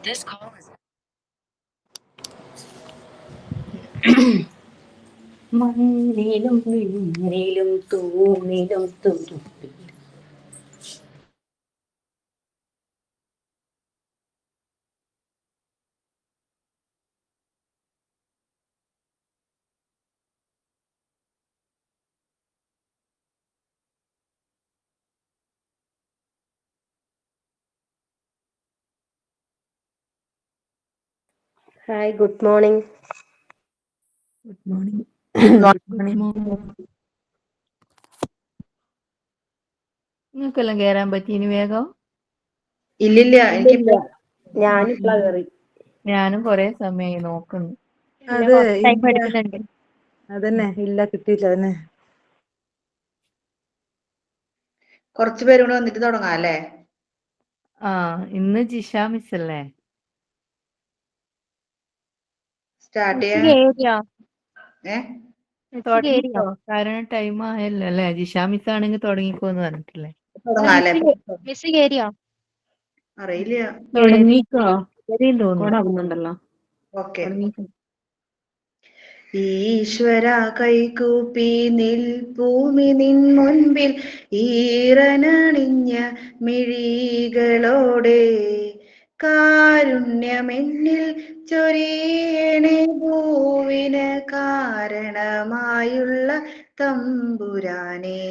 This call is മണ്ണിലും വിണ്ണിലും തൂണിലും തുരുത്തി. Hi, good morning. Good morning. നിങ്ങൾക്കെല്ലാം കയറാൻ പറ്റി ഇനി വേഗം? ഇല്ലില്ല, എനിക്ക് ഞാനിപ്പളാ കേറി. ഞാനും കൊറേ സമയമായി നോക്കുന്നു. അത് ടൈം എടുക്കുന്നുണ്ട്. അതന്നെ ഇല്ല, കിട്ടിയില്ല. അതന്നെ കുറച്ചു പേരും കൂടെ വന്നിട്ട് തുടങ്ങാം അല്ലേ? ഇന്ന് ജിഷ മിസ് അല്ലേ? സ്റ്റാർട്ട് ചെയ്യാൻ തുടങ്ങിക്കോ, കാരണം ടൈം ആയല്ലോ അല്ലേ? ജിഷ മിസ് ആണെങ്കിൽ തുടങ്ങിക്കോന്ന് പറഞ്ഞിട്ടില്ലേ? തുടങ്ങാല്ലേ? അറിയില്ല. തുടങ്ങിക്കോ, തോന്നുന്നുണ്ടല്ലോ. ഓക്കെ. ഈശ്വര കൈകൂപ്പി നിൽപ്പൂമി നിൻ മുൻപിൽ ഈറനണിഞ്ഞ മിഴികളോടെ കാരുണ്യമെന്നിൽ ചൊരിയണേ ഭൂവിന് കാരണമായുള്ള തമ്പുരാനെ.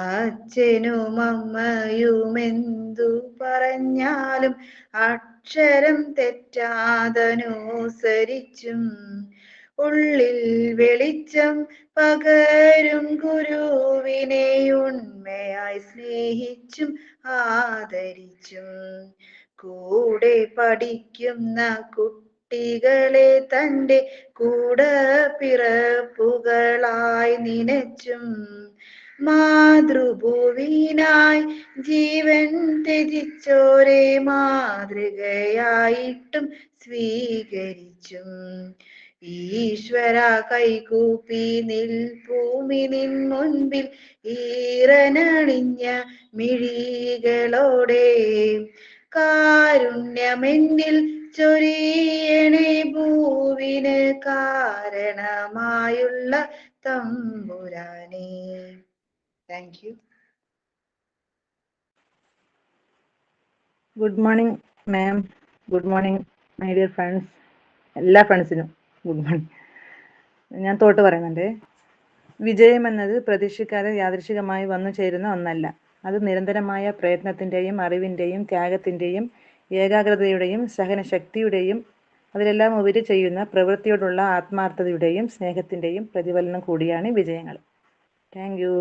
അച്ഛനും അമ്മയുമെന്തു പറഞ്ഞാലും അക്ഷരം തെറ്റാതനുസരിച്ചും ഉള്ളിൽ വെളിച്ചം പകരും ഗുരുവിനെ ഉണ്മയായി സ്നേഹിച്ചും ആദരിച്ചും കൂടെ പഠിക്കുന്ന കുട്ടികളെ തൻ്റെ കൂടപ്പിറപ്പുകളായി നിനച്ചും മാതൃഭൂവിനായി ജീവൻ ത്യജിച്ചോരെ മാതൃകയായിട്ടും സ്വീകരിച്ചും ഈശ്വര കൈകൂപ്പി നിൽപ്പൂമി നിൻ മുൻപിൽ ഈറനണിഞ്ഞ മിഴികളോടെ കാരുണ്യമെന്നിൽ ചൊരിയണേ ഭൂവിന് കാരണമായുള്ള തമ്പുരാനെ. Thank you. Good morning ma'am. Good morning my dear friends. എല്ലാ ഫ്രണ്ട്സിനും ഗുഡ് മോർണിംഗ്. ഞാൻ തോട്ട് പറയുന്നുണ്ട്. വിജയം എന്നത് പ്രതീക്ഷിക്കാതെ യാദൃശികമായി വന്നു ചേരുന്ന ഒന്നല്ല. അത് നിരന്തരമായ പ്രയത്നത്തിൻ്റെയും അറിവിൻ്റെയും ത്യാഗത്തിൻ്റെയും ഏകാഗ്രതയുടെയും സഹനശക്തിയുടെയും അതിലെല്ലാം ഉപരി ചെയ്യുന്ന പ്രവൃത്തിയോടുള്ള ആത്മാർത്ഥതയുടെയും സ്നേഹത്തിൻ്റെയും പ്രതിഫലനം കൂടിയാണ് വിജയങ്ങൾ. Thank you.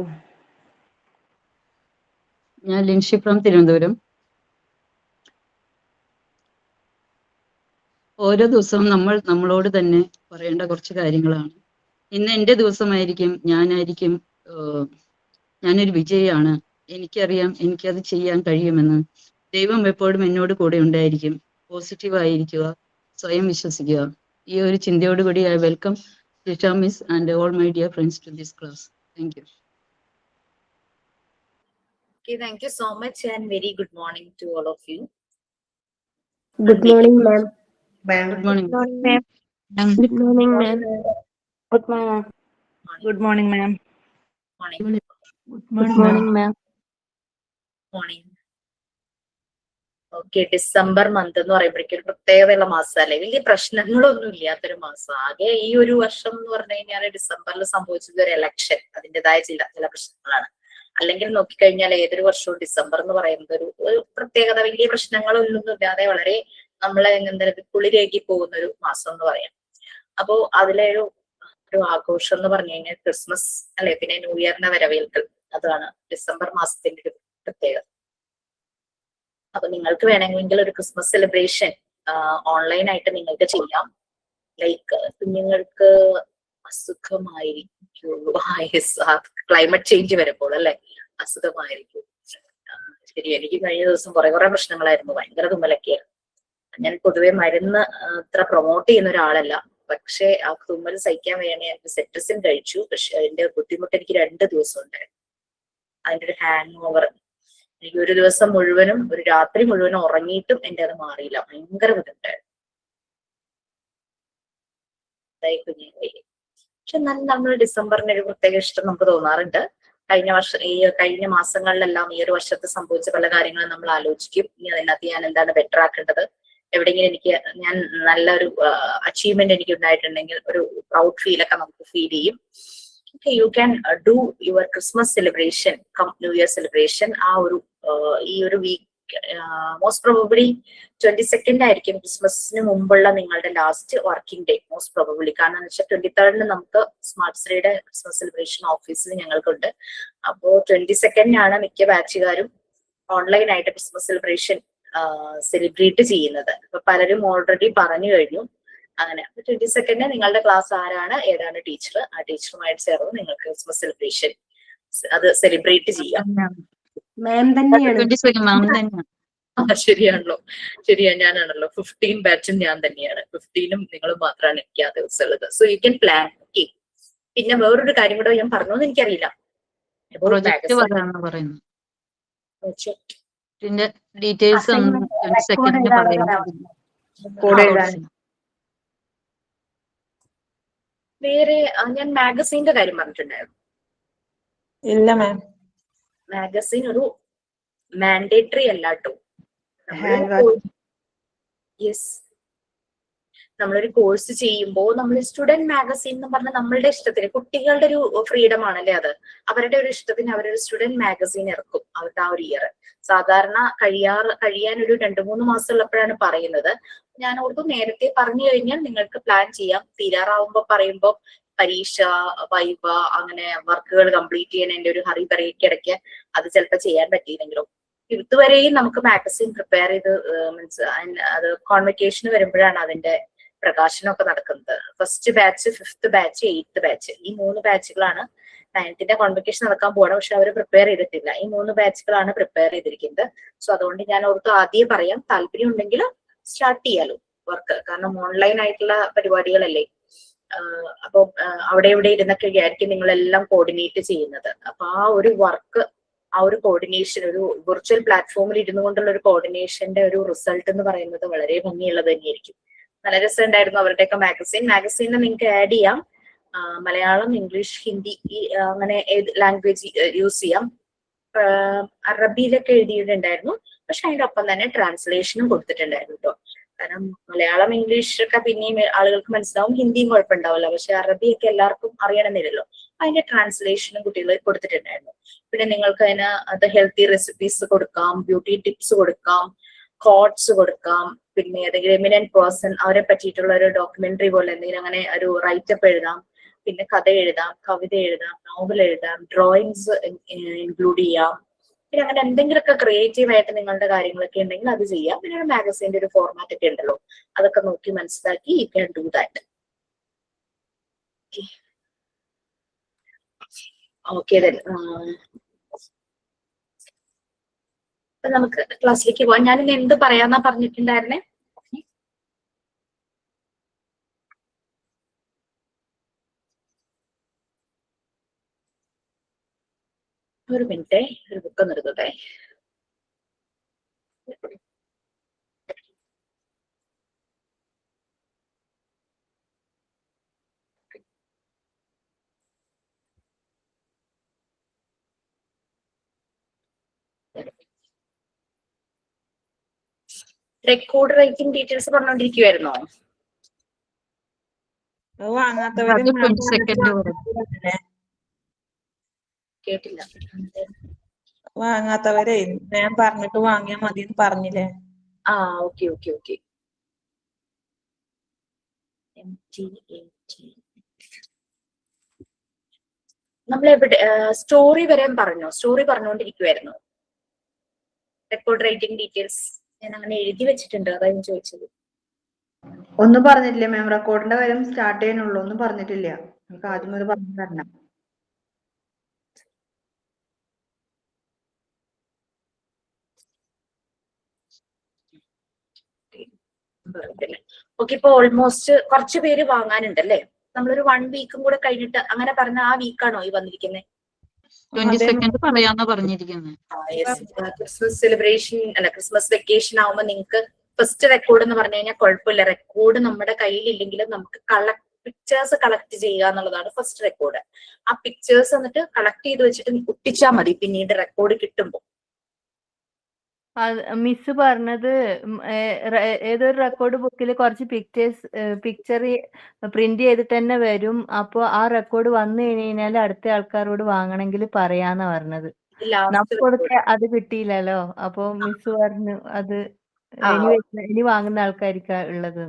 ഞാൻ ലിൻഷി ഫ്രം തിരുവനന്തപുരം. ഓരോ ദിവസവും നമ്മൾ നമ്മളോട് തന്നെ പറയേണ്ട കുറച്ച് കാര്യങ്ങളാണ്. ഇന്ന് എൻ്റെ ദിവസമായിരിക്കും, ഞാനൊരു വിജയിയാണ്, എനിക്കറിയാം എനിക്കത് ചെയ്യാൻ കഴിയുമെന്ന്. ദൈവം എപ്പോഴും എന്നോട് കൂടെ ഉണ്ടായിരിക്കും. പോസിറ്റീവായിരിക്കുക, സ്വയം വിശ്വസിക്കുക. ഈ ഒരു ചിന്തയോടുകൂടി I welcome Jisha miss and all my dear friends to this class. Thank you. Okay, thank you so much and very good morning to all of you. Good morning, ma'am. Good morning. Good morning, ma'am. Good morning. Good morning, ma'am. Morning. Good morning, ma'am. Morning. Okay, December month എന്ന് പറയുമ്പോഴേക്കും ഒരു പ്രത്യേകതയുള്ള മാസമല്ലേ? വലിയ പ്രശ്നങ്ങളൊന്നും ഇല്ലാത്തൊരു മാസം. ആകെ ഈ ഒരു വർഷം എന്ന് പറഞ്ഞു കഴിഞ്ഞാൽ ഡിസംബറിൽ സംഭവിച്ചത് ഒരു എലക്ഷൻ, അതിൻ്റെതായ ചില പ്രശ്നങ്ങളാണ്. അല്ലെങ്കിൽ നോക്കിക്കഴിഞ്ഞാൽ ഏതൊരു വർഷവും ഡിസംബർ എന്ന് പറയുന്നത് ഒരു പ്രത്യേകത, വലിയ പ്രശ്നങ്ങളൊന്നും ഇല്ലാതെ വളരെ നമ്മളെ കുളിരേകി പോകുന്ന ഒരു മാസം എന്ന് പറയാം. അപ്പോ അതിലെ ഒരു ആഘോഷം എന്ന് പറഞ്ഞു കഴിഞ്ഞാൽ ക്രിസ്മസ് അല്ലെ, പിന്നെ ന്യൂ ഇയറിനെ വരവേൽക്കൽ. അതാണ് ഡിസംബർ മാസത്തിന്റെ ഒരു പ്രത്യേകത. അപ്പൊ നിങ്ങൾക്ക് വേണമെങ്കിൽ ഒരു ക്രിസ്മസ് സെലിബ്രേഷൻ ഓൺലൈനായിട്ട് നിങ്ങൾക്ക് ചെയ്യാം. ലൈക്ക് കുഞ്ഞുങ്ങൾക്ക് അസുഖമായിരിക്കും, ക്ലൈമറ്റ് ചേഞ്ച് വരുമ്പോൾ അല്ലെ അസുഖമായിരിക്കും. ശരി, എനിക്ക് കഴിഞ്ഞ ദിവസം കുറെ പ്രശ്നങ്ങളായിരുന്നു, ഭയങ്കര തുമ്മലൊക്കെയായിരുന്നു. ഞാൻ പൊതുവെ മരുന്ന് അത്ര പ്രൊമോട്ട് ചെയ്യുന്ന ഒരാളല്ല, പക്ഷെ ആ തുമ്മൽ സഹിക്കാൻ വേണ്ടി ഞാൻ സെട്രിസിൻ കഴിച്ചു. പക്ഷെ അതിന്റെ ബുദ്ധിമുട്ട് എനിക്ക് 2 ദിവസം ഉണ്ടായിരുന്നു. അതിന്റെ ഒരു ഹാങ് ഓവർ എനിക്ക് ഒരു ദിവസം മുഴുവനും ഒരു രാത്രി മുഴുവനും ഉറങ്ങിയിട്ടും എന്റെ അത് മാറിയില്ല. ഭയങ്കര ബുദ്ധിമുട്ടായിരുന്നു. പക്ഷെ എന്നാലും നമ്മൾ ഡിസംബറിന് ഒരു പ്രത്യേക ഇഷ്ടം നമുക്ക് തോന്നാറുണ്ട്. കഴിഞ്ഞ മാസങ്ങളിലെല്ലാം ഈ ഒരു വർഷത്ത് സംഭവിച്ച പല കാര്യങ്ങളും നമ്മൾ ആലോചിക്കും. ഇനി അതിനകത്ത് ഞാൻ എന്താണ് ബെറ്റർ ആക്കേണ്ടത്, എവിടെയെങ്കിലും ഞാൻ നല്ലൊരു അച്ചീവ്മെന്റ് എനിക്ക് ഉണ്ടായിട്ടുണ്ടെങ്കിൽ ഒരു പ്രൗഡ് ഫീൽ ഒക്കെ നമുക്ക് ഫീൽ ചെയ്യും. You can do your Christmas celebration cum new year celebration ഈ ഒരു വീക്ക് മോസ്റ്റ് പ്രോബബ്ലി 22nd ആയിരിക്കും ക്രിസ്മസിന് മുമ്പുള്ള നിങ്ങളുടെ last working day most probably. കാരണം എന്ന് വെച്ചാൽ 23rd നമുക്ക് സ്മാർട്ട് ശ്രീയുടെ ക്രിസ്മസ് സെലിബ്രേഷൻ ഓഫീസിൽ ഞങ്ങൾക്കുണ്ട്. അപ്പോ 22nd മിക്ക ബാച്ചുകാരും ഓൺലൈനായിട്ട് ക്രിസ്മസ് സെലിബ്രേഷൻ സെലിബ്രേറ്റ് ചെയ്യുന്നത്. അപ്പൊ പലരും ഓൾറെഡി പറഞ്ഞു കഴിഞ്ഞു. അങ്ങനെ 22nd നിങ്ങളുടെ ക്ലാസ് ആരാണ്, ഏതാണ് ടീച്ചർ, ആ ടീച്ചറുമായിട്ട് ചേർന്ന് നിങ്ങൾക്ക് ക്രിസ്മസ് സെലിബ്രേഷൻ അത് സെലിബ്രേറ്റ് ചെയ്യാം. മാം തന്നെയാണ്. ശരിയാണല്ലോ, ശരിയാ, ഞാനാണല്ലോ 15 ബാച്ചും ഞാൻ തന്നെയാണ്. 15ഉം നിങ്ങൾ മാത്രമാണ് എനിക്ക് ആ ദിവസം ഉള്ളത്. So you can plan. Okay, പിന്നെ വേറൊരു കാര്യം കൂടെ ഞാൻ പറഞ്ഞോന്ന് എനിക്കറിയില്ല. ഡീറ്റെയിൽസ് വേറെ ഞാൻ മാഗസീന്റെ കാര്യം പറഞ്ഞിട്ടുണ്ടായിരുന്നു. ഇല്ല മാം. മാഗസീൻ ഒരു മാൻഡേറ്ററി അല്ല കേട്ടോ. യെസ്, നമ്മളൊരു കോഴ്സ് ചെയ്യുമ്പോൾ നമ്മൾ സ്റ്റുഡന്റ് മാഗസീൻ എന്ന് പറഞ്ഞാൽ നമ്മളുടെ ഇഷ്ടത്തിന്, കുട്ടികളുടെ ഒരു ഫ്രീഡം ആണല്ലേ അത്. അവരുടെ ഒരു ഇഷ്ടത്തിന് അവരൊരു സ്റ്റുഡന്റ് മാഗസീൻ ഇറക്കും അവരുടെ ആ ഒരു ഇയർ. സാധാരണ കഴിയാൻ ഒരു 2-3 മാസം ഉള്ളപ്പോഴാണ് പറയുന്നത്. ഞാൻ ഓർത്തു നേരത്തെ പറഞ്ഞു കഴിഞ്ഞാൽ നിങ്ങൾക്ക് പ്ലാൻ ചെയ്യാം. തീരാറാവുമ്പോ പറയുമ്പോൾ പരീക്ഷ, വൈവ, അങ്ങനെ വർക്കുകൾ കംപ്ലീറ്റ് ചെയ്യണതിന്റെ ഒരു ഹറി പറയ്ക്കിടയ്ക്ക് അത് ചിലപ്പോൾ ചെയ്യാൻ പറ്റിയില്ലെങ്കിലോ. ഇതുവരെയും നമുക്ക് മാഗസിൻ പ്രിപ്പയർ ചെയ്ത് മീൻസ് അത് കോൺവെക്കേഷന് വരുമ്പോഴാണ് അതിന്റെ പ്രകാശനമൊക്കെ നടക്കുന്നത്. First batch, 5th batch, 8th batch, ഈ 3 ബാച്ചുകളാണ്. 9th കോൺവെക്കേഷൻ നടക്കാൻ പോകണം, പക്ഷെ അവർ പ്രിപ്പയർ ചെയ്തിട്ടില്ല. ഈ 3 ബാച്ചുകളാണ് പ്രിപ്പയർ ചെയ്തിരിക്കുന്നത്. സോ അതുകൊണ്ട് ഞാൻ ഓർത്ത് ആദ്യം പറയാം, താല്പര്യം ഉണ്ടെങ്കിൽ സ്റ്റാർട്ട് ചെയ്യാലോ വർക്ക്. കാരണം ഓൺലൈൻ ആയിട്ടുള്ള പരിപാടികളല്ലേ. അപ്പൊ അവിടെ ഇവിടെ ഇരുന്നൊക്കെ ആയിരിക്കും നിങ്ങളെല്ലാം കോർഡിനേറ്റ് ചെയ്യുന്നത്. അപ്പൊ ആ ഒരു വർക്ക്, ആ ഒരു കോർഡിനേഷൻ, ഒരു വിർച്വൽ പ്ലാറ്റ്ഫോമിൽ ഇരുന്നു കൊണ്ടുള്ള ഒരു കോർഡിനേഷന്റെ ഒരു റിസൾട്ട് എന്ന് പറയുന്നത് വളരെ ഭംഗിയുള്ളത് തന്നെയായിരിക്കും. നല്ല രസമുണ്ടായിരുന്നു അവരുടെയൊക്കെ മാഗസീനിൽ നിങ്ങൾക്ക് ആഡ് ചെയ്യാം. മലയാളം, ഇംഗ്ലീഷ്, ഹിന്ദി അങ്ങനെ ഏത് ലാംഗ്വേജ് യൂസ് ചെയ്യാം. അറബിയിലൊക്കെ എഴുതിയിട്ടുണ്ടായിരുന്നു, പക്ഷെ അതിന്റെ ഒപ്പം തന്നെ ട്രാൻസ്ലേഷനും കൊടുത്തിട്ടുണ്ടായിരുന്നു കേട്ടോ. കാരണം മലയാളം, ഇംഗ്ലീഷ് ഒക്കെ പിന്നെയും ആളുകൾക്ക് മനസ്സിലാവും, ഹിന്ദിയും കുഴപ്പമുണ്ടാവില്ല. പക്ഷെ അറബിയൊക്കെ എല്ലാവർക്കും അറിയണമെന്നില്ലല്ലോ. അതിന്റെ ട്രാൻസ്ലേഷനും കുട്ടികൾ കൊടുത്തിട്ടുണ്ടായിരുന്നു. പിന്നെ നിങ്ങൾക്ക് അതിന് ഹെൽത്തി റെസിപ്പീസ് കൊടുക്കാം, ബ്യൂട്ടി ടിപ്സ് കൊടുക്കാം, കോട്ട്സ് കൊടുക്കാം. പിന്നെ ഏതെങ്കിലും എമിനന്റ് പേഴ്സൺ അവരെ പറ്റിയിട്ടുള്ള ഒരു ഡോക്യുമെന്ററി പോലെ എന്തെങ്കിലും അങ്ങനെ ഒരു റൈറ്റപ്പ് എഴുതാം. പിന്നെ കഥ എഴുതാം, കവിത എഴുതാം, നോവൽ എഴുതാം, ഡ്രോയിങ്സ് ഇൻക്ലൂഡ് ചെയ്യാം. പിന്നെ അങ്ങനെ എന്തെങ്കിലുമൊക്കെ ക്രിയേറ്റീവ് ആയിട്ട് നിങ്ങളുടെ കാര്യങ്ങളൊക്കെ ഉണ്ടെങ്കിൽ അത് ചെയ്യാം. പിന്നെ ഒരു മാഗസീന്റെ ഒരു ഫോർമാറ്റ് ഒക്കെ ഉണ്ടല്ലോ, അതൊക്കെ നോക്കി മനസ്സിലാക്കി U can do that. Okay, നമുക്ക് ക്ലാസ്സിലേക്ക് പോവാം. ഞാനിന്ന് എന്ത് പറയാന്നാ പറഞ്ഞിട്ടുണ്ടായിരുന്നേ? ഒരു മിനിറ്റ്, ഒരു ബുക്ക് നിർത്തട്ടെ. റെക്കോർഡ് റൈറ്റിംഗ് ഡീറ്റെയിൽസ് പറഞ്ഞോണ്ടിരിക്കുവായിരുന്നോ? കേട്ടില്ല. വാങ്ങാത്തവരെ ഞാൻ പറഞ്ഞിട്ട് വാങ്ങിയാ മതി പറഞ്ഞില്ലേ? ഓക്കെ. നമ്മളെവിടെ സ്റ്റോറി വരെ പറഞ്ഞോ? സ്റ്റോറി പറഞ്ഞുകൊണ്ടിരിക്കുവായിരുന്നു. റെക്കോർഡ് റൈറ്റിംഗ് ഡീറ്റെയിൽസ് ഞാൻ അങ്ങനെ എഴുതി വെച്ചിട്ടുണ്ട്, അതായത് ചോദിച്ചത്. ഒന്നും പറഞ്ഞിട്ടില്ല മാം. റെക്കോർഡിന്റെ കാര്യം സ്റ്റാർട്ട് ചെയ്യാനുള്ളൂ, ഒന്നും പറഞ്ഞിട്ടില്ല. നമുക്ക് ആദ്യം അത് പറഞ്ഞു തരണം. ഓക്കെ, ഇപ്പൊ ഓൾമോസ്റ്റ് കുറച്ച് പേര് വാങ്ങാനുണ്ടല്ലേ. നമ്മളൊരു 1 വീക്കും കൂടെ കഴിഞ്ഞിട്ട് അങ്ങനെ പറഞ്ഞ ആ വീക്കാണോ ഈ വന്നിരിക്കുന്നത്? 22 പറയാന്നാ പറഞ്ഞിരിക്കുന്നത്. ക്രിസ്മസ് സെലിബ്രേഷൻ അല്ല, ക്രിസ്മസ് വെക്കേഷൻ ആവുമ്പോ നിങ്ങൾക്ക് ഫസ്റ്റ് റെക്കോർഡ് എന്ന് പറഞ്ഞു കഴിഞ്ഞാൽ കുഴപ്പമില്ല. റെക്കോർഡ് നമ്മുടെ കയ്യിലില്ലെങ്കിലും നമുക്ക് പിക്ചേഴ്സ് കളക്ട് ചെയ്യുക എന്നുള്ളതാണ് ഫസ്റ്റ് റെക്കോർഡ്. ആ പിക്ചേഴ്സ് എന്നിട്ട് കളക്ട് ചെയ്ത് വെച്ചിട്ട് ഒട്ടിച്ചാൽ മതി പിന്നീട് റെക്കോർഡ് കിട്ടുമ്പോൾ. മിസ് പറഞ്ഞത് ഏതൊരു റെക്കോർഡ് ബുക്കിൽ കുറച്ച് പിക്ചർ പ്രിന്റ് ചെയ്തിട്ട് തന്നെ വരും. അപ്പൊ ആ റെക്കോർഡ് വന്നു കഴിഞ്ഞാൽ അടുത്ത ആൾക്കാരോട് വാങ്ങണമെങ്കിൽ പറയാന്നാ പറഞ്ഞത്. നമുക്ക് കൊടുത്ത അത് കിട്ടിയില്ലല്ലോ. അപ്പൊ മിസ് പറഞ്ഞു അത് ഇനി വാങ്ങുന്ന ആൾക്കാർക്കാ ഉള്ളത്.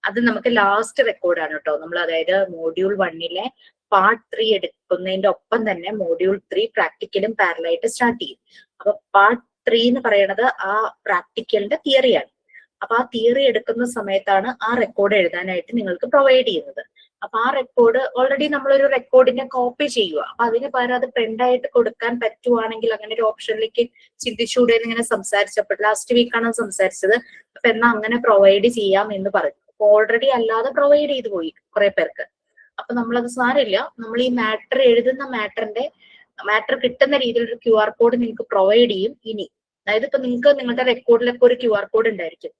അത് നമുക്ക് ലാസ്റ്റ് റെക്കോർഡാണ് കേട്ടോ. നമ്മൾ അതായത് മോഡ്യൂൾ 1 പാർട്ട് 3 എടുക്കുന്നതിന്റെ ഒപ്പം തന്നെ മോഡ്യൂൾ 3 പ്രാക്ടിക്കലും പാരലായിട്ട് സ്റ്റാർട്ട് ചെയ്യും. അപ്പൊ പാർട്ട് 3 എന്ന് പറയുന്നത് ആ പ്രാക്ടിക്കലിന്റെ തിയറിയാണ്. അപ്പൊ ആ തിയറി എടുക്കുന്ന സമയത്താണ് ആ റെക്കോർഡ് എഴുതാനായിട്ട് നിങ്ങൾക്ക് പ്രൊവൈഡ് ചെയ്യുന്നത്. അപ്പൊ ആ റെക്കോർഡ് ഓൾറെഡി നമ്മളൊരു റെക്കോർഡിനെ കോപ്പി ചെയ്യുക. അപ്പൊ അതിന് പകരം അത് പ്രിന്റ് ആയിട്ട് കൊടുക്കാൻ പറ്റുവാണെങ്കിൽ അങ്ങനെ ഒരു ഓപ്ഷനിലേക്ക് ചിന്തിച്ചുകൂടെ എന്ന് ഇങ്ങനെ സംസാരിച്ചപ്പോൾ ലാസ്റ്റ് വീക്കാണ് സംസാരിച്ചത്. അപ്പൊ എന്നാ അങ്ങനെ പ്രൊവൈഡ് ചെയ്യാം എന്ന് പറഞ്ഞു. അപ്പൊ ഓൾറെഡി അല്ലാതെ പ്രൊവൈഡ് ചെയ്തു പോയി കുറെ പേർക്ക്. അപ്പൊ നമ്മളത് സാരമില്ല, നമ്മൾ ഈ മാറ്റർ എഴുതുന്ന മാറ്റർ കിട്ടുന്ന രീതിയിൽ ഒരു QR കോഡ് നിങ്ങൾക്ക് പ്രൊവൈഡ് ചെയ്യും ഇനി. അതായത് ഇപ്പൊ നിങ്ങൾക്ക് നിങ്ങളുടെ റെക്കോർഡിലൊക്കെ ഒരു QR കോഡ് ഉണ്ടായിരിക്കും.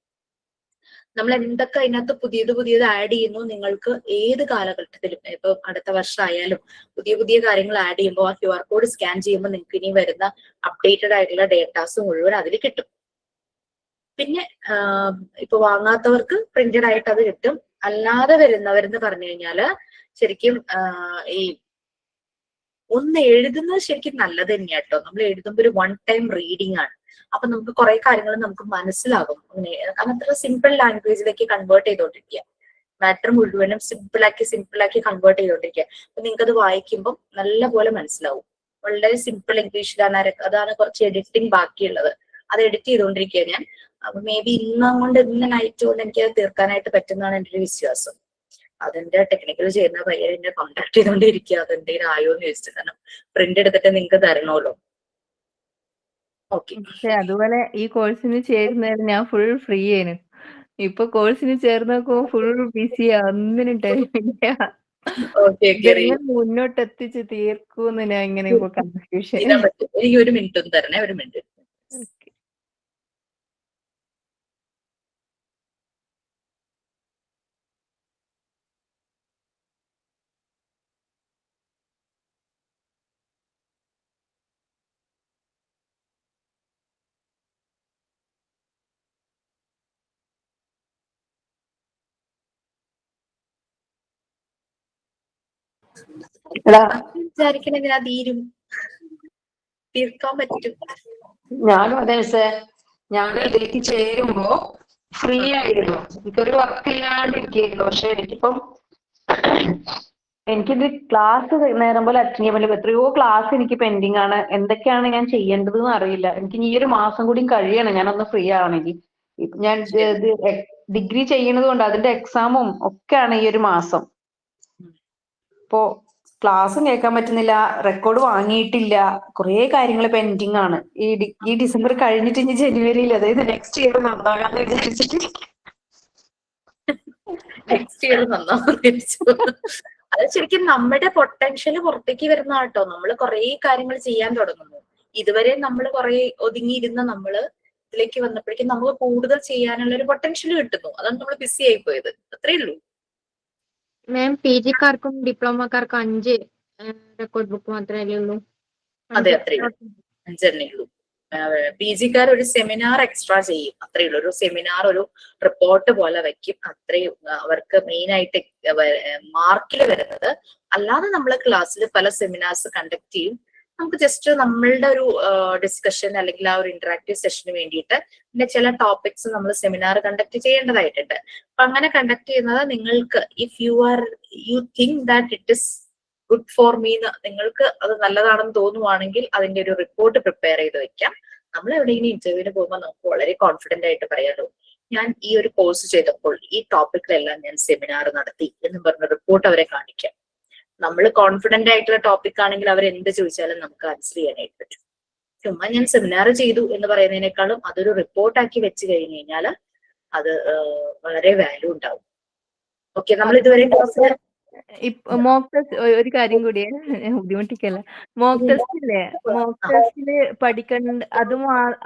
നമ്മൾ എന്തൊക്കെ അതിനകത്ത് പുതിയത് ആഡ് ചെയ്യുന്നു, നിങ്ങൾക്ക് ഏത് കാലഘട്ടത്തിലും ഇപ്പൊ അടുത്ത വർഷമായാലും പുതിയ കാര്യങ്ങൾ ആഡ് ചെയ്യുമ്പോൾ ആ QR കോഡ് സ്കാൻ ചെയ്യുമ്പോൾ നിങ്ങൾക്ക് ഇനി വരുന്ന അപ്ഡേറ്റഡ് ആയിട്ടുള്ള ഡേറ്റാസ് മുഴുവൻ അതിൽ കിട്ടും. പിന്നെ ഇപ്പൊ വാങ്ങാത്തവർക്ക് പ്രിന്റഡ് ആയിട്ട് അത് കിട്ടും. അല്ലാതെ വരുന്നവരെന്ന് പറഞ്ഞു കഴിഞ്ഞാല് ശരിക്കും ഈ ഒന്ന് എഴുതുന്നത് ശരിക്കും നല്ലത് തന്നെയാ കേട്ടോ. നമ്മൾ എഴുതുമ്പോൾ ഒരു 1 ടൈം റീഡിങ് ആണ്. അപ്പൊ നമുക്ക് കുറെ കാര്യങ്ങൾ നമുക്ക് മനസ്സിലാകും. അങ്ങനെ കാരണം അത്ര സിമ്പിൾ ലാംഗ്വേജിലേക്ക് കൺവേർട്ട് ചെയ്തോണ്ടിരിക്കുക. മാറ്റർ മുഴുവനും സിമ്പിളാക്കി കൺവേർട്ട് ചെയ്തോണ്ടിരിക്കുക. അപ്പൊ നിങ്ങൾക്ക് അത് വായിക്കുമ്പോൾ നല്ലപോലെ മനസ്സിലാവും. വളരെ സിമ്പിൾ ഇംഗ്ലീഷിലാണ്. അതാണ് കുറച്ച് എഡിറ്റിംഗ് ബാക്കിയുള്ളത്. അത് എഡിറ്റ് ചെയ്തുകൊണ്ടിരിക്കുക ഞാൻ. അപ്പൊ മേ ബി ഇന്ന് നൈറ്റ് കൊണ്ട് എനിക്ക് അത് തീർക്കാനായിട്ട് പറ്റുന്നതാണ് എൻ്റെ ഒരു വിശ്വാസം. അതിന്റെ ടെക്നിക്കൽ ചെയ്യുന്ന പയ്യൻ എന്നെ കോണ്ടാക്ട് ചെയ്തോണ്ടിരിക്കുക. അതെന്തെങ്കിലും ആയോ എന്ന് ചോദിച്ചിട്ട്. കാരണം പ്രിന്റ് എടുത്തിട്ട് നിങ്ങൾക്ക് തരണമല്ലോ. ഓക്കെ. പക്ഷെ അതുപോലെ ഈ കോഴ്സിന് ചേരുന്നതിന് ഞാൻ ഫുൾ ഫ്രീ ആയിരുന്നു. ഇപ്പൊ കോഴ്സിന് ചേർന്നപ്പോ ഫുൾ ബിസിയാ, ഒന്നിനും ടൈമില്ല. മുന്നോട്ട് എത്തിച്ച് തീർക്കൂന്ന് ഞാൻ ഇങ്ങനെ ഇപ്പൊ കൺഫ്യൂഷൻ. എനിക്ക് 1 മിനിറ്റ് ഒന്ന് തരണേ, 1 മിനിറ്റ്. വിചാരിക്കണെന്തിനാ തീർക്കാൻ പറ്റും. ഞാനും അതെ സാർ. ഞാൻ ഇതിലേക്ക് ചേരുമ്പോ ഫ്രീ ആയിരുന്നു, എനിക്കൊരു വർക്ക് ഇല്ലാണ്ടിരിക്കുന്നു. പക്ഷെ എനിക്കിത് ക്ലാസ് നേരം പോലെ അറ്റൻഡ് ചെയ്യാൻ പറ്റില്ല. എത്രയോ ക്ലാസ് എനിക്ക് പെൻഡിങ് ആണ്. എന്തൊക്കെയാണ് ഞാൻ ചെയ്യേണ്ടതെന്ന് അറിയില്ല. എനിക്ക് ഈ ഒരു മാസം കൂടി കഴിയണം ഞാനൊന്ന് ഫ്രീ ആവണമെങ്കിൽ. ഞാൻ ഡിഗ്രി ചെയ്യണത് കൊണ്ട് അതിന്റെ എക്സാമും ഒക്കെയാണ് ഈ ഒരു മാസം. ഇപ്പോ ക്ലാസ്സും കേൾക്കാൻ പറ്റുന്നില്ല, റെക്കോർഡ് വാങ്ങിയിട്ടില്ല, കുറെ കാര്യങ്ങൾ പെൻഡിങ് ആണ്. ഈ ഡിസംബർ കഴിഞ്ഞിട്ട് ഇനി ജനുവരിയിൽ, അതായത് നെക്സ്റ്റ് ഇയർ നന്നാകാന്ന് വിചാരിച്ചിട്ട്. നെക്സ്റ്റ് ഇയർ അത് ശരിക്കും നമ്മുടെ പൊട്ടൻഷ്യൽ പുറത്തേക്ക് വരുന്ന കേട്ടോ. നമ്മൾ കുറെ കാര്യങ്ങൾ ചെയ്യാൻ തുടങ്ങുന്നു. ഇതുവരെ നമ്മൾ കുറെ ഒതുങ്ങിയിരുന്ന നമ്മള് ഇതിലേക്ക് വന്നപ്പോഴേക്കും നമുക്ക് കൂടുതൽ ചെയ്യാനുള്ള ഒരു പൊട്ടൻഷ്യൽ കിട്ടുന്നു. അതാണ് നമ്മൾ ബിസി ആയി പോയത്. അത്രേ ഉള്ളൂ. മാം PG-ക്കാർക്കും ഡിപ്ലോമക്കാർക്കും 5 റെക്കോർഡ് ബുക്ക് മാത്രമേ ഉള്ളൂ? അതെ, അത്രേ ഉള്ളൂ. 5 ഉള്ളൂ. PG-ക്കാർ ഒരു സെമിനാർ എക്സ്ട്രാ ചെയ്യും. അത്രേ ഉള്ളൂ. ഒരു സെമിനാർ, ഒരു റിപ്പോർട്ട് പോലെ വെക്കും. അത്രയും അവർക്ക് മെയിൻ ആയിട്ട് മാർക്കിൽ വരുന്നത്. അല്ലാതെ നമ്മൾ ക്ലാസ്സിൽ പല സെമിനാർസ് കണ്ടക്ട് ചെയ്യും. നമുക്ക് ജസ്റ്റ് നമ്മളുടെ ഒരു ഡിസ്കഷൻ അല്ലെങ്കിൽ ആ ഒരു ഇന്ററാക്റ്റീവ് സെഷന് വേണ്ടിയിട്ട് പിന്നെ ചില ടോപ്പിക്സ് നമ്മൾ സെമിനാർ കണ്ടക്ട് ചെയ്യേണ്ടതായിട്ടുണ്ട്. അപ്പൊ അങ്ങനെ കണ്ടക്ട് ചെയ്യുന്നത് നിങ്ങൾക്ക് if you think that it is good for me എന്ന് നിങ്ങൾക്ക് അത് നല്ലതാണെന്ന് തോന്നുവാണെങ്കിൽ അതിന്റെ ഒരു റിപ്പോർട്ട് പ്രിപ്പയർ ചെയ്ത് വെക്കാം. നമ്മൾ എവിടെയെങ്കിലും ഇന്റർവ്യൂവിന് പോകുമ്പോൾ നമുക്ക് വളരെ കോൺഫിഡന്റ് ആയിട്ട് പറയാലോ, ഞാൻ ഈ ഒരു കോഴ്സ് ചെയ്തപ്പോൾ ഈ ടോപ്പിക്കിലെല്ലാം ഞാൻ സെമിനാർ നടത്തി എന്ന് പറഞ്ഞ റിപ്പോർട്ട് അവരെ കാണിക്കാം. നമ്മൾ കോൺഫിഡന്റ് ആയിട്ടുള്ള ടോപ്പിക് ആണെങ്കിൽ അവർ എന്ത് ചോദിച്ചാലും നമുക്ക് ആൻസർ ചെയ്യാനായിട്ട് പറ്റും. ചുമ്മാ ഞാൻ സെമിനാർ ചെയ്തു എന്ന് പറയുന്നതിനേക്കാളും അതൊരു റിപ്പോർട്ടാക്കി വെച്ച് കഴിഞ്ഞു കഴിഞ്ഞാൽ അത് വളരെ വാല്യൂ ഉണ്ടാവും. ഓക്കെ, നമ്മൾ ഇതുവരെ മോക്ക് ടെസ്റ്റ് ഒരു കാര്യം കൂടിയേ, ബുദ്ധിമുട്ടിക്കല്ല. മോക്ക് ടെസ്റ്റില്ലേ, മോക്ക് ടെസ്റ്റില് പഠിക്കണ്ട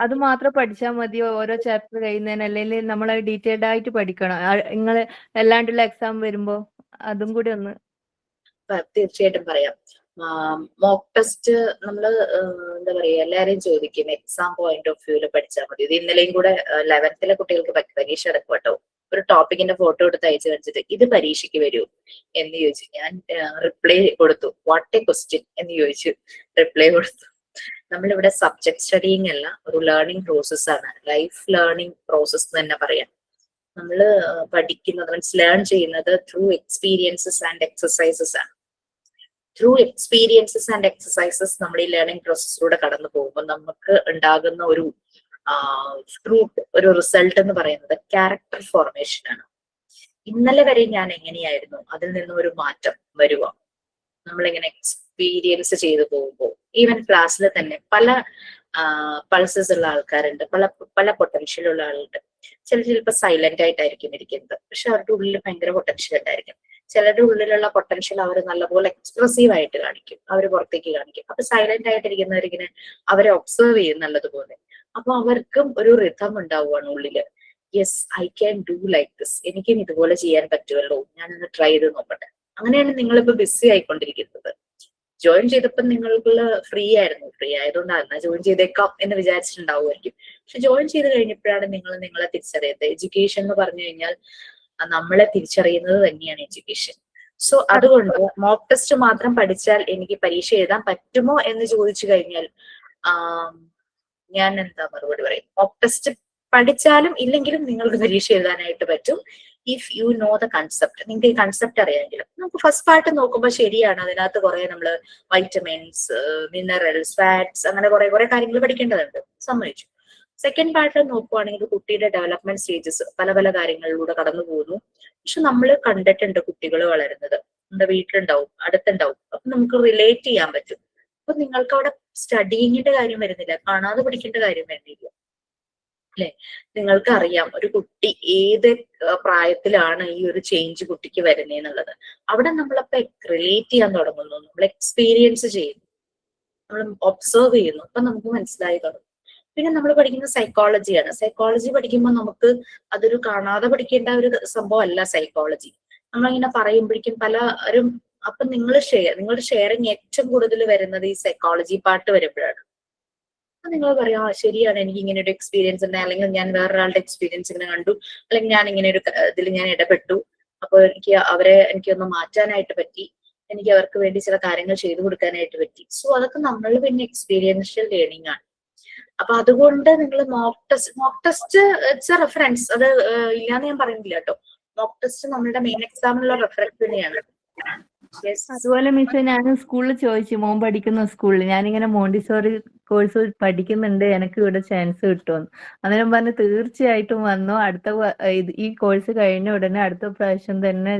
അത് മാത്രം പഠിച്ചാൽ മതിയോ ഓരോ ചാപ്റ്റർ കഴിയുന്നതിന്, അല്ലെങ്കിൽ നമ്മൾ ഡീറ്റെയിൽഡ് ആയിട്ട് പഠിക്കണം നിങ്ങള് എല്ലാണ്ടുള്ള എക്സാം വരുമ്പോ? അതും കൂടി ഒന്ന്. തീർച്ചയായിട്ടും പറയാം. മോക്ക് ടെസ്റ്റ് നമ്മള് എന്താ പറയാ, എല്ലാരെയും ചോദിക്കും എക്സാം പോയിന്റ് ഓഫ് വ്യൂല് പഠിച്ചാൽ മതി. ഇത് ഇന്നലെയും കൂടെ 11th കുട്ടികൾക്ക് പരീക്ഷ നടക്കും കേട്ടോ. ഒരു ടോപ്പിക്കിന്റെ ഫോട്ടോ എടുത്ത് അയച്ചു കാണിച്ചിട്ട് ഇത് പരീക്ഷയ്ക്ക് വരൂ എന്ന് ചോദിച്ചു. ഞാൻ റിപ്ലൈ കൊടുത്തു, വാട്ട് എ ക്വസ്റ്റ്യൻ എന്ന് ചോദിച്ചു, റിപ്ലൈ കൊടുത്തു. നമ്മളിവിടെ സബ്ജക്ട് സ്റ്റഡിങ് അല്ല, ഒരു ലേണിംഗ് പ്രോസസ് ആണ്. ലൈഫ് ലേണിംഗ് പ്രോസസ് തന്നെ പറയാം. നമ്മൾ പഠിക്കുന്നത്, ലേൺ ചെയ്യുന്നത് ത്രൂ എക്സ്പീരിയൻസസ് ആൻഡ് എക്സസൈസസ് ആണ്. ത്രൂ എക്സ്പീരിയൻസസ് ആൻഡ് എക്സസൈസസ് നമ്മൾ ഈ ലേണിംഗ് പ്രോസസ്സിലൂടെ കടന്നു പോകുമ്പോൾ നമുക്ക് ഉണ്ടാകുന്ന ഒരു ഫ്രൂട്ട്, ഒരു റിസൾട്ട് എന്ന് പറയുന്നത് ക്യാരക്ടർ ഫോർമേഷൻ ആണ്. ഇന്നലെ വരെ ഞാൻ എങ്ങനെയായിരുന്നു, അതിൽ നിന്നും ഒരു മാറ്റം വരുക നമ്മളിങ്ങനെ എക്സ്പീരിയൻസ് ചെയ്തു പോകുമ്പോൾ. ഈവൻ ക്ലാസ്സിൽ തന്നെ പല പൾസസ് ഉള്ള ആൾക്കാരുണ്ട്, പല പൊട്ടൻഷ്യൽ ഉള്ള ആളുണ്ട്. ചിലപ്പോൾ സൈലന്റ് ആയിട്ടായിരിക്കും ഇരിക്കുന്നത്, പക്ഷെ അവരുടെ ഉള്ളിൽ ഭയങ്കര പൊട്ടൻഷ്യൽ ഉണ്ടായിരിക്കും. ചിലരുടെ ഉള്ളിലുള്ള പൊട്ടൻഷ്യൽ അവർ നല്ലപോലെ എക്സ്പ്രസീവ് ആയിട്ട് കാണിക്കും, അവർ പുറത്തേക്ക് കാണിക്കും. അപ്പൊ സൈലന്റ് ആയിട്ടിരിക്കുന്നവരിങ്ങനെ അവരെ ഒബ്സർവ് ചെയ്യും നല്ലതുപോലെ. അപ്പൊ അവർക്കും ഒരു റിഥം ഉണ്ടാവുകയാണ് ഉള്ളില്. Yes, I can do like this, എനിക്കും ഇതുപോലെ ചെയ്യാൻ പറ്റുമല്ലോ, ഞാനൊന്ന് ട്രൈ ചെയ്ത് നോക്കട്ടെ. അങ്ങനെയാണ് നിങ്ങളിപ്പോ ബിസി ആയിക്കൊണ്ടിരിക്കുന്നത്. ജോയിൻ ചെയ്തപ്പോൾ നിങ്ങൾക്ക് ഫ്രീ ആയിരുന്നു, ഫ്രീ ആയതുകൊണ്ടാണ് എന്നാ ജോയിൻ ചെയ്തേക്കാം എന്ന് വിചാരിച്ചിട്ടുണ്ടാവുമായിരിക്കും. പക്ഷെ ജോയിൻ ചെയ്ത് കഴിഞ്ഞപ്പോഴാണ് നിങ്ങൾ നിങ്ങളെ തിരിച്ചറിയുന്നത്. എഡ്യൂക്കേഷൻ എന്ന് പറഞ്ഞു കഴിഞ്ഞാൽ നമ്മളെ തിരിച്ചറിയുന്നത് തന്നെയാണ് എഡ്യൂക്കേഷൻ. സോ അതുകൊണ്ട് മോക്ക് ടെസ്റ്റ് മാത്രം പഠിച്ചാൽ എനിക്ക് പരീക്ഷ എഴുതാൻ പറ്റുമോ എന്ന് ചോദിച്ചു കഴിഞ്ഞാൽ ഞാൻ എന്താ മറുപടി പറയും? മോക്ക് ടെസ്റ്റ് പഠിച്ചാലും ഇല്ലെങ്കിലും നിങ്ങൾക്ക് പരീക്ഷ എഴുതാനായിട്ട് പറ്റും, if you know the concept. നിങ്ങൾക്ക് ഈ കൺസെപ്റ്റ് അറിയാമെങ്കിലും. നമുക്ക് ഫസ്റ്റ് പാർട്ട് നോക്കുമ്പോൾ ശരിയാണ്, അതിനകത്ത് കുറെ നമ്മൾ വൈറ്റമിൻസ്, മിനറൽസ്, ഫാറ്റ്സ്, അങ്ങനെ കുറെ കാര്യങ്ങൾ പഠിക്കേണ്ടതുണ്ട്, സമ്മതിച്ചു. സെക്കൻഡ് പാർട്ട് നോക്കുവാണെങ്കിൽ കുട്ടിയുടെ ഡെവലപ്മെന്റ് സ്റ്റേജസ് പല കാര്യങ്ങളിലൂടെ കടന്നു പോകുന്നു. പക്ഷെ നമ്മൾ കണ്ടിട്ടുണ്ട് കുട്ടികൾ വളരുന്നത്, നമ്മുടെ വീട്ടിലുണ്ടാവും, അടുത്തുണ്ടാവും. അപ്പൊ നമുക്ക് റിലേറ്റ് ചെയ്യാൻ പറ്റും. അപ്പൊ നിങ്ങൾക്ക് അവിടെ സ്റ്റഡിങ്ങിന്റെ കാര്യം വരുന്നില്ല, കാണാതെ പഠിക്കേണ്ട കാര്യം വരുന്നില്ല, അല്ലെ? നിങ്ങൾക്ക് അറിയാം ഒരു കുട്ടി ഏത് പ്രായത്തിലാണ് ഈ ഒരു ചേഞ്ച് കുട്ടിക്ക് വരുന്നതെന്നുള്ളത്. അവിടെ നമ്മളപ്പോ റിലേറ്റ് ചെയ്യാൻ തുടങ്ങുന്നു, നമ്മൾ എക്സ്പീരിയൻസ് ചെയ്യുന്നു, നമ്മൾ ഒബ്സർവ് ചെയ്യുന്നു. അപ്പൊ നമുക്ക് മനസ്സിലായി തുടങ്ങും. പിന്നെ നമ്മൾ പഠിക്കുന്ന സൈക്കോളജിയാണ്. സൈക്കോളജി പഠിക്കുമ്പോൾ നമുക്ക് അതൊരു കാണാതെ പഠിക്കേണ്ട ഒരു സംഭവം അല്ല സൈക്കോളജി. നമ്മളിങ്ങനെ പറയുമ്പോഴേക്കും പലരും, അപ്പൊ നിങ്ങളുടെ ഷെയറിങ് ഏറ്റവും കൂടുതൽ വരുന്നത് ഈ സൈക്കോളജി പാർട്ട് വരുമ്പോഴാണ്. അപ്പൊ നിങ്ങൾ പറയാം, ശരിയാണ്, എനിക്ക് ഇങ്ങനെ ഒരു എക്സ്പീരിയൻസ് ഉണ്ട്, അല്ലെങ്കിൽ ഞാൻ വേറൊരാളുടെ എക്സ്പീരിയൻസ് ഇങ്ങനെ കണ്ടു, അല്ലെങ്കിൽ ഞാൻ ഇങ്ങനെ ഒരു ഇതിൽ ഞാൻ ഇടപെട്ടു, അപ്പൊ എനിക്കൊന്ന് മാറ്റാനായിട്ട് പറ്റി, എനിക്ക് അവർക്ക് വേണ്ടി ചില കാര്യങ്ങൾ ചെയ്തു കൊടുക്കാനായിട്ട് പറ്റി. സോ അതൊക്കെ നമ്മൾ പിന്നെ എക്സ്പീരിയൻഷ്യൽ ലേണിംഗ് ആണ്. അപ്പൊ അതുകൊണ്ട് നിങ്ങൾ mock test it's A reference. അത് ഇല്ലാന്ന് ഞാൻ പറയുന്നില്ല കേട്ടോ. മോക്ക് ടെസ്റ്റ് നമ്മുടെ മെയിൻ എക്സാമിനുള്ള റെഫറൻസ് തന്നെയാണ്. അതുപോലെ മിസ്, ഞാൻ സ്കൂളിൽ ചോദിച്ചു, മോൻ പഠിക്കുന്ന സ്കൂളിൽ ഞാനിങ്ങനെ മോണ്ടിസോറി കോഴ്സ് പഠിക്കുന്നുണ്ട്, എനിക്ക് ഇവിടെ ചാൻസ് കിട്ടുമെന്ന്. അന്നേരം പറഞ്ഞു തീർച്ചയായിട്ടും വന്നോ, ഈ കോഴ്സ് കഴിഞ്ഞ ഉടനെ അടുത്ത പ്രാവശ്യം തന്നെ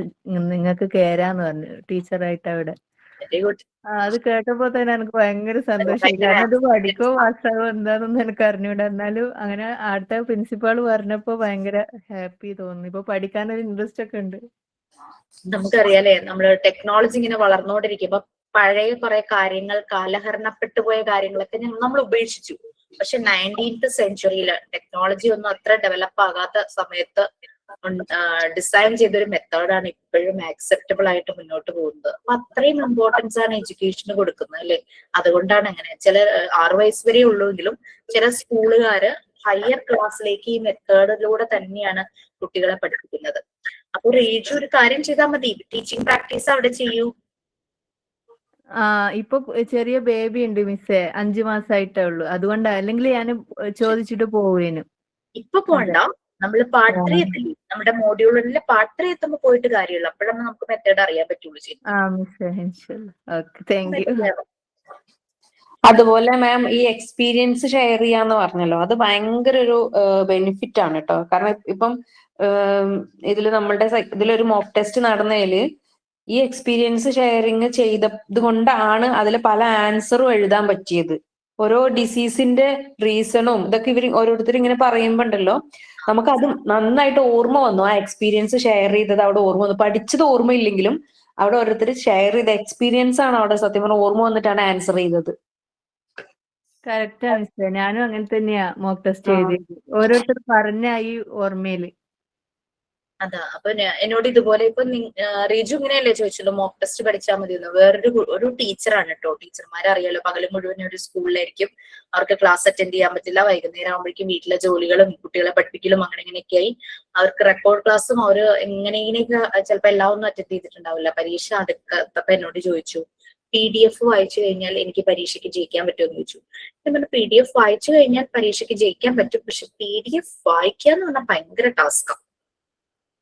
നിങ്ങൾക്ക് കയറാന്ന് പറഞ്ഞു ടീച്ചറായിട്ട് അവിടെ. Very good. അത് കേട്ടപ്പോ തന്നെ എനിക്ക് ഭയങ്കര സന്തോഷമായി. കാരണം അത് പഠിക്കോ പാസ്സാവോ എന്താണെന്നൊന്നും എനിക്ക് അറിഞ്ഞൂടാ. എന്നാലും അങ്ങനെ അടുത്ത പ്രിൻസിപ്പാൾ പറഞ്ഞപ്പോ ഭയങ്കര ഹാപ്പി തോന്നി. ഇപ്പൊ പഠിക്കാനൊരു ഇൻട്രസ്റ്റ് ഒക്കെ ഉണ്ട്. നമുക്കറിയാലേ, നമ്മള് ടെക്നോളജി ഇങ്ങനെ വളർന്നുകൊണ്ടിരിക്കുമ്പോ പഴയ കുറെ കാര്യങ്ങൾ, കാലഹരണപ്പെട്ടു പോയ കാര്യങ്ങളൊക്കെ നമ്മൾ ഉപേക്ഷിച്ചു. പക്ഷെ 19th സെഞ്ച്വറിയിൽ ടെക്നോളജി ഒന്നും അത്ര ഡെവലപ്പ് ആകാത്ത സമയത്ത് ഡിസൈൻ ചെയ്തൊരു മെത്തേഡാണ് ഇപ്പോഴും ആക്സെപ്റ്റബിൾ ആയിട്ട് മുന്നോട്ട് പോകുന്നത്. അപ്പൊ അത്രയും ഇമ്പോർട്ടൻസ് ആണ് എഡ്യൂക്കേഷന് കൊടുക്കുന്നത്, അല്ലെ? അതുകൊണ്ടാണ് അങ്ങനെ. ചില 6 വയസ്സ് വരെ ഉള്ളൂവെങ്കിലും ചില സ്കൂളുകാര് ഹയർ ക്ലാസ്സിലേക്ക് ഈ മെത്തേഡിലൂടെ തന്നെയാണ് കുട്ടികളെ പഠിപ്പിക്കുന്നത്. അപ്പൊ ഒരു കാര്യം ചെയ്താൽ മതി, ടീച്ചിങ് പ്രാക്ടീസ് അവിടെ ചെയ്യൂ. ഇപ്പൊ ചെറിയ ബേബി ഉണ്ട് മിസ്സേ, 5 മാസമായിട്ടേ ഉള്ളൂ. അതുകൊണ്ട് അല്ലെങ്കിൽ ഞാൻ ചോദിച്ചിട്ട് പോവേനു. ഇപ്പൊ പോണ്ട, നമ്മള് പാർട്ട് 3 എത്തില്ലേ, നമ്മുടെ മോഡ്യൂളിലെ പാർട്ട് 3 എത്തുമ്പോ പോയിട്ട് കാര്യമുള്ളൂ. അപ്പോഴാണ് നമുക്ക് മെത്തേഡ് അറിയാൻ പറ്റുള്ളൂ. അതുപോലെ മാം, ഈ എക്സ്പീരിയൻസ് ഷെയർ ചെയ്യാന്ന് പറഞ്ഞല്ലോ, അത് ഭയങ്കര ഒരു ബെനിഫിറ്റ് ആണ് കേട്ടോ. കാരണം ഇപ്പം ഇതിലൊരു മോക്ക് ടെസ്റ്റ് നടന്നതില് ഈ എക്സ്പീരിയൻസ് ഷെയറിങ് ചെയ്തത് കൊണ്ടാണ് അതിൽ പല ആൻസറും എഴുതാൻ പറ്റിയത്. ഓരോ ഡിസീസിന്റെ റീസണും ഇതൊക്കെ ഓരോരുത്തർ ഇങ്ങനെ പറയുമ്പോ ഉണ്ടല്ലോ, നമുക്ക് അത് നന്നായിട്ട് ഓർമ്മ വന്നു. ആ എക്സ്പീരിയൻസ് ഷെയർ ചെയ്തത് അവിടെ ഓർമ്മ വന്നു. പഠിച്ചത് ഓർമ്മയില്ലെങ്കിലും അവിടെ ഓരോരുത്തർ ഷെയർ ചെയ്ത എക്സ്പീരിയൻസ് ആണ് അവിടെ സത്യം പറഞ്ഞ ഓർമ്മ വന്നിട്ടാണ് ആൻസർ ചെയ്തത്. കറക്റ്റാ മിസ്സേ. ഞാനും അങ്ങനെ തന്നെയാ മോക്ക് ടെസ്റ്റ് ആ. എഴുതിയത്. ഓരോരുത്തർ പറഞ്ഞ ഈ ഓർമ്മയില്. അതാ അപ്പൊ എന്നോട് ഇതുപോലെ ഇപ്പൊ റിജു ഇങ്ങനെയല്ലേ ചോദിച്ചല്ലോ മോക്ക് ടെസ്റ്റ് പഠിച്ചാൽ മതി എന്ന്. ഒരു ടീച്ചറാണ് കേട്ടോ. ടീച്ചർമാരറിയാലോ പകല് മുഴുവൻ ഒരു സ്കൂളിലായിരിക്കും. അവർക്ക് ക്ലാസ് അറ്റൻഡ് ചെയ്യാൻ പറ്റില്ല. വൈകുന്നേരം ആകുമ്പോഴേക്കും വീട്ടിലെ ജോലികളും കുട്ടികളെ പഠിപ്പിക്കലും അങ്ങനെ ഇങ്ങനെയൊക്കെയായി അവർക്ക് റെക്കോർഡ് ക്ലാസ്സും അവർ ഇങ്ങനെയൊക്കെ ചിലപ്പോൾ എല്ലാം ഒന്നും അറ്റൻഡ് ചെയ്തിട്ടുണ്ടാവില്ല. പരീക്ഷ അടുത്തപ്പോ എന്നോട് ചോദിച്ചു PDF വായിച്ചു കഴിഞ്ഞാൽ എനിക്ക് പരീക്ഷയ്ക്ക് ജയിക്കാൻ പറ്റുമെന്ന് ചോദിച്ചു. ഞാൻ പറഞ്ഞു PDF വായിച്ചു കഴിഞ്ഞാൽ പരീക്ഷയ്ക്ക് ജയിക്കാൻ പറ്റും, പക്ഷെ PDF വായിക്കുക എന്ന് പറഞ്ഞാൽ ഭയങ്കര ടാസ്കാണ്.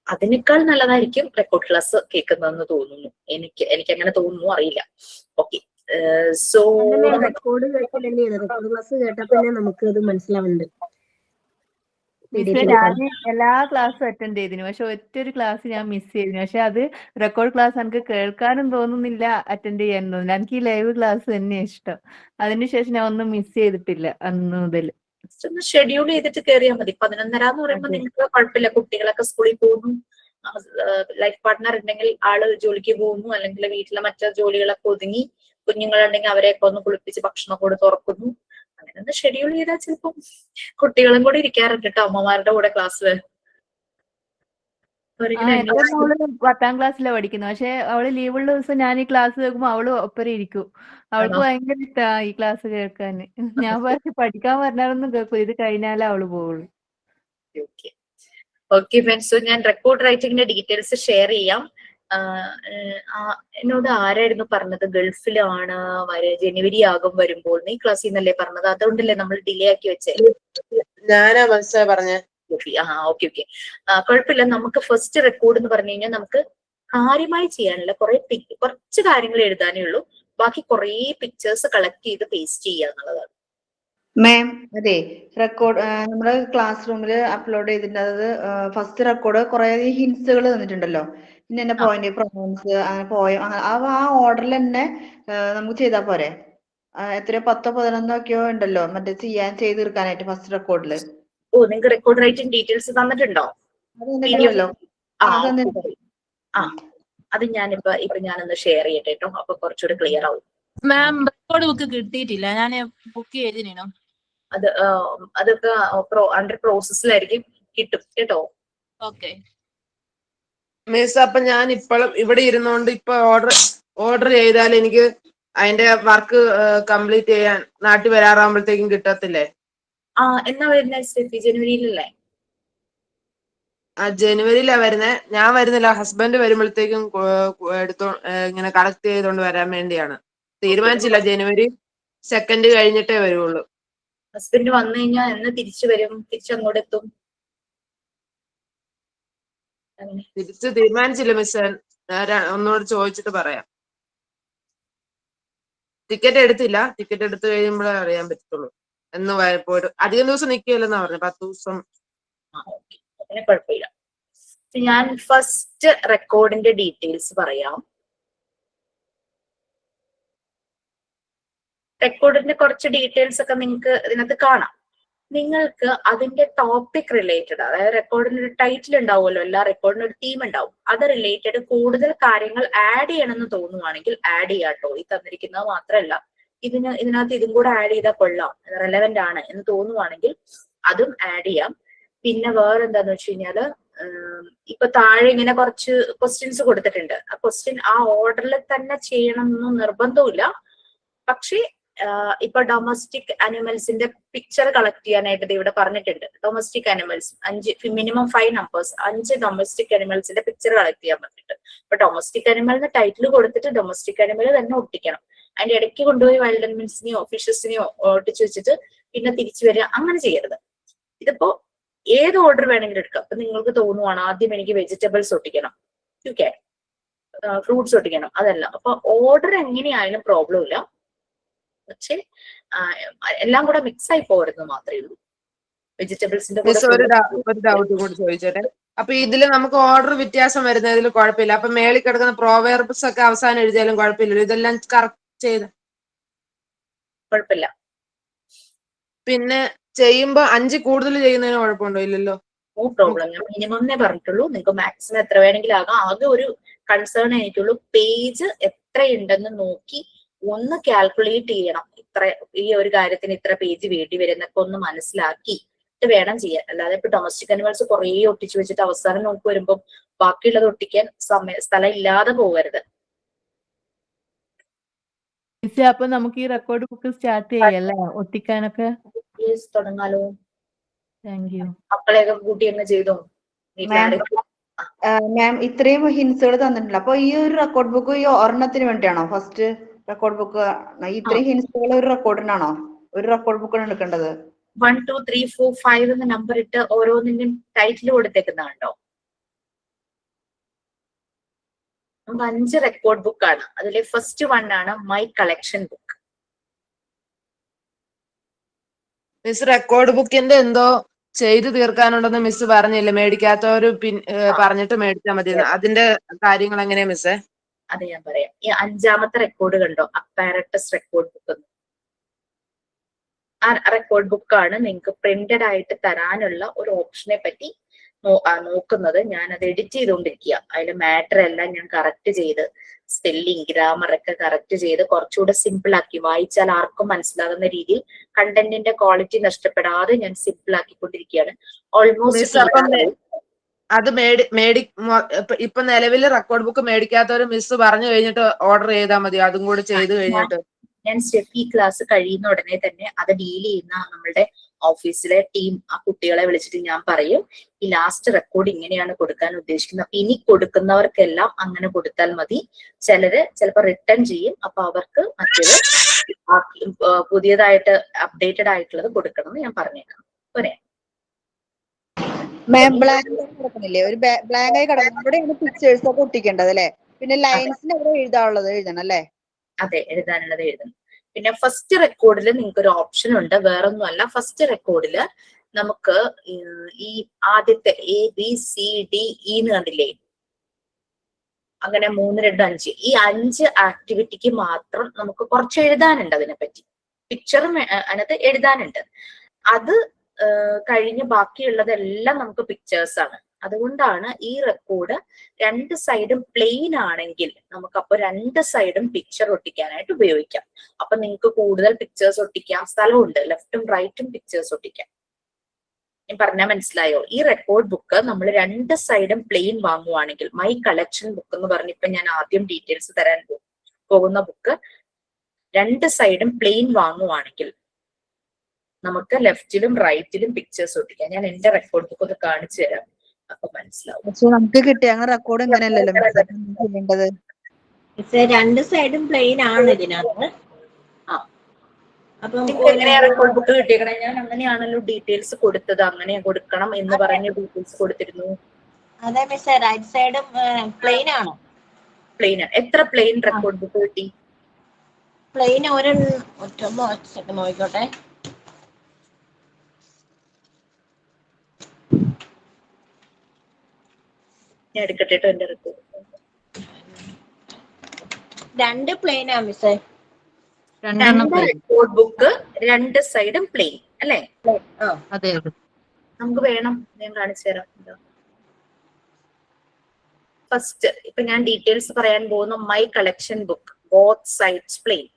അതിനേക്കാൾ നല്ലതായിരിക്കും റെക്കോർഡ് ക്ലാസ് കേൾക്കുന്നതെന്ന് തോന്നുന്നു. എനിക്ക് അങ്ങനെ തോന്നുന്നു, അറിയില്ല. ഓക്കെ, സോ റെക്കോർഡ് കേൾക്കലല്ലേ റെക്കോർഡ് ക്ലാസ് കേട്ടാൽ തന്നെ നമുക്ക് അത് മനസ്സിലാവുന്നുണ്ട്. മിസ്സേ ഞാൻ എല്ലാ ക്ലാസ്സും അറ്റൻഡ് ചെയ്തിന്, പക്ഷെ ഒറ്റൊരു ക്ലാസ് ഞാൻ മിസ് ചെയ്തിന്. പക്ഷെ അത് റെക്കോർഡ് ക്ലാസ് എനിക്ക് കേൾക്കാനും തോന്നുന്നില്ല, അറ്റൻഡ് ചെയ്യാനും തോന്നുന്നില്ല. എനിക്ക് ഈ ലൈവ് ക്ലാസ് തന്നെ ഇഷ്ടം. അതിനുശേഷം ഞാൻ ഒന്നും മിസ് ചെയ്തിട്ടില്ല അന്ന് മുതൽ. ഒന്ന് ഷെഡ്യൂൾ ചെയ്തിട്ട് കയറിയാൽ മതി. 11:30 എന്ന് പറയുമ്പോൾ നിങ്ങൾക്ക് കുഴപ്പമില്ല, കുട്ടികളൊക്കെ സ്കൂളിൽ പോകുന്നു, ലൈഫ് പാർട്ട്ണർ ഉണ്ടെങ്കിൽ ആള് ജോലിക്ക് പോകുന്നു, അല്ലെങ്കിൽ വീട്ടിലെ മറ്റു ജോലികളൊക്കെ ഒതുങ്ങി, കുഞ്ഞുങ്ങളുണ്ടെങ്കിൽ അവരെയൊക്കെ ഒന്ന് കുളിപ്പിച്ച് ഭക്ഷണം കൊടുത്ത് ഉറക്കുന്നു. അങ്ങനെ ഒന്ന് ഷെഡ്യൂൾ ചെയ്താൽ ചിലപ്പം കുട്ടികളും കൂടി ഇരിക്കാറുണ്ട് കേട്ടോ അമ്മമാരുടെ കൂടെ ക്ലാസ്. എന്റെ മോള് 10ാം ക്ലാസ്സിലാണ് പഠിക്കുന്നത്. പക്ഷെ അവള് ലീവുള്ള ദിവസം ഞാൻ ഈ ക്ലാസ് കേൾക്കുമ്പോൾ അവള് ഒപ്പരം ഇരിക്കും. അവൾക്ക് ഭയങ്കര ഇഷ്ടാ ഈ ക്ലാസ് കേൾക്കാൻ. ഞാൻ പഠിക്കാൻ പറഞ്ഞാലൊന്നും കേൾക്കും, ഇത് കഴിഞ്ഞാലേ അവള് പോവുള്ളൂ. ഓക്കെ ഫ്രണ്ട്സ്, ഞാൻ റെക്കോർഡ് റൈറ്റിംഗിന്റെ ഡീറ്റെയിൽസ് ഷെയർ ചെയ്യാം. എന്നോട് ആരായിരുന്നു പറഞ്ഞത് ഗൾഫിലാണ് ജനുവരി ആകും വരുമ്പോൾ? നീ ക്ലാസ്സിൽ നിന്നല്ലേ പറഞ്ഞത്? അതുകൊണ്ടല്ലേ നമ്മൾ ഡിലേ ആക്കി വെച്ചേ? ഞാനാ മനസ്സിലായി പറഞ്ഞേ. ഓക്കെ. കുഴപ്പമില്ല. നമുക്ക് ഫസ്റ്റ് റെക്കോർഡ് എന്ന് പറഞ്ഞു കഴിഞ്ഞാൽ നമുക്ക് കാര്യമായി ചെയ്യാനുള്ള കുറച്ച് കാര്യങ്ങൾ എഴുതാനേ ഉള്ളൂ. ബാക്കി കുറെ പിക്ചേഴ്സ് കളക്ട് ചെയ്ത് പേസ്റ്റ് ചെയ്യുക എന്നുള്ളതാണ്. മാം അതെ, റെക്കോർഡ് നമ്മുടെ ക്ലാസ് റൂമിൽ അപ്ലോഡ് ചെയ്തിട്ടുള്ളത് ഫസ്റ്റ് റെക്കോർഡ് കുറെ ഹിൻസുകൾ തന്നിട്ടുണ്ടല്ലോ. പിന്നെ പോയിന്റ് പ്രൊനൗൺസ് അങ്ങനെ പോയം ആ ഓർഡറിൽ തന്നെ നമുക്ക് ചെയ്താൽ പോരെ? എത്രയോ 10 11 ഒക്കെയോ ഉണ്ടല്ലോ മറ്റേ ചെയ്ത് തീർക്കാനായിട്ട് ഫസ്റ്റ് റെക്കോർഡില്. ഓ, നിങ്ങൾക്ക് റെക്കോർഡ് റൈറ്റിംഗ് ഡീറ്റെയിൽസ് തന്നിട്ടുണ്ടോ? അത് ഞാനൊന്ന് ഷെയർ ചെയ്യട്ടെ കേട്ടോ, അപ്പൊ കുറച്ചുകൂടി ക്ലിയർ ആവും. മാം റെക്കോർഡ് ബുക്ക് കിട്ടിയിട്ടില്ല, ഞാൻ ബുക്ക് ചെയ്തിനു. അതൊക്കെ അണ്ടർ പ്രോസസ്സിലായിരിക്കും, കിട്ടും കേട്ടോ. ഓക്കെ മിസ്, അപ്പൊ ഞാൻ ഇപ്പോഴും ഇവിടെ ഇരുന്നോണ്ട് ഇപ്പൊ ഓർഡർ ചെയ്താൽ എനിക്ക് അതിന്റെ വർക്ക് കംപ്ലീറ്റ് ചെയ്യാൻ നാട്ടിൽ വരാറാകുമ്പോഴത്തേക്കും കിട്ടത്തില്ലേ? എന്നാ വരുന്ന സ്റ്റെഫി? ജനുവരിയിലല്ലേ? ജനുവരിയിലാ വരുന്നേ. ഞാൻ വരുന്നില്ല, ഹസ്ബൻഡ് വരുമ്പോഴത്തേക്കും ഇങ്ങനെ കളക്ട് ചെയ്തോണ്ട് വരാൻ വേണ്ടിയാണ്. തീരുമാനിച്ചില്ല, ജനുവരി 2 കഴിഞ്ഞിട്ടേ വരുള്ളൂ. ഹസ്ബൻഡ് വന്നു കഴിഞ്ഞാൽ എന്ന് തിരിച്ചു വരും? തിരിച്ചങ്ങോട്ട് എത്തും? തിരിച്ച് തീരുമാനിച്ചില്ല മിസ്, ഒന്നുകൂടെ ചോദിച്ചിട്ട് പറയാം. ടിക്കറ്റ് എടുത്തില്ല, ടിക്കറ്റ് എടുത്തു കഴിയുമ്പോഴേ അറിയാൻ പറ്റത്തുള്ളൂ. എന്ന് പോയിട്ട് അധികം ദിവസം നിൽക്കില്ലെന്നാ പറഞ്ഞു, 10 ദിവസം. അങ്ങനെ കുഴപ്പമില്ല. ഞാൻ ഫസ്റ്റ് റെക്കോർഡിന്റെ ഡീറ്റെയിൽസ് പറയാം. റെക്കോർഡിന്റെ കുറച്ച് ഡീറ്റെയിൽസ് ഒക്കെ നിങ്ങൾക്ക് ഇതിനകത്ത് കാണാം. നിങ്ങൾക്ക് അതിന്റെ ടോപ്പിക് റിലേറ്റഡ്, അതായത് റെക്കോർഡിന് ഒരു ടൈറ്റിൽ ഉണ്ടാവുമല്ലോ, എല്ലാ റെക്കോർഡിനും ഒരു തീം ഉണ്ടാവും, അത് റിലേറ്റഡ് കൂടുതൽ കാര്യങ്ങൾ ആഡ് ചെയ്യണമെന്ന് തോന്നുവാണെങ്കിൽ ആഡ് ചെയ്യാട്ടോ. ഈ തന്നിരിക്കുന്നത് മാത്രമല്ല, ഇതിനകത്ത് ഇതും കൂടെ ആഡ് ചെയ്താൽ കൊള്ളാം, റെലവെന്റ് ആണ് എന്ന് തോന്നുവാണെങ്കിൽ അതും ആഡ് ചെയ്യാം. പിന്നെ വേറെ എന്താന്ന് വെച്ച് കഴിഞ്ഞാല്, ഇപ്പൊ താഴെ ഇങ്ങനെ കുറച്ച് ക്വസ്റ്റ്യൻസ് കൊടുത്തിട്ടുണ്ട്. ആ ക്വസ്റ്റ്യൻ ആ ഓർഡറിൽ തന്നെ ചെയ്യണം എന്നൊന്നും നിർബന്ധമില്ല. പക്ഷേ ഇപ്പൊ ഡൊമസ്റ്റിക് അനിമൽസിന്റെ പിക്ചർ കളക്ട് ചെയ്യാനായിട്ട് ഇവിടെ പറഞ്ഞിട്ടുണ്ട്. Domestic animals minimum 5 numbers, 5 domestic അനിമൽസിന്റെ പിക്ചർ കളക്ട് ചെയ്യാൻ പറ്റിട്ട്. ഇപ്പൊ ഡൊമസ്റ്റിക് അനിമലിന് ടൈറ്റിൽ കൊടുത്തിട്ട് ഡൊമസ്റ്റിക് അനിമൽ തന്നെ ഒട്ടിക്കണം. അതിന്റെ ഇടയ്ക്ക് കൊണ്ടുപോയി വൈൽഡ് അനിമൽസിനെയോ ഫിഷസിനെയോ ഒട്ടിച്ചു വെച്ചിട്ട് പിന്നെ തിരിച്ചു വരിക, അങ്ങനെ ചെയ്യരുത്. ഇതിപ്പോ ഏത് ഓർഡർ വേണമെങ്കിലും എടുക്കാം. അപ്പൊ നിങ്ങൾക്ക് തോന്നുവാണ് ആദ്യം എനിക്ക് വെജിറ്റബിൾസ് ഒട്ടിക്കണം, ഓക്കെ, ഫ്രൂട്ട്സ് ഒട്ടിക്കണം, അതല്ല. അപ്പൊ ഓർഡർ എങ്ങനെയായാലും പ്രോബ്ലം ഇല്ല, പക്ഷെ എല്ലാം കൂടെ മിക്സ് ആയി പോരുന്നത് മാത്രമേ ഉള്ളൂ. വെജിറ്റബിൾസിന്റെ ഒരു ഡൗട്ട് കൂടി ചോദിച്ചോട്ടെ? അപ്പൊ ഇതില് നമുക്ക് ഓർഡർ വ്യത്യാസം വരുന്നതിൽ കുഴപ്പമില്ല. അപ്പൊ മേളിൽ കിടക്കുന്ന പ്രോവേർബ്സ് ഒക്കെ അവസാനം എഴുതിയാലും കുഴപ്പമില്ലല്ലോ? ഇതെല്ലാം കറക്റ്റ് ചെയ്ത് കുഴപ്പമില്ല. പിന്നെ ചെയ്യുമ്പോ 5 കൂടുതൽ ചെയ്യുന്നതിന് കുഴപ്പമുണ്ടോ? ഇല്ലല്ലോ. No problem. ഞാൻ മിനിമം പറഞ്ഞിട്ടുള്ളൂ, നിങ്ങൾക്ക് മാക്സിമം എത്ര വേണമെങ്കിലും ആകാം. ആകെ ഒരു കൺസേൺ എനിക്കുള്ളൂ പേജ് എത്രയുണ്ടെന്ന് നോക്കി ഒന്ന് കാൽക്കുലേറ്റ് ചെയ്യണം. ഇത്ര ഈ ഒരു കാര്യത്തിന് ഇത്ര പേജ് വേണ്ടി വരും എന്നൊക്കെ ഒന്ന് മനസ്സിലാക്കിയിട്ട് വേണം ചെയ്യാൻ. അല്ലാതെ ഇപ്പൊ ഡൊമസ്റ്റിക് അനിമൽസ് കുറേ ഒട്ടിച്ചു വെച്ചിട്ട് അവസാനം നോക്കി വരുമ്പോൾ ബാക്കിയുള്ളത് ഒട്ടിക്കാൻ സ്ഥലം ഇല്ലാതെ പോകരുത്. മിസ്സേ, അപ്പൊ നമുക്ക് ഈ റെക്കോർഡ് ബുക്ക് സ്റ്റാർട്ട് ചെയ്യല്ലേ ഒട്ടിക്കാനൊക്കെ? തുടങ്ങാലോ. Thank you. മക്കളെയൊക്കെ കൂട്ടി അങ്ങ് ചെയ്തോ. മാം ഇത്രയും ഹിൻസുകൾ തന്നിട്ടുണ്ട്. അപ്പൊ ഈ ഒരു റെക്കോർഡ് ബുക്ക് ഈ ഒരെണ്ണത്തിന് വേണ്ടിയാണോ ഫസ്റ്റ് റെക്കോർഡ് ബുക്ക്? ഇത്രയും ഹിൻസുകൾ ഒരു റെക്കോർഡിനാണോ, ഒരു റെക്കോർഡ് ബുക്കാണ് എടുക്കേണ്ടത്? 1 2 3 4 5 എന്ന് നമ്പർ ഇട്ട് ഓരോന്നിന്റെയും ടൈറ്റിൽ കൊടുത്തേക്കുന്നുണ്ടോ? നമുക്ക് 5 റെക്കോർഡ് ബുക്കാണ്. അതിലെ ഫസ്റ്റ് വൺ ആണ് my collection book. Miss record ബുക്കിന്റെ എന്തോ ചെയ്തു തീർക്കാനുണ്ടെന്ന് മിസ് പറഞ്ഞില്ലേ? മേടിക്കാത്തവര് പറഞ്ഞിട്ട് മേടിച്ചാൽ മതി. അതിന്റെ കാര്യങ്ങൾ എങ്ങനെയാ മിസ്സേ? അത് ഞാൻ പറയാം. ഈ 5ാമത്തെ റെക്കോർഡ് കണ്ടോ, അപ്പാരറ്റസ് റെക്കോർഡ് ബുക്ക്. ആ റെക്കോർഡ് ബുക്കാണ് നിങ്ങൾക്ക് പ്രിന്റഡ് ആയിട്ട് തരാനുള്ള ഒരു ഓപ്ഷനെ പറ്റി നോക്കുന്നത്. ഞാൻ അത് എഡിറ്റ് ചെയ്തുകൊണ്ടിരിക്കുക. അതിൽ മാറ്റർ എല്ലാം ഞാൻ കറക്റ്റ് ചെയ്ത് സ്പെല്ലിംഗ് ഗ്രാമർ ഒക്കെ കറക്റ്റ് ചെയ്ത് കുറച്ചുകൂടെ സിമ്പിൾ ആക്കി, വായിച്ചാൽ ആർക്കും മനസ്സിലാകുന്ന രീതിയിൽ കണ്ടന്റിന്റെ ക്വാളിറ്റി നഷ്ടപ്പെടാതെ ഞാൻ സിമ്പിൾ ആക്കിക്കൊണ്ടിരിക്കുകയാണ്. ഓൾമോസ്റ്റ് അത് ഇപ്പൊ നിലവിൽ റെക്കോർഡ് ബുക്ക് മേടിക്കാത്തവര് മിസ് പറഞ്ഞു കഴിഞ്ഞിട്ട് ഓർഡർ ചെയ്താൽ മതി. അതും കൂടെ ചെയ്ത് കഴിഞ്ഞിട്ട് ഞാൻ സ്റ്റെഫി ക്ലാസ് കഴിയുന്ന ഉടനെ തന്നെ അത് ഡീൽ ചെയ്യുന്ന നമ്മളുടെ ഓഫീസിലെ ടീം ആ കുട്ടികളെ വിളിച്ചിട്ട് ഞാൻ പറയും ഈ ലാസ്റ്റ് റെക്കോർഡ് ഇങ്ങനെയാണ് കൊടുക്കാൻ ഉദ്ദേശിക്കുന്നത്. ഇനി കൊടുക്കുന്നവർക്കെല്ലാം അങ്ങനെ കൊടുത്താൽ മതി. ചിലര് ചിലപ്പോൾ റിട്ടേൺ ചെയ്യും. അപ്പൊ അവർക്ക് മറ്റേത് പുതിയതായിട്ട് അപ്ഡേറ്റഡ് ആയിട്ടുള്ളത് കൊടുക്കണം എന്ന് ഞാൻ പറഞ്ഞേക്കാം. പോരെ? ബ്ലാങ്ക് കിടക്കുന്നില്ലേ, ഒരു ബ്ലാങ്ക് ആയി കിടക്കുന്നു, അവിടെയാണ് പിക്ചേഴ്സ് ഒക്കെ ഒട്ടിക്കേണ്ടത് അല്ലെ? പിന്നെ ലൈൻസിന് അവിടെ എഴുതാനുള്ളത് എഴുതണം അല്ലെ? അതെ, എഴുതാനുള്ളത് എഴുതണം. പിന്നെ ഫസ്റ്റ് റെക്കോർഡിൽ നിങ്ങൾക്ക് ഒരു ഓപ്ഷൻ ഉണ്ട്. വേറൊന്നും അല്ല, ഫസ്റ്റ് റെക്കോർഡില് നമുക്ക് ഈ ആദ്യത്തെ ABCDE എന്ന് കണ്ടില്ലേ, അങ്ങനെ 3 2 5 ഈ 5 ആക്ടിവിറ്റിക്ക് മാത്രം നമുക്ക് കുറച്ച് എഴുതാനുണ്ട്. അതിനെപ്പറ്റി പിക്ചറും അതിനകത്ത് എഴുതാനുണ്ട്. അത് കഴിഞ്ഞ് ബാക്കിയുള്ളതെല്ലാം നമുക്ക് പിക്ചേഴ്സ് ആണ്. അതുകൊണ്ടാണ് ഈ റെക്കോർഡ് 2 സൈഡും പ്ലെയിൻ ആണെങ്കിൽ നമുക്ക് അപ്പൊ 2 സൈഡും പിക്ചർ ഒട്ടിക്കാനായിട്ട് ഉപയോഗിക്കാം. അപ്പൊ നിങ്ങൾക്ക് കൂടുതൽ പിക്ചേഴ്സ് ഒട്ടിക്കാം, സ്ഥലമുണ്ട്. ലെഫ്റ്റും റൈറ്റും പിക്ചേഴ്സ് ഒട്ടിക്കാം. ഞാൻ പറഞ്ഞാൽ മനസ്സിലായോ? ഈ റെക്കോർഡ് ബുക്ക് നമ്മൾ 2 സൈഡും പ്ലെയിൻ വാങ്ങുവാണെങ്കിൽ, മൈ കളക്ഷൻ ബുക്ക് എന്ന് പറഞ്ഞ് ഇപ്പൊ ഞാൻ ആദ്യം ഡീറ്റെയിൽസ് തരാൻ പോകുന്ന ബുക്ക് 2 സൈഡും പ്ലെയിൻ വാങ്ങുവാണെങ്കിൽ നമുക്ക് ലെഫ്റ്റിലും റൈറ്റിലും പിക്ചേഴ്സ് ഒട്ടിക്കാം. ഞാൻ എന്റെ റെക്കോർഡ് ബുക്ക് ഒന്ന് കാണിച്ചു തരാം, അപ്പൊ മനസ്സിലാവും. പക്ഷെ നമുക്ക് കിട്ടിയ റെക്കോർഡ് ഇങ്ങനെയല്ലല്ലോ ചെയ്യേണ്ടത്. 2 സൈഡും പ്ലെയിൻ ആണ് ഇതിനകത്ത്. അപ്പം എങ്ങനെയാ റെക്കോർഡ് ബുക്ക് കിട്ടിയേക്കണേ? ഞാൻ അങ്ങനെയാണല്ലോ ഡീറ്റെയിൽസ് കൊടുത്തത്. അങ്ങനെ കൊടുക്കണം എന്ന് പറഞ്ഞ് ഡീറ്റെയിൽസ് കൊടുത്തിരുന്നു. അതെ മിസ്സേ, റൈറ്റ് സൈഡും പ്ലെയിൻ ആണോ? പ്ലെയിൻ ആണ്. എത്ര പ്ലെയിൻ റെക്കോർഡ് ബുക്ക് കിട്ടി? പ്ലെയിൻ ഒരു നോക്കിക്കോട്ടെ. ഞാൻ എടുക്കട്ടെ എന്റെ റെക്കോർഡ്. 2 പ്ലെയിൻ ആ മിസ്സേ. 2 റെക്കോർഡ് ബുക്ക് 2 സൈഡും പ്ലെയിൻ അല്ലേ? അതെ. നമുക്ക് വേണം, ഞാൻ കാണിച്ചു തരാം. ഫസ്റ്റ് ഇപ്പൊ ഞാൻ ഡീറ്റെയിൽസ് പറയാൻ പോകുന്ന my collection book both sides plain.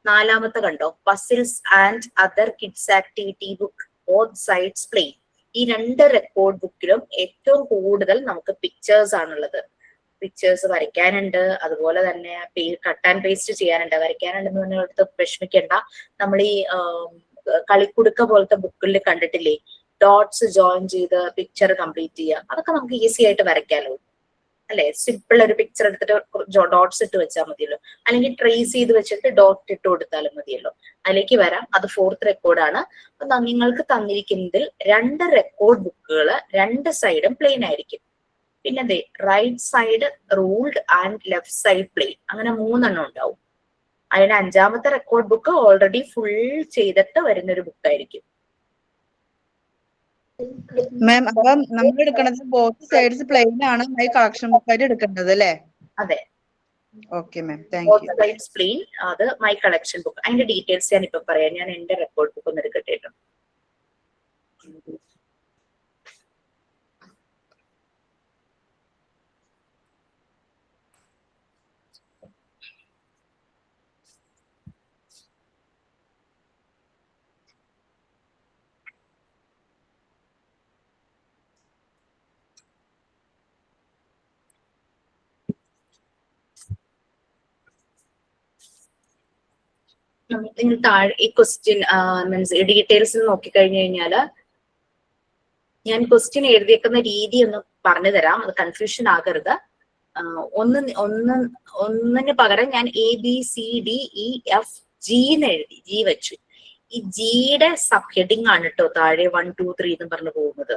4ാമത്തെ കണ്ടോ, puzzles and other kids activity book both sides plain. ഈ 2 റെക്കോർഡ് ബുക്കിലും ഏറ്റവും കൂടുതൽ നമുക്ക് പിക്ചേഴ്സ് ആണുള്ളത്. പിക്ചേഴ്സ് വരയ്ക്കാനുണ്ട്, അതുപോലെ തന്നെ കട്ട് ആൻഡ് പേസ്റ്റ് ചെയ്യാനുണ്ട്. വരയ്ക്കാനുണ്ടെന്ന് പറഞ്ഞെടുത്ത് വിഷമിക്കണ്ട. നമ്മൾ ഈ കളിക്കുടുക്ക പോലത്തെ ബുക്കിൽ കണ്ടിട്ടില്ലേ, ഡോട്ട്സ് ജോയിൻ ചെയ്ത് പിക്ചർ കംപ്ലീറ്റ് ചെയ്യുക. അതൊക്കെ നമുക്ക് ഈസി ആയിട്ട് വരയ്ക്കാലോ അല്ലെ? സിമ്പിൾ ഒരു പിക്ചർ എടുത്തിട്ട് ഡോട്ട്സ് ഇട്ട് വെച്ചാൽ മതിയല്ലോ, അല്ലെങ്കിൽ ട്രേസ് ചെയ്ത് വെച്ചിട്ട് ഡോട്ട് ഇട്ട് കൊടുത്താലും മതിയല്ലോ. അതിലേക്ക് വരാം. അത് 4th റെക്കോർഡാണ്. അപ്പൊ നിങ്ങൾക്ക് തന്നിരിക്കുന്നതിൽ 2 റെക്കോർഡ് ബുക്കുകൾ 2 സൈഡും പ്ലെയിൻ ആയിരിക്കും. പിന്നെ right side ruled and left side plain, അങ്ങനെ 3 എണ്ണം ഉണ്ടാവും. അതിന് 5ാമത്തെ റെക്കോർഡ് ബുക്ക് ഓൾറെഡി ഫുൾ ചെയ്തിട്ട് വരുന്നൊരു ബുക്കായിരിക്കും. മാം അപ്പം നമ്മൾ എടുക്കുന്നത് ബോത്ത് സൈഡ്സ് പ്ലെയിൻ ആണ് മൈ കളക്ഷൻ ബുക്ക് ആയിട്ട് എടുക്കേണ്ടത് അല്ലേ? അതെ. Okay ma'am, thank you. Both sides plain, അത് മൈ കളക്ഷൻ ബുക്ക്. അതിന്റെ ഡീറ്റെയിൽസ് ഞാൻ ഇപ്പൊ പറയാം. ഞാൻ എന്റെ റെക്കോർഡ് ബുക്ക് ഒന്ന് എടുക്കട്ടെ കേട്ടോ. നിങ്ങൾ താഴെ ഈ ക്വസ്റ്റ്യൻ മീൻസ് ഡീറ്റെയിൽസ് നോക്കിക്കഴിഞ്ഞു കഴിഞ്ഞാല് ഞാൻ ക്വസ്റ്റ്യൻ എഴുതിയേക്കുന്ന രീതി ഒന്ന് പറഞ്ഞു തരാം, അത് കൺഫ്യൂഷൻ ആകരുത്. ഒന്നിന് പകരം ഞാൻ ABCDEFG എന്ന് എഴുതി, ജി വെച്ചു. ഈ ജിയുടെ സബ് ഹെഡിങ് ആണ് കേട്ടോ താഴെ 1 2 3 എന്ന് പറഞ്ഞു പോകുന്നത്.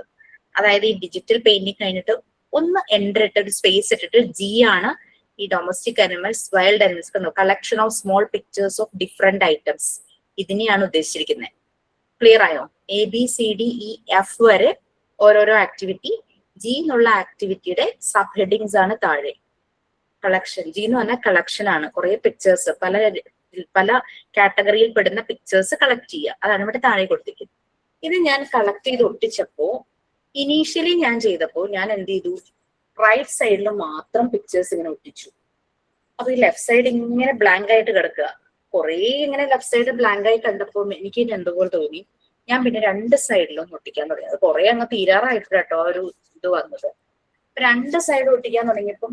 അതായത് ഈ ഡിജിറ്റൽ പെയിന്റിങ് കഴിഞ്ഞിട്ട് ഒന്ന് എൻ്റർ ഇട്ടിട്ട് സ്പേസ് ഇട്ടിട്ട് ജി ആണ് ഈ domestic animals wild animals collection of small pictures of different items, ഇതിനെയാണ് ഉദ്ദേശിച്ചിരിക്കുന്നത്. ക്ലിയർ ആയോ? ABCDEF വരെ ഓരോരോ ആക്ടിവിറ്റി, ജി എന്നുള്ള ആക്ടിവിറ്റിയുടെ സബ് ഹെഡിങ്സ് ആണ് താഴെ. കളക്ഷൻ, ജി എന്ന് പറഞ്ഞാൽ കളക്ഷൻ ആണ്, കുറെ പിക്ചേഴ്സ് പല കാറ്റഗറിയിൽ പെടുന്ന പിക്ചേഴ്സ് കളക്ട് ചെയ്യുക, അതാണ് ഇവിടെ താഴെ കൊടുത്തിരിക്കുന്നത്. ഇത് ഞാൻ കളക്ട് ചെയ്ത് ഒട്ടിച്ചപ്പോ ഇനീഷ്യലി ഞാൻ ചെയ്തപ്പോ ഞാൻ എന്ത് ചെയ്തു, റൈറ്റ് സൈഡിൽ മാത്രം പിക്ചേഴ്സ് ഇങ്ങനെ ഒട്ടിച്ചു. അപ്പൊ ഈ ലെഫ്റ്റ് സൈഡ് ഇങ്ങനെ ബ്ലാങ്ക് ആയിട്ട് കിടക്കുക. കുറെ ഇങ്ങനെ ലെഫ്റ്റ് സൈഡ് ബ്ലാങ്ക് ആയി കണ്ടപ്പോ എനിക്ക് എന്തുപോലെ തോന്നി, ഞാൻ പിന്നെ രണ്ട് സൈഡിലും ഒട്ടിക്കാൻ തുടങ്ങി. അത് കുറെ അങ്ങ് തീരാറായിട്ട് കേട്ടോ ഒരു ഇത് വന്നത്. രണ്ട് സൈഡ് ഒട്ടിക്കാൻ തുടങ്ങിയപ്പം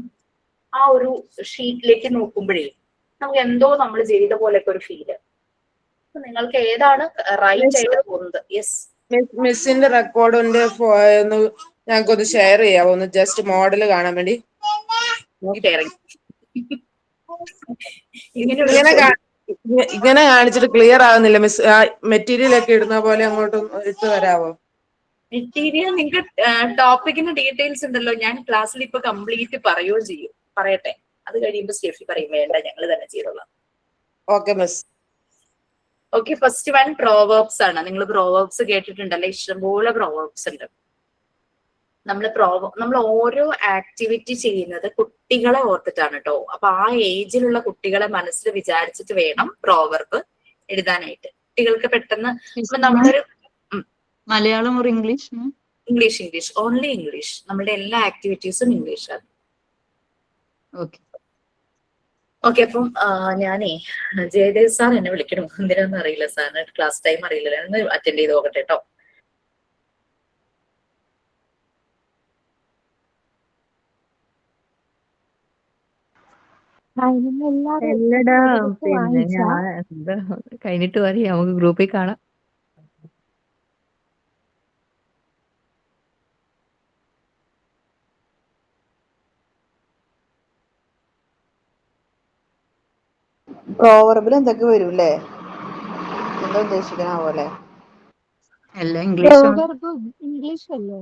ആ ഒരു ഷീറ്റിലേക്ക് നോക്കുമ്പോഴേ നമുക്ക് എന്തോ നമ്മൾ ചെയ്ത പോലെയൊക്കെ ഒരു ഫീല്. നിങ്ങൾക്ക് ഏതാണ് റൈറ്റ് ആയിട്ട് പോകുന്നത്? യെസ്, മിസ്സിന്റെ റെക്കോർഡിന്റെ ഒന്ന് ഞങ്ങൾക്കൊന്ന് ഷെയർ ചെയ്യാവോ? ഒന്ന് ജസ്റ്റ് മോഡല് കാണാൻ വേണ്ടി. ഇങ്ങനെ കാണിച്ചിട്ട് ക്ലിയർ ആവുന്നില്ല മിസ്. മെറ്റീരിയൽ ഒക്കെ ഇടുന്ന പോലെ അങ്ങോട്ടും ഇട്ട് തരാവോ? മെറ്റീരിയൽ നിങ്ങൾക്ക് ടോപ്പിക്കിന്റെ ഡീറ്റെയിൽസ് ഉണ്ടല്ലോ, ഞാൻ ക്ലാസ്സിൽ ഇപ്പൊ കംപ്ലീറ്റ് പറയുകയും ചെയ്യും. പറയട്ടെ, അത് കഴിയുമ്പോൾ സ്റ്റെഫി പറയും വേണ്ട ഞങ്ങൾ തന്നെ ചെയ്തോളാം. Okay miss. Okay, first one proverbs ആണ്. നിങ്ങൾ പ്രോവേർബ്സ് കേട്ടിട്ടുണ്ടല്ലോ, ഇഷ്ടംപോലെ പ്രോവേർബ്സ് ഉണ്ട്. നമ്മൾ ഓരോ ആക്ടിവിറ്റി ചെയ്യുന്നത് കുട്ടികളെ ഓർത്തിട്ടാണ് കേട്ടോ. അപ്പൊ ആ ഏജിലുള്ള കുട്ടികളെ മനസ്സിൽ വിചാരിച്ചിട്ട് വേണം പ്രോവർബ് എഴുതാനായിട്ട്. കുട്ടികൾക്ക് പെട്ടെന്ന് നമ്മളൊരു Malayalam or English? English only English. നമ്മുടെ എല്ലാ ആക്ടിവിറ്റീസും ഇംഗ്ലീഷാണ്. ഓക്കെ ഓക്കെ, അപ്പം ഞാനേ ജയദേവ് സാർ എന്നെ വിളിക്കണം, എന്തിനാന്ന് അറിയില്ല, സാറിന് ക്ലാസ് ടൈം അറിയില്ല, ഒന്ന് അറ്റൻഡ് ചെയ്ത് നോക്കട്ടെ കേട്ടോ. എല്ലടാ, പിന്നെ ഞാൻ എന്താ കഴിഞ്ഞിട്ട് പറയാം, നമുക്ക് ഗ്രൂപ്പിൽ കാണാം. പ്രോവർബിൽ എന്തൊക്കെ വരും അല്ലേ? എന്താ ഉദ്ദേശിക്കണാവോലെ? എല്ലാം ഇംഗ്ലീഷാണ്. ഇംഗ്ലീഷ് അല്ലേ?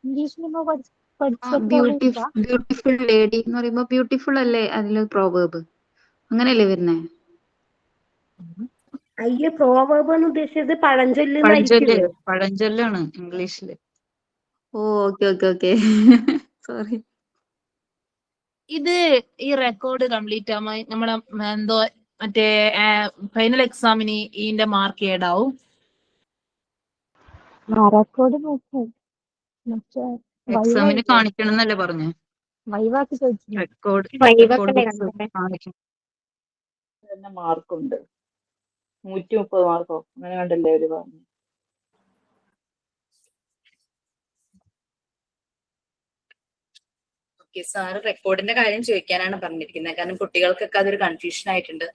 ഇംഗ്ലീഷ് ബ്യൂട്ടിഫുൾ ലേഡി എന്ന് പറയുമ്പോ ബ്യൂട്ടിഫുൾ അല്ലേ അതില് പ്രോവേർബ്, അങ്ങനെയല്ലേ വരുന്നേ? അയ്യോ, പ്രോവേർബ് എന്ന് ഉദ്ദേശിച്ചത് പഴഞ്ചൊല്ല്, പഴഞ്ചൊല്ല്. പഴഞ്ചൊല്ലാണ് ഇംഗ്ലീഷില്. ഓ ഓക്കെ ഓക്കെ ഓക്കെ സോറി. ഇത് ഈ റെക്കോർഡ് കംപ്ലീറ്റ് ആവുമ്പോ നമ്മളെ എന്തോ മറ്റേ ഫൈനൽ എക്സാമിന് ഇതിന്റെ മാർക്ക് ഏടാവും? റെക്കോർഡ് എക്സാമിന് കാണിക്കണം എന്നല്ലേ പറഞ്ഞേ? വൈവാക്ക് ചോദിച്ചു. റെക്കോർഡ് കാണിക്കണം. തന്നെ മാർക്കുണ്ട് 130 മാർക്കോ അങ്ങനെ കണ്ടല്ലേ അവര് പറഞ്ഞു. ഓക്കെ, സാറ് റെക്കോർഡിന്റെ കാര്യം ചോദിക്കാനാണ് പറഞ്ഞിരിക്കുന്നത്. കാരണം കുട്ടികൾക്കൊക്കെ അതൊരു കൺഫ്യൂഷൻ ആയിട്ടുണ്ട്.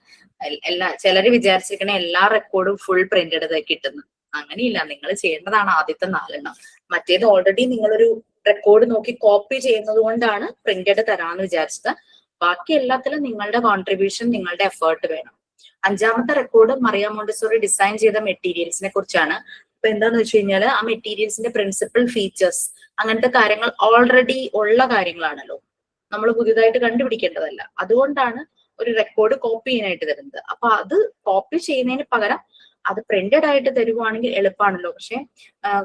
ചിലര് വിചാരിച്ചിരിക്കണ എല്ലാ റെക്കോർഡും ഫുൾ പ്രിന്റഡ് കിട്ടുന്നു. അങ്ങനെയില്ല, നിങ്ങൾ ചെയ്യേണ്ടതാണ് ആദ്യത്തെ 4 എണ്ണം. മറ്റേത് ഓൾറെഡി നിങ്ങളൊരു റെക്കോർഡ് നോക്കി കോപ്പി ചെയ്യുന്നത് കൊണ്ടാണ് പ്രിന്റഡ് തരാന്ന് വിചാരിച്ചത്. ബാക്കി എല്ലാത്തിലും നിങ്ങളുടെ കോൺട്രിബ്യൂഷൻ, നിങ്ങളുടെ എഫേർട്ട് വേണം. 5ാമത്തെ റെക്കോർഡ് മറിയ മോണ്ടിസോറി ഡിസൈൻ ചെയ്ത മെറ്റീരിയൽസിനെ കുറിച്ചാണ്. അപ്പൊ എന്താന്ന് വെച്ച് കഴിഞ്ഞാൽ ആ മെറ്റീരിയൽസിന്റെ പ്രിൻസിപ്പൽ ഫീച്ചേഴ്സ്, അങ്ങനത്തെ കാര്യങ്ങൾ ഓൾറെഡി ഉള്ള കാര്യങ്ങളാണല്ലോ, നമ്മൾ പുതിയതായിട്ട് കണ്ടുപിടിക്കേണ്ടതല്ല. അതുകൊണ്ടാണ് ഒരു റെക്കോർഡ് കോപ്പി ചെയ്യാനായിട്ട് തരുന്നത്. അപ്പൊ അത് കോപ്പി ചെയ്യുന്നതിന് പകരം അത് പ്രിന്റഡ് ആയിട്ട് തരുവാണെങ്കിൽ എളുപ്പമാണല്ലോ. പക്ഷെ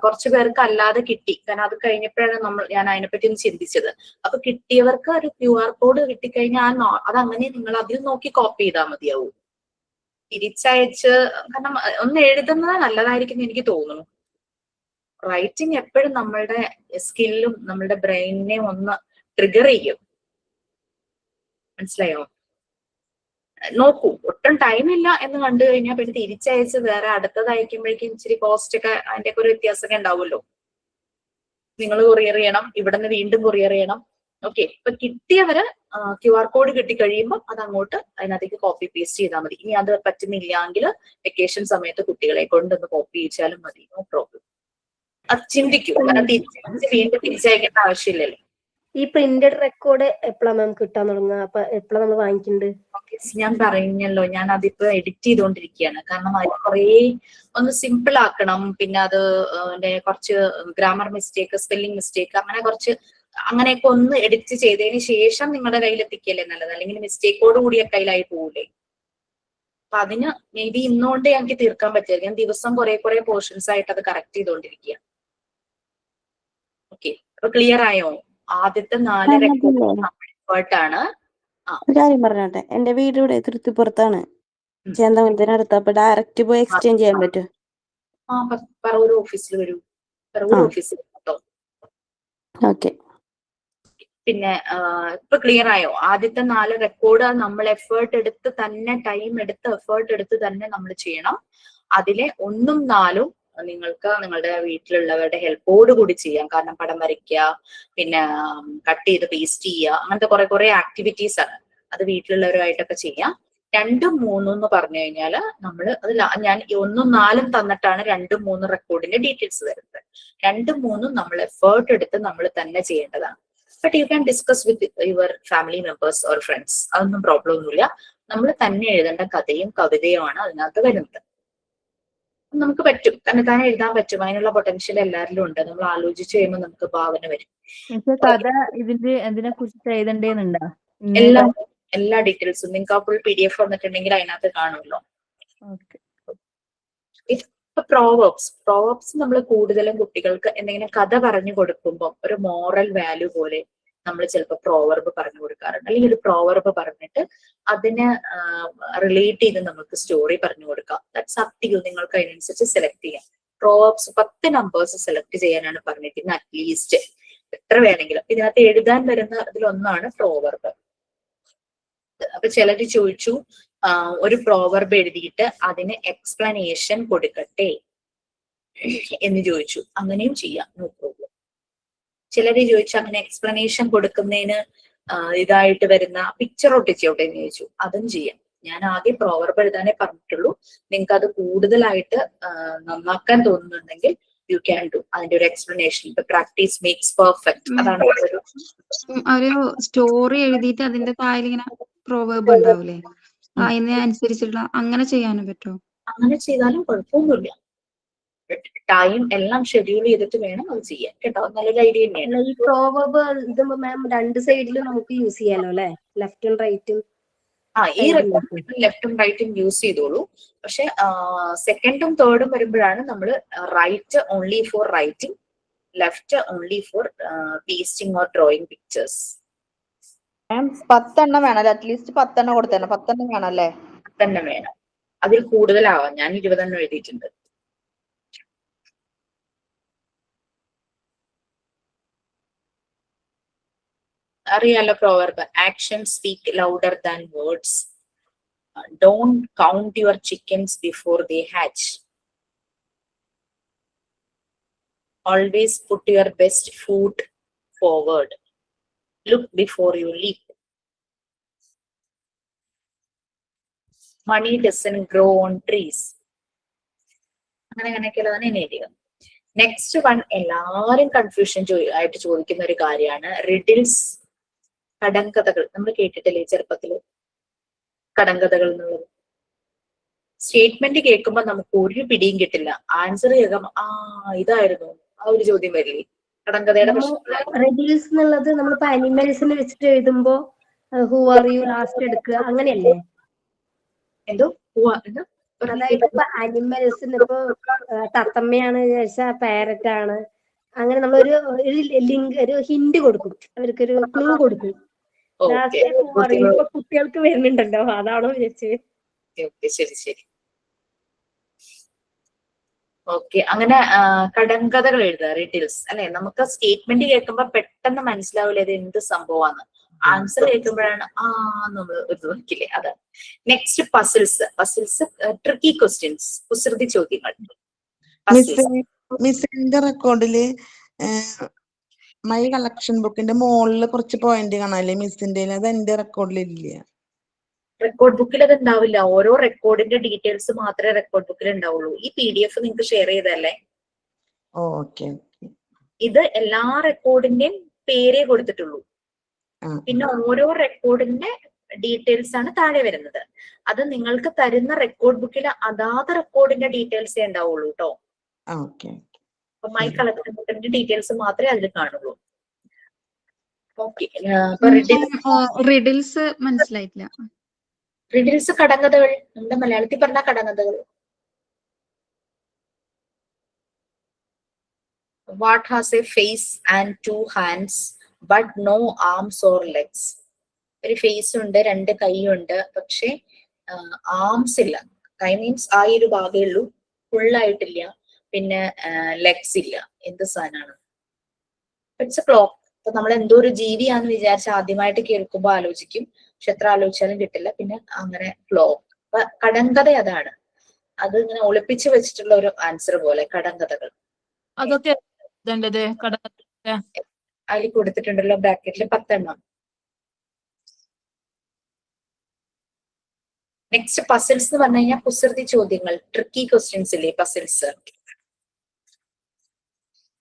കുറച്ചു പേർക്ക് അല്ലാതെ കിട്ടി, കാരണം അത് കഴിഞ്ഞപ്പോഴാണ് ഞാൻ അതിനെപ്പറ്റി ഒന്ന് ചിന്തിച്ചത്. അപ്പൊ കിട്ടിയവർക്ക് ഒരു QR കോഡ് കിട്ടിക്കഴിഞ്ഞാൽ അതങ്ങനെ നിങ്ങൾ അതിൽ നോക്കി കോപ്പി ചെയ്താൽ മതിയാവും. തിരിച്ചയച്ച് കാരണം ഒന്ന് എഴുതുന്നത് നല്ലതായിരിക്കും എനിക്ക് തോന്നുന്നു. റൈറ്റിംഗ് എപ്പോഴും നമ്മളുടെ സ്കില്ലും നമ്മളുടെ ബ്രെയിനിനെ ഒന്ന് ട്രിഗർ ചെയ്യും. മനസ്സിലായോ? നോക്കൂ, ഒട്ടും ടൈമില്ല എന്ന് കണ്ടു കഴിഞ്ഞാൽ പിന്നെ തിരിച്ചയച്ച് വേറെ അടുത്തത് അയക്കുമ്പോഴേക്കും ഇച്ചിരി കോസ്റ്റ് ഒക്കെ അതിന്റെ ഒക്കെ ഒരു വ്യത്യാസമൊക്കെ ഉണ്ടാവുമല്ലോ. നിങ്ങൾ കൊറിയർ ചെയ്യണം, ഇവിടെ നിന്ന് വീണ്ടും കൊറിയർ ചെയ്യണം. ഓക്കെ, ഇപ്പൊ കിട്ടിയവര് QR കോഡ് കിട്ടിക്കഴിയുമ്പോൾ അത് അങ്ങോട്ട് അതിനകത്തേക്ക് കോപ്പി പേസ്റ്റ് ചെയ്താൽ മതി. ഇനി അത് പറ്റുന്നില്ലെങ്കിൽ വെക്കേഷൻ സമയത്ത് കുട്ടികളെ കൊണ്ടൊന്ന് കോപ്പി ചെയ്യിച്ചാലും മതി, നോ പ്രോബ്ലം. അത് ചിന്തിക്കൂ, കാരണം വീണ്ടും തിരിച്ചയക്കേണ്ട ആവശ്യമില്ലല്ലോ. ഈ പ്രിന്റഡ് റെക്കോർഡ് എപ്പോഴാണ് മാം കിട്ടാൻ തുടങ്ങുക? അപ്പൊ എപ്പോഴാണ് നമ്മൾ വാങ്ങിക്കുന്നത്? ഞാൻ പറഞ്ഞല്ലോ, ഞാൻ അതിപ്പോ എഡിറ്റ് ചെയ്തുകൊണ്ടിരിക്കുകയാണ്. കാരണം അത് കുറേ ഒന്ന് സിമ്പിൾ ആക്കണം. പിന്നെ അത് കുറച്ച് ഗ്രാമർ മിസ്റ്റേക്ക്, സ്പെല്ലിംഗ് മിസ്റ്റേക്ക്, അങ്ങനെ കുറച്ച് അങ്ങനെയൊക്കെ ഒന്ന് എഡിറ്റ് ചെയ്തതിന് ശേഷം നിങ്ങളുടെ കയ്യിൽ എത്തിക്കല്ലേ നല്ലത്. അല്ലെങ്കിൽ മിസ്റ്റേക്കോട് കൂടിയ കയ്യിലായി പോകൂലേ. അപ്പൊ അതിന് മേ ബി ഇന്നുകൊണ്ട് എനിക്ക് തീർക്കാൻ പറ്റില്ല. ഞാൻ ദിവസം കുറെ പോർഷൻസ് ആയിട്ട് അത് കറക്റ്റ് ചെയ്തുകൊണ്ടിരിക്കുക. ഓക്കെ, അപ്പൊ ക്ലിയർ ആയോ? ആദ്യത്തെ 4 റെക്കോർഡ് ആണ്. ഒരു കാര്യം പറഞ്ഞോട്ടെ, എന്റെ വീട് ഇവിടെ തൃത്തിപ്പുറത്താണ്, ചേന്താമരത്തിനടുത്ത്. അപ്പൊ ഡയറക്റ്റ് പോയി എക്സ്ചേഞ്ച് ചെയ്യാൻ പറ്റും? പറവൂർ ഓഫീസിൽ വരൂ, പറവൂർ ഓഫീസിൽ കേട്ടോ. ഓക്കെ. പിന്നെ ഇപ്പൊ ക്ലിയർ ആയോ? ആദ്യത്തെ 4 റെക്കോർഡ് നമ്മൾ എഫേർട്ട് എടുത്ത് തന്നെ, ടൈം എടുത്ത് എഫേർട്ട് എടുത്ത് തന്നെ നമ്മൾ ചെയ്യണം. അതിലെ 1ഉം 4ഉം നിങ്ങൾക്ക് നിങ്ങളുടെ വീട്ടിലുള്ളവരുടെ ഹെൽപ്പോട് കൂടി ചെയ്യാം. കാരണം പടം വരയ്ക്കുക, പിന്നെ കട്ട് ചെയ്ത് പേസ്റ്റ് ചെയ്യുക, അങ്ങനത്തെ കുറെ ആക്ടിവിറ്റീസ് ആണ്. അത് വീട്ടിലുള്ളവരുമായിട്ടൊക്കെ ചെയ്യാം. 2ഉം 3ഉം എന്ന് പറഞ്ഞു കഴിഞ്ഞാൽ നമ്മൾ അത് ഞാൻ 1ഉം 4ഉം തന്നിട്ടാണ് 2ഉം 3ഉം റെക്കോർഡിന്റെ ഡീറ്റെയിൽസ് തരുന്നത്. 2ഉം 3ഉം നമ്മൾ എഫേർട്ട് എടുത്ത് നമ്മൾ തന്നെ ചെയ്യേണ്ടതാണ്. But you can discuss with your family members or friends, അതൊന്നും പ്രോബ്ലം ഒന്നുമില്ല. നമ്മൾ തന്നെ എഴുതേണ്ട കഥയും കവിതയുമാണ് അതിനകത്ത് വരുന്നത്. നമുക്ക് പറ്റും, തന്നെ എഴുതാൻ പറ്റും. അതിനുള്ള പൊട്ടൻഷ്യൽ എല്ലാവരിലും ഉണ്ട്. നമ്മൾ ആലോചിച്ച് കഴിയുമ്പോൾ നമുക്ക് ഭാവന വരും. കഥ ഇതിനെ കുറിച്ച് എഴുതണ്ടേന്നുണ്ടോ? എല്ലാ ഡീറ്റെയിൽസും നിങ്ങൾക്ക് ആ ഫുൾ PDF വന്നിട്ടുണ്ടെങ്കിൽ അതിനകത്ത് കാണുമല്ലോ. ഇപ്പൊ പ്രോവർബ്സ് നമ്മൾ കൂടുതലും കുട്ടികൾക്ക് എന്തെങ്കിലും കഥ പറഞ്ഞു കൊടുക്കുമ്പോൾ ഒരു മോറൽ വാല്യൂ പോലെ നമ്മൾ ചിലപ്പോൾ പ്രോവർബ് പറഞ്ഞു കൊടുക്കാറുണ്ട്. അല്ലെങ്കിൽ ഒരു പ്രോവർബ് പറഞ്ഞിട്ട് അതിന് റിലേറ്റ് ചെയ്ത് നമുക്ക് സ്റ്റോറി പറഞ്ഞു കൊടുക്കാം. That's up to you. നിങ്ങൾക്ക് അതിനനുസരിച്ച് സെലക്ട് ചെയ്യാം. പ്രോവർബ്സ് 10 നമ്പേഴ്സ് സെലക്ട് ചെയ്യാനാണ് പറഞ്ഞിരിക്കുന്നത്. അറ്റ്ലീസ്റ്റ് എത്ര വേണമെങ്കിലും. ഇതിനകത്ത് എഴുതാൻ വരുന്ന അതിലൊന്നാണ് പ്രോവർബ്. അപ്പൊ ചിലര് ചോദിച്ചു, ഒരു പ്രോവർബ് എഴുതിയിട്ട് അതിന് എക്സ്പ്ലനേഷൻ കൊടുക്കട്ടെ എന്ന് ചോദിച്ചു. അങ്ങനെയും ചെയ്യാം, നോ പ്രോബ്ലം. ചിലര് ചോദിച്ചു അങ്ങനെ എക്സ്പ്ലനേഷൻ കൊടുക്കുന്നതിന് ഇതായിട്ട് വരുന്ന പിക്ചർ ഒട്ടിച്ചോട്ടെ എന്ന് ചോദിച്ചു. അതും ചെയ്യാം. ഞാൻ ആദ്യം പ്രോവർബ് എഴുതാനേ പറഞ്ഞിട്ടുള്ളൂ. നിങ്ങൾക്ക് അത് കൂടുതലായിട്ട് നന്നാക്കാൻ തോന്നുന്നുണ്ടെങ്കിൽ യു ക്യാൻ ഡു. അതിന്റെ ഒരു എക്സ്പ്ലനേഷൻ. ഇപ്പൊ പ്രാക്ടീസ് മേക്സ് പെർഫെക്റ്റ്, അതാണ് ഒരു സ്റ്റോറി എഴുതിയിട്ട് അതിന്റെ താഴെ ഇങ്ങനെ പ്രോവേർബ് ഉണ്ടാവൂലേ, അതിനനുസരിച്ചുള്ള അങ്ങനെ ചെയ്യാനും പറ്റുമോ? അങ്ങനെ ചെയ്താലും കുഴപ്പമൊന്നുമില്ല. ടൈം എല്ലാം ഷെഡ്യൂൾ ചെയ്തിട്ട് വേണം അത് ചെയ്യാൻ കേട്ടോ. നല്ലൊരു ഐഡിയ തന്നെയാണ്. ഈ പ്രോവർബ് ഇതുമ്പോ മാം 2 സൈഡിലും നമുക്ക് യൂസ് ചെയ്യാലോ അല്ലെ? ലെഫ്റ്റും റൈറ്റും. ഈ റെക്കോർഡ് ലെഫ്റ്റും റൈറ്റും യൂസ് ചെയ്തോളൂ. പക്ഷെ 2ഉം 3ഉം വരുമ്പോഴാണ് നമ്മൾ right only for writing, left only for pasting or drawing pictures. 10 എണ്ണം വേണം, അറ്റ്ലീസ്റ്റ് 10 എണ്ണം കൊടുത്തേനെ. 10 എണ്ണം വേണം അല്ലേ? 10 എണ്ണം വേണം. അതിൽ കൂടുതലാവാം. ഞാൻ 20 എണ്ണം എഴുതിയിട്ടുണ്ട്. അറിയാലോ proverb. Action speak louder than words. Don't count your chickens before they hatch. Always put your best foot forward. Look before you leap. Money doesn't grow on trees. അങ്ങനെയൊക്കെയുള്ളതാണ് ഇനി എഴുതുക. നെക്സ്റ്റ് വൺ എല്ലാരും കൺഫ്യൂഷൻ ആയിട്ട് ചോദിക്കുന്ന ഒരു കാര്യമാണ് riddles, കടങ്കഥകൾ. നമ്മൾ കേട്ടിട്ടില്ലേ ചെറുപ്പത്തില് കടങ്കഥകൾ എന്നുള്ളത്? സ്റ്റേറ്റ്മെന്റ് കേൾക്കുമ്പോ നമുക്ക് ഒരു പിടിയും കിട്ടില്ല. ആൻസർ കേൾക്കാം, ഇതായിരുന്നു ആ ഒരു ചോദ്യം വരില്ലേ കടങ്കഥയുടെ പ്രശ്നം. റിഡിൽസ് എന്നുള്ളത് നമ്മളിപ്പോ അനിമൽസിനെ വെച്ചിട്ട് എഴുതുമ്പോ ഹു ആർ യു ലാസ്റ്റ് എടുക്കുക, അങ്ങനെയല്ലേ? എന്തോ അതായത് ഇപ്പൊ അനിമൽസിന് ഇപ്പൊ തത്തമ്മയാണ് വിചാരിച്ച പാരറ്റ് ആണ്. അങ്ങനെ നമ്മളൊരു ലിങ്ക്, ഒരു ഹിന്റ് കൊടുക്കും, അവർക്കൊരു ക്ലൂ കൊടുക്കും. കുട്ടികൾക്ക് വരുന്നുണ്ടല്ലോ, അതാണോ വിചാരിച്ചത്? ശരി ശരി, ഓക്കെ. അങ്ങനെ കടങ്കഥകൾ എഴുതുക, റിഡിൽസ് അല്ലെ. നമുക്ക് സ്റ്റേറ്റ്മെന്റ് കേൾക്കുമ്പോ പെട്ടെന്ന് മനസ്സിലാവില്ല ഇത് എന്ത് സംഭവമാണ്. ആൻസർ കേൾക്കുമ്പോഴാണ് നമ്മൾ ഇത് നോക്കില്ലേ, അതാണ്. നെക്സ്റ്റ് പസിൽസ് ട്രിക്കി ക്വസ്റ്റ്യൻസ്, കുസൃതി ചോദ്യങ്ങൾ. മിസ്സിന്റെ റെക്കോർഡില് മൈ കളക്ഷൻ ബുക്കിന്റെ മുകളിൽ കുറച്ച് പോയിന്റ് കാണാല്ലേ മിസ്സിന്റെ, അത് എന്റെ റെക്കോർഡിലില്ല. റെക്കോർഡ് ബുക്കിൽ അത് ഉണ്ടാവില്ല. ഓരോ റെക്കോർഡിന്റെ ഡീറ്റെയിൽസ് മാത്രമേ റെക്കോർഡ് ബുക്കിൽ ഉണ്ടാവുള്ളൂ. ഈ PDF നിങ്ങൾക്ക് ഷെയർ ചെയ്തല്ലേ? ഓക്കെ. ഇത് എല്ലാ റെക്കോർഡിന്റെയും പേരേ കൊടുത്തിട്ടുള്ളൂ. പിന്നെ ഓരോ റെക്കോർഡിന്റെ ഡീറ്റെയിൽസ് ആണ് താഴെ വരുന്നത്. അത് നിങ്ങൾക്ക് തരുന്ന റെക്കോർഡ് ബുക്കിൽ അതാത് റെക്കോർഡിന്റെ ഡീറ്റെയിൽസേ ഉണ്ടാവുള്ളൂ കേട്ടോ. അപ്പൊ മൈ കളക്ഷൻ ബുക്കിന്റെ ഡീറ്റെയിൽസ് മാത്രമേ അതിൽ കാണുള്ളൂ. ഓക്കെ. റിഡിൽസ് മനസ്സിലായിട്ടില്ല. റിഡിൽസ് കടങ്കഥകൾ, നമ്മുടെ മലയാളത്തിൽ പറഞ്ഞ കടങ്കഥകൾ. What has a face and 2 hands but no arms or legs. ഒരു ഫേസ് ഉണ്ട്, 2 കൈയുണ്ട്, പക്ഷെ ആംസ് ഇല്ല. കൈ മീൻസ് ആ ഒരു ഭാഗമേ ഉള്ളൂ, ഫുള്ളായിട്ടില്ല. പിന്നെ ലെഗ്സ് ഇല്ല. എന്ത് സാധനമാണ്? It's A clock. അപ്പൊ നമ്മൾ എന്തോ ഒരു ജീവിയാന്ന് വിചാരിച്ച് ആദ്യമായിട്ട് കേൾക്കുമ്പോൾ ആലോചിക്കും, പക്ഷെ എത്ര ആലോചിച്ചാലും കിട്ടില്ല. പിന്നെ അങ്ങനെ ക്ലോക്ക്. അപ്പൊ കടങ്കഥ അതാണ്. അത് ഇങ്ങനെ ഒളിപ്പിച്ചു വെച്ചിട്ടുള്ള ഒരു ആൻസർ പോലെ കടങ്കഥകൾ. അതൊക്കെ അതിൽ കൊടുത്തിട്ടുണ്ടല്ലോ ബ്രാക്കറ്റിൽ 10 എണ്ണം. നെക്സ്റ്റ് പസിൽസ് എന്ന് പറഞ്ഞു കഴിഞ്ഞാൽ കുസൃതി ചോദ്യങ്ങൾ, ട്രിക്കി ക്വസ്റ്റ്യൻസ് ഇല്ലേ പസിൽസ്.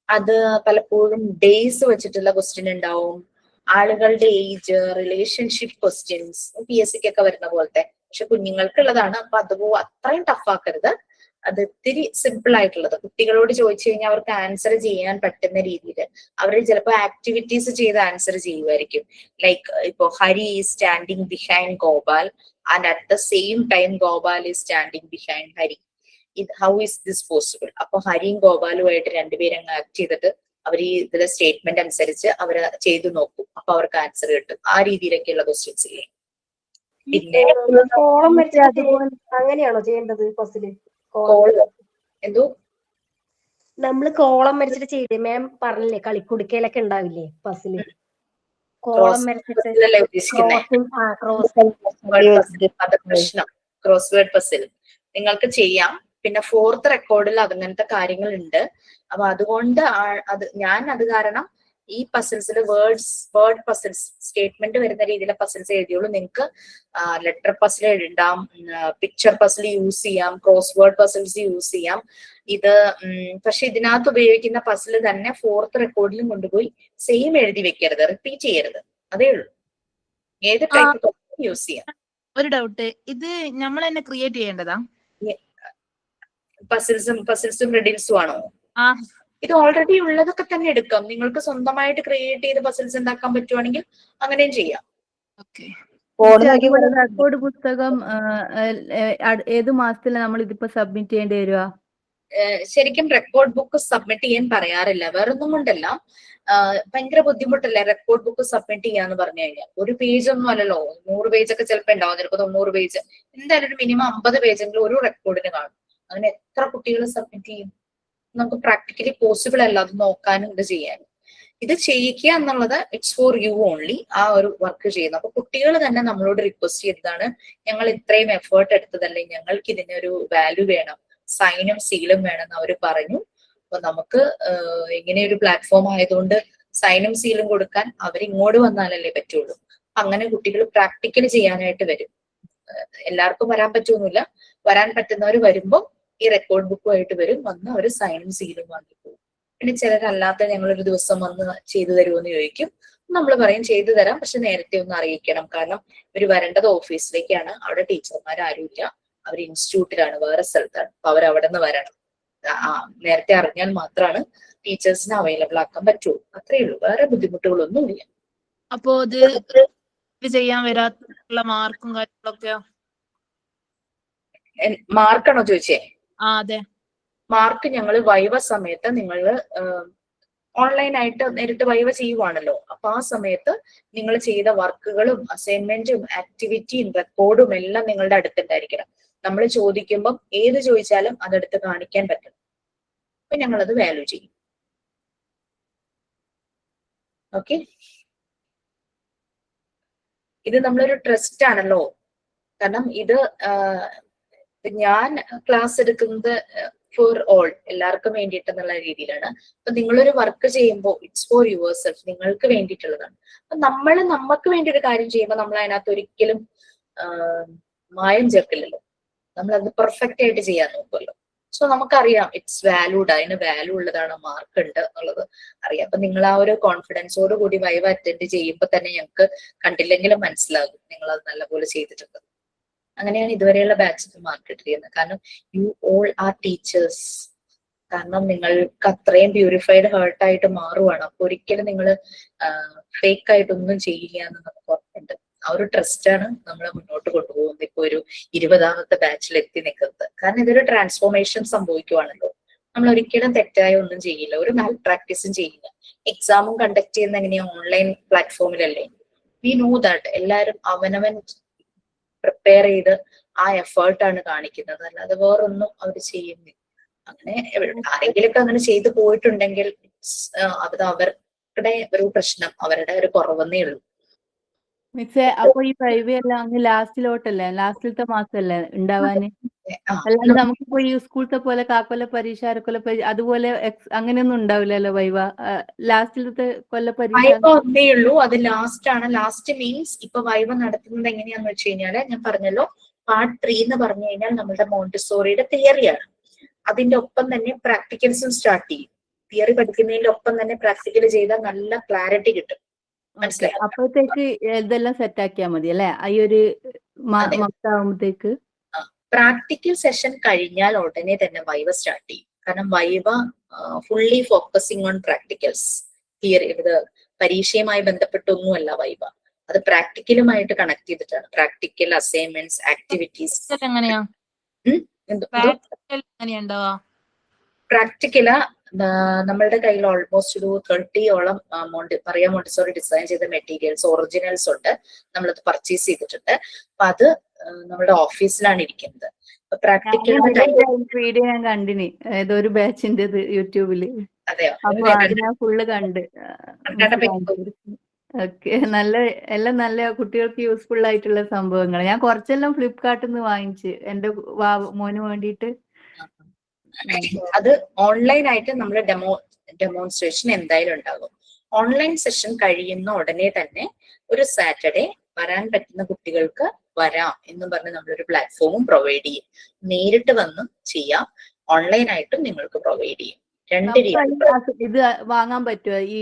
അത് പലപ്പോഴും ഡേയ്സ് വെച്ചിട്ടുള്ള ക്വസ്റ്റ്യൻ ഉണ്ടാവും, ആളുകളുടെ ഏജ്, റിലേഷൻഷിപ്പ് ക്വസ്റ്റ്യൻസ്, PSC ഒക്കെ വരുന്ന പോലത്തെ. പക്ഷെ കുഞ്ഞുങ്ങൾക്കുള്ളതാണ്. അപ്പൊ അത്രയും ടഫ് ആക്കരുത്. അത് ഇത്തിരി സിമ്പിൾ ആയിട്ടുള്ളത് കുട്ടികളോട് ചോദിച്ചു കഴിഞ്ഞാൽ അവർക്ക് ആൻസർ ചെയ്യാൻ പറ്റുന്ന രീതിയിൽ അവർ ചിലപ്പോൾ ആക്ടിവിറ്റീസ് ചെയ്ത് ആൻസർ ചെയ്യുമായിരിക്കും. ലൈക്ക് ഇപ്പോ Hari is standing behind Gopal and at the same time Gopal is standing behind Hari. How is this possible? അപ്പൊ ഹരിയും ഗോപാലുമായിട്ട് രണ്ടുപേരും അങ്ങ് ആക്ട് ചെയ്തിട്ട് അവർ ഈ ഇതിലെ സ്റ്റേറ്റ്മെന്റ് അനുസരിച്ച് അവർ ചെയ്തു നോക്കും. അപ്പൊ അവർക്ക് ആൻസർ കിട്ടും. ആ രീതിയിലൊക്കെയുള്ള ക്വസ്റ്റ്യൻസ് ഇല്ലേ. പിന്നെ അങ്ങനെയാണോ ചെയ്യേണ്ടത് പസില്? എന്തോ നമ്മള് കോളം വരച്ചിട്ട് ചെയ്തേ മാം പറഞ്ഞില്ലേ, കളിക്കുടുക്കയിലൊക്കെ ഉണ്ടാവില്ലേ പസില്? കോളം വരച്ചിട്ട് ക്രോസ് വേർഡ് പസിൽ നിങ്ങൾക്ക് ചെയ്യാം. പിന്നെ 4th റെക്കോർഡിൽ അങ്ങനത്തെ കാര്യങ്ങളുണ്ട്. അപ്പൊ അതുകൊണ്ട് അത് കാരണം ഈ പസിൽസിൽ വേർഡ് പസിൽസ്, സ്റ്റേറ്റ്മെന്റ് വരുന്ന രീതിയിലെ പസിൽസ് എഴുതിയോളൂ. നിങ്ങൾക്ക് ലെറ്റർ പസിൽ എഴുതാം, പിക്ചർ പസിൽ യൂസ് ചെയ്യാം, ക്രോസ് വേർഡ് പസിൽസ് യൂസ് ചെയ്യാം. ഇത് പക്ഷെ ഇതിനകത്ത് ഉപയോഗിക്കുന്ന പസിൽ തന്നെ 4th റെക്കോർഡിലും കൊണ്ടുപോയി സെയിം എഴുതി വെക്കരുത്, റിപ്പീറ്റ് ചെയ്യരുത്. അതേ ഉള്ളൂ. ഏത് ടൈപ്പ് യൂസ് ചെയ്യാം. ഒരു ഡൗട്ട്, ഇത് നമ്മൾ തന്നെ ക്രിയേറ്റ് ചെയ്യേണ്ടതാ? പസിൽസും റിഡിൽസും ആണോ? ഇത് ഓൾറെഡി ഉള്ളതൊക്കെ തന്നെ എടുക്കാം. നിങ്ങൾക്ക് സ്വന്തമായിട്ട് ക്രിയേറ്റ് ചെയ്ത് പസിൽസ് ഉണ്ടാക്കാൻ പറ്റുവാണെങ്കിൽ അങ്ങനെയും ചെയ്യാം. റെക്കോർഡ് പുസ്തകം ഏത് മാസത്തിലാണ് നമ്മൾ ഇതിപ്പോ സബ്മിറ്റ് ചെയ്യേണ്ടി വരിക? ശരിക്കും റെക്കോർഡ് ബുക്ക് സബ്മിറ്റ് ചെയ്യാൻ പറയാറില്ല. വേറൊന്നും കൊണ്ടല്ല, ഭയങ്കര ബുദ്ധിമുട്ടല്ലേ റെക്കോർഡ് ബുക്ക് സബ്മിറ്റ് ചെയ്യാന്ന് പറഞ്ഞു കഴിഞ്ഞാൽ. ഒരു പേജ് ഒന്നും അല്ലല്ലോ, 100 പേജൊക്കെ ചിലപ്പോൾ ഉണ്ടാവും, ചിലപ്പോൾ 90 പേജ്. എന്തായാലും ഒരു മിനിമം 50 പേജെങ്കിലും ഒരു റെക്കോർഡിന് കാണും. അങ്ങനെ എത്ര കുട്ടികൾ സബ്മിറ്റ് ചെയ്യും? നമുക്ക് പ്രാക്ടിക്കലി പോസിബിൾ അല്ല അത് നോക്കാനും ഇത് ചെയ്യാനും. ഇത് ചെയ്യിക്കുക എന്നുള്ളത് ഇറ്റ്സ് ഫോർ യു ഓൺലി. ആ ഒരു വർക്ക് ചെയ്യുന്നു. അപ്പൊ കുട്ടികൾ തന്നെ നമ്മളോട് റിക്വസ്റ്റ് ചെയ്തതാണ്, ഞങ്ങൾ ഇത്രയും എഫേർട്ട് എടുത്തതല്ലേ, ഞങ്ങൾക്ക് ഇതിനൊരു വാല്യൂ വേണം, സൈനും സീലും വേണമെന്ന് അവർ പറഞ്ഞു. അപ്പൊ നമുക്ക് ഇങ്ങനെ ഒരു പ്ലാറ്റ്ഫോം ആയതുകൊണ്ട് സൈനും സീലും കൊടുക്കാൻ അവർ ഇങ്ങോട്ട് വന്നാലല്ലേ പറ്റുള്ളൂ. അങ്ങനെ കുട്ടികൾ പ്രാക്ടിക്കൽ ചെയ്യാനായിട്ട് വരും. എല്ലാവർക്കും വരാൻ പറ്റുമൊന്നുമില്ല. വരാൻ പറ്റുന്നവർ വരുമ്പോൾ ഈ റെക്കോർഡ് ബുക്കുമായിട്ട് വരും, വന്ന് അവർ സൈനും സീലും വാങ്ങിപ്പോകും. പിന്നെ ചിലരല്ലാത്ത ഞങ്ങളൊരു ദിവസം വന്ന് ചെയ്തു തരുമെന്ന് ചോദിക്കും. നമ്മൾ പറയും ചെയ്തു തരാം, പക്ഷെ നേരത്തെ ഒന്ന് അറിയിക്കണം. കാരണം ഇവർ വരേണ്ടത് ഓഫീസിലേക്കാണ്. അവിടെ ടീച്ചർമാർ ആരുമില്ല, അവർ ഇൻസ്റ്റിറ്റ്യൂട്ടിലാണ്, വേറെ സ്ഥലത്താണ്. അപ്പൊ അവർ അവിടെ നിന്ന് വരണം. നേരത്തെ അറിഞ്ഞാൽ മാത്രമാണ് ടീച്ചേഴ്സിന് അവൈലബിൾ ആക്കാൻ പറ്റുള്ളൂ. അത്രയേ ഉള്ളൂ, വേറെ ബുദ്ധിമുട്ടുകളൊന്നും ഇല്ല. അപ്പോ ഇത് ചെയ്യാൻ വരാത്തുള്ള മാർക്കും കാര്യങ്ങളൊക്കെയോ? മാർക്കാണോ ചോദിച്ചേ? അതെ. മാർക്ക് ഞങ്ങൾ വൈവ സമയത്ത് നിങ്ങൾ ഓൺലൈനായിട്ട് നേരിട്ട് വൈവ ചെയ്യുവാണല്ലോ. അപ്പൊ ആ സമയത്ത് നിങ്ങൾ ചെയ്ത വർക്കുകളും അസൈൻമെന്റും ആക്ടിവിറ്റിയും റെക്കോർഡും എല്ലാം നിങ്ങളുടെ അടുത്തുണ്ടായിരിക്കണം. നമ്മൾ ചോദിക്കുമ്പം ഏത് ചോദിച്ചാലും അതെടുത്ത് കാണിക്കാൻ പറ്റണം. അപ്പൊ ഞങ്ങളത് വാല്യൂ ചെയ്യും. ഓക്കെ. ഇത് നമ്മളൊരു ട്രസ്റ്റ് ആണല്ലോ. കാരണം ഇത് ഞാൻ ക്ലാസ് എടുക്കുന്നത് ഫോർ ഓൾ, എല്ലാവർക്കും വേണ്ടിയിട്ട് എന്നുള്ള രീതിയിലാണ്. അപ്പൊ നിങ്ങളൊരു വർക്ക് ചെയ്യുമ്പോൾ ഇറ്റ്സ് ഫോർ യുവർ സെൽഫ്, നിങ്ങൾക്ക് വേണ്ടിയിട്ടുള്ളതാണ്. അപ്പൊ നമ്മൾ നമുക്ക് വേണ്ടി ഒരു കാര്യം ചെയ്യുമ്പോൾ നമ്മൾ അതിനകത്ത് ഒരിക്കലും മായം ചേർക്കില്ലല്ലോ, നമ്മൾ അത് പെർഫെക്റ്റ് ആയിട്ട് ചെയ്യാൻ നോക്കുമല്ലോ. സോ നമുക്കറിയാം ഇറ്റ്സ് വാല്യൂഡ്, അതിന് വാല്യൂ ഉള്ളതാണ്, മാർക്ക് ഉണ്ട് എന്നുള്ളത് അറിയാം. അപ്പൊ നിങ്ങൾ ആ ഒരു കോൺഫിഡൻസോട് കൂടി വൈവ അറ്റൻഡ് ചെയ്യുമ്പോൾ തന്നെ ഞങ്ങൾക്ക് കണ്ടില്ലെങ്കിലും മനസ്സിലാകും നിങ്ങൾ അത് നല്ലപോലെ ചെയ്തിട്ടുണ്ട്. അങ്ങനെയാണ് ഇതുവരെയുള്ള ബാച്ചിൽ മാർക്ക് ചെയ്യുന്നത്. കാരണം യു ഓൾ ആർ ടീച്ചേഴ്സ്. കാരണം നിങ്ങൾക്ക് അത്രയും പ്യൂരിഫൈഡ് ഹേർട്ടായിട്ട് മാറുവാണ്. അപ്പൊ ഒരിക്കലും നിങ്ങൾ ഫേക്ക് ആയിട്ടൊന്നും ചെയ്യില്ല എന്ന് നമുക്ക് ഉറപ്പുണ്ട്. ആ ഒരു ട്രസ്റ്റാണ് നമ്മളെ മുന്നോട്ട് കൊണ്ടുപോകുന്നത്. ഇപ്പൊ ഒരു 20ാമത്തെ ബാച്ചിൽ എത്തി നിൽക്കുന്നത്. കാരണം ഇതൊരു ട്രാൻസ്ഫോർമേഷൻ സംഭവിക്കുവാണല്ലോ. നമ്മൾ ഒരിക്കലും തെറ്റായ ഒന്നും ചെയ്യില്ല, ഒരു മാൽ പ്രാക്ടീസും ചെയ്യില്ല. എക്സാമും കണ്ടക്ട് ചെയ്യുന്ന എങ്ങനെയാ, ഓൺലൈൻ പ്ലാറ്റ്ഫോമിലല്ലേ. വി നോ ദാറ്റ് എല്ലാവരും അവനവൻ പ്രിപ്പയർ ചെയ്ത് ആ എഫേർട്ടാണ് കാണിക്കുന്നത്, അല്ലാതെ വേറൊന്നും അവർ ചെയ്യുന്നില്ല. അങ്ങനെ ആരെങ്കിലൊക്കെ അങ്ങനെ ചെയ്തു പോയിട്ടുണ്ടെങ്കിൽ അത് അവരുടെ ഒരു പ്രശ്നം, അവരുടെ ഒരു കുറവെന്നേ ഉള്ളൂ. മിസ്സേ, അപ്പൊ ഈ വൈവ എല്ലാം അങ്ങ് ലാസ്റ്റിലോട്ടല്ലേ, ലാസ്റ്റിലത്തെ മാസമല്ലേ ഉണ്ടാവാന്? അല്ലാണ്ട് നമുക്കിപ്പോ ഈ സ്കൂളത്തെ പോലെ കാക്കൊല്ല പരീക്ഷ, അരക്കൊല്ല പരീക്ഷ അതുപോലെ അങ്ങനെയൊന്നും ഉണ്ടാവില്ലല്ലോ വൈവ? ലാസ്റ്റിലത്തെ കൊല്ല പരീക്ഷ വൈവ ഒന്നേ ഉള്ളൂ, അത് ലാസ്റ്റ് ആണ്. ലാസ്റ്റ് മീൻസ് ഇപ്പൊ വൈവ നടത്തുന്നത് എങ്ങനെയാന്ന് വെച്ച് കഴിഞ്ഞാല് ഞാൻ പറഞ്ഞല്ലോ, പാർട്ട് 3 എന്ന് പറഞ്ഞു കഴിഞ്ഞാൽ നമ്മുടെ മോണ്ടിസോറിയുടെ തിയറിയാണ്. അതിന്റെ ഒപ്പം തന്നെ പ്രാക്ടിക്കൽസും സ്റ്റാർട്ട് ചെയ്യും. തിയറി പഠിക്കുന്നതിന്റെ ഒപ്പം തന്നെ പ്രാക്ടിക്കൽ ചെയ്താൽ നല്ല ക്ലാരിറ്റി കിട്ടും. മനസ്സിലായോ? അപ്പോഴത്തേക്ക് ഇതെല്ലാം സെറ്റ് ആക്കിയാൽ മതി അല്ലെ? ഈ ഒരു മാസമാകുമ്പോഴത്തേക്ക് പ്രാക്ടിക്കൽ സെഷൻ കഴിഞ്ഞാൽ ഉടനെ തന്നെ വൈവ സ്റ്റാർട്ട് ചെയ്യും. കാരണം viva fully focusing on practicals. Theory ഇത് പരീക്ഷയുമായി ബന്ധപ്പെട്ടൊന്നുമല്ല വൈവ, അത് പ്രാക്ടിക്കലുമായിട്ട് കണക്ട് ചെയ്തിട്ടാണ്. Practical assignments, activities. എങ്ങനെയാ പ്രാക്ടിക്കല് നമ്മളുടെ കയ്യിൽ ഓൾമോസ്റ്റ് ഒരു 30ഓളം മറിയ മോണ്ടിസോറി ഡിസൈൻ ചെയ്ത മെറ്റീരിയൽസ് ഒറിജിനൽസ് ഉണ്ട്. നമ്മളത് പർച്ചേസ് ചെയ്തിട്ടുണ്ട്. അപ്പൊ അത് നമ്മുടെ ഓഫീസിലാണ് ഇരിക്കുന്നത്. പ്രാക്ടിക്കൽ വീഡിയോ ഞാൻ കണ്ടിനി, ഏതോ ഒരു ബാച്ചിന്റെ യൂട്യൂബില്. അതെയോ? അപ്പൊ അത് ഞാൻ ഫുള്ള് കണ്ട്. ഓക്കെ, എല്ലാം നല്ല കുട്ടികൾക്ക് യൂസ്ഫുൾ ആയിട്ടുള്ള സംഭവങ്ങൾ. ഞാൻ കുറച്ചെല്ലാം ഫ്ലിപ്കാർട്ടിൽ നിന്ന് വാങ്ങിച്ച് എന്റെ മോന് വേണ്ടിയിട്ട്. അത് ഓൺലൈൻ ആയിട്ട് നമ്മൾ ഡെമോൺസ്ട്രേഷൻ എന്തായാലും ഉണ്ടാകും. ഓൺലൈൻ സെഷൻ കഴിയുന്ന ഉടനെ തന്നെ ഒരു സാറ്റർഡേ വരാൻ പറ്റുന്ന കുട്ടികൾക്ക് വരാം എന്നും പറഞ്ഞ് നമ്മളൊരു പ്ലാറ്റ്ഫോമും പ്രൊവൈഡ് ചെയ്യും. നേരിട്ട് വന്ന് ചെയ്യാം, ഓൺലൈൻ ആയിട്ടും നിങ്ങൾക്ക് പ്രൊവൈഡ് ചെയ്യും. 2 രീതി. ഇത് വാങ്ങാൻ പറ്റുമോ? ഈ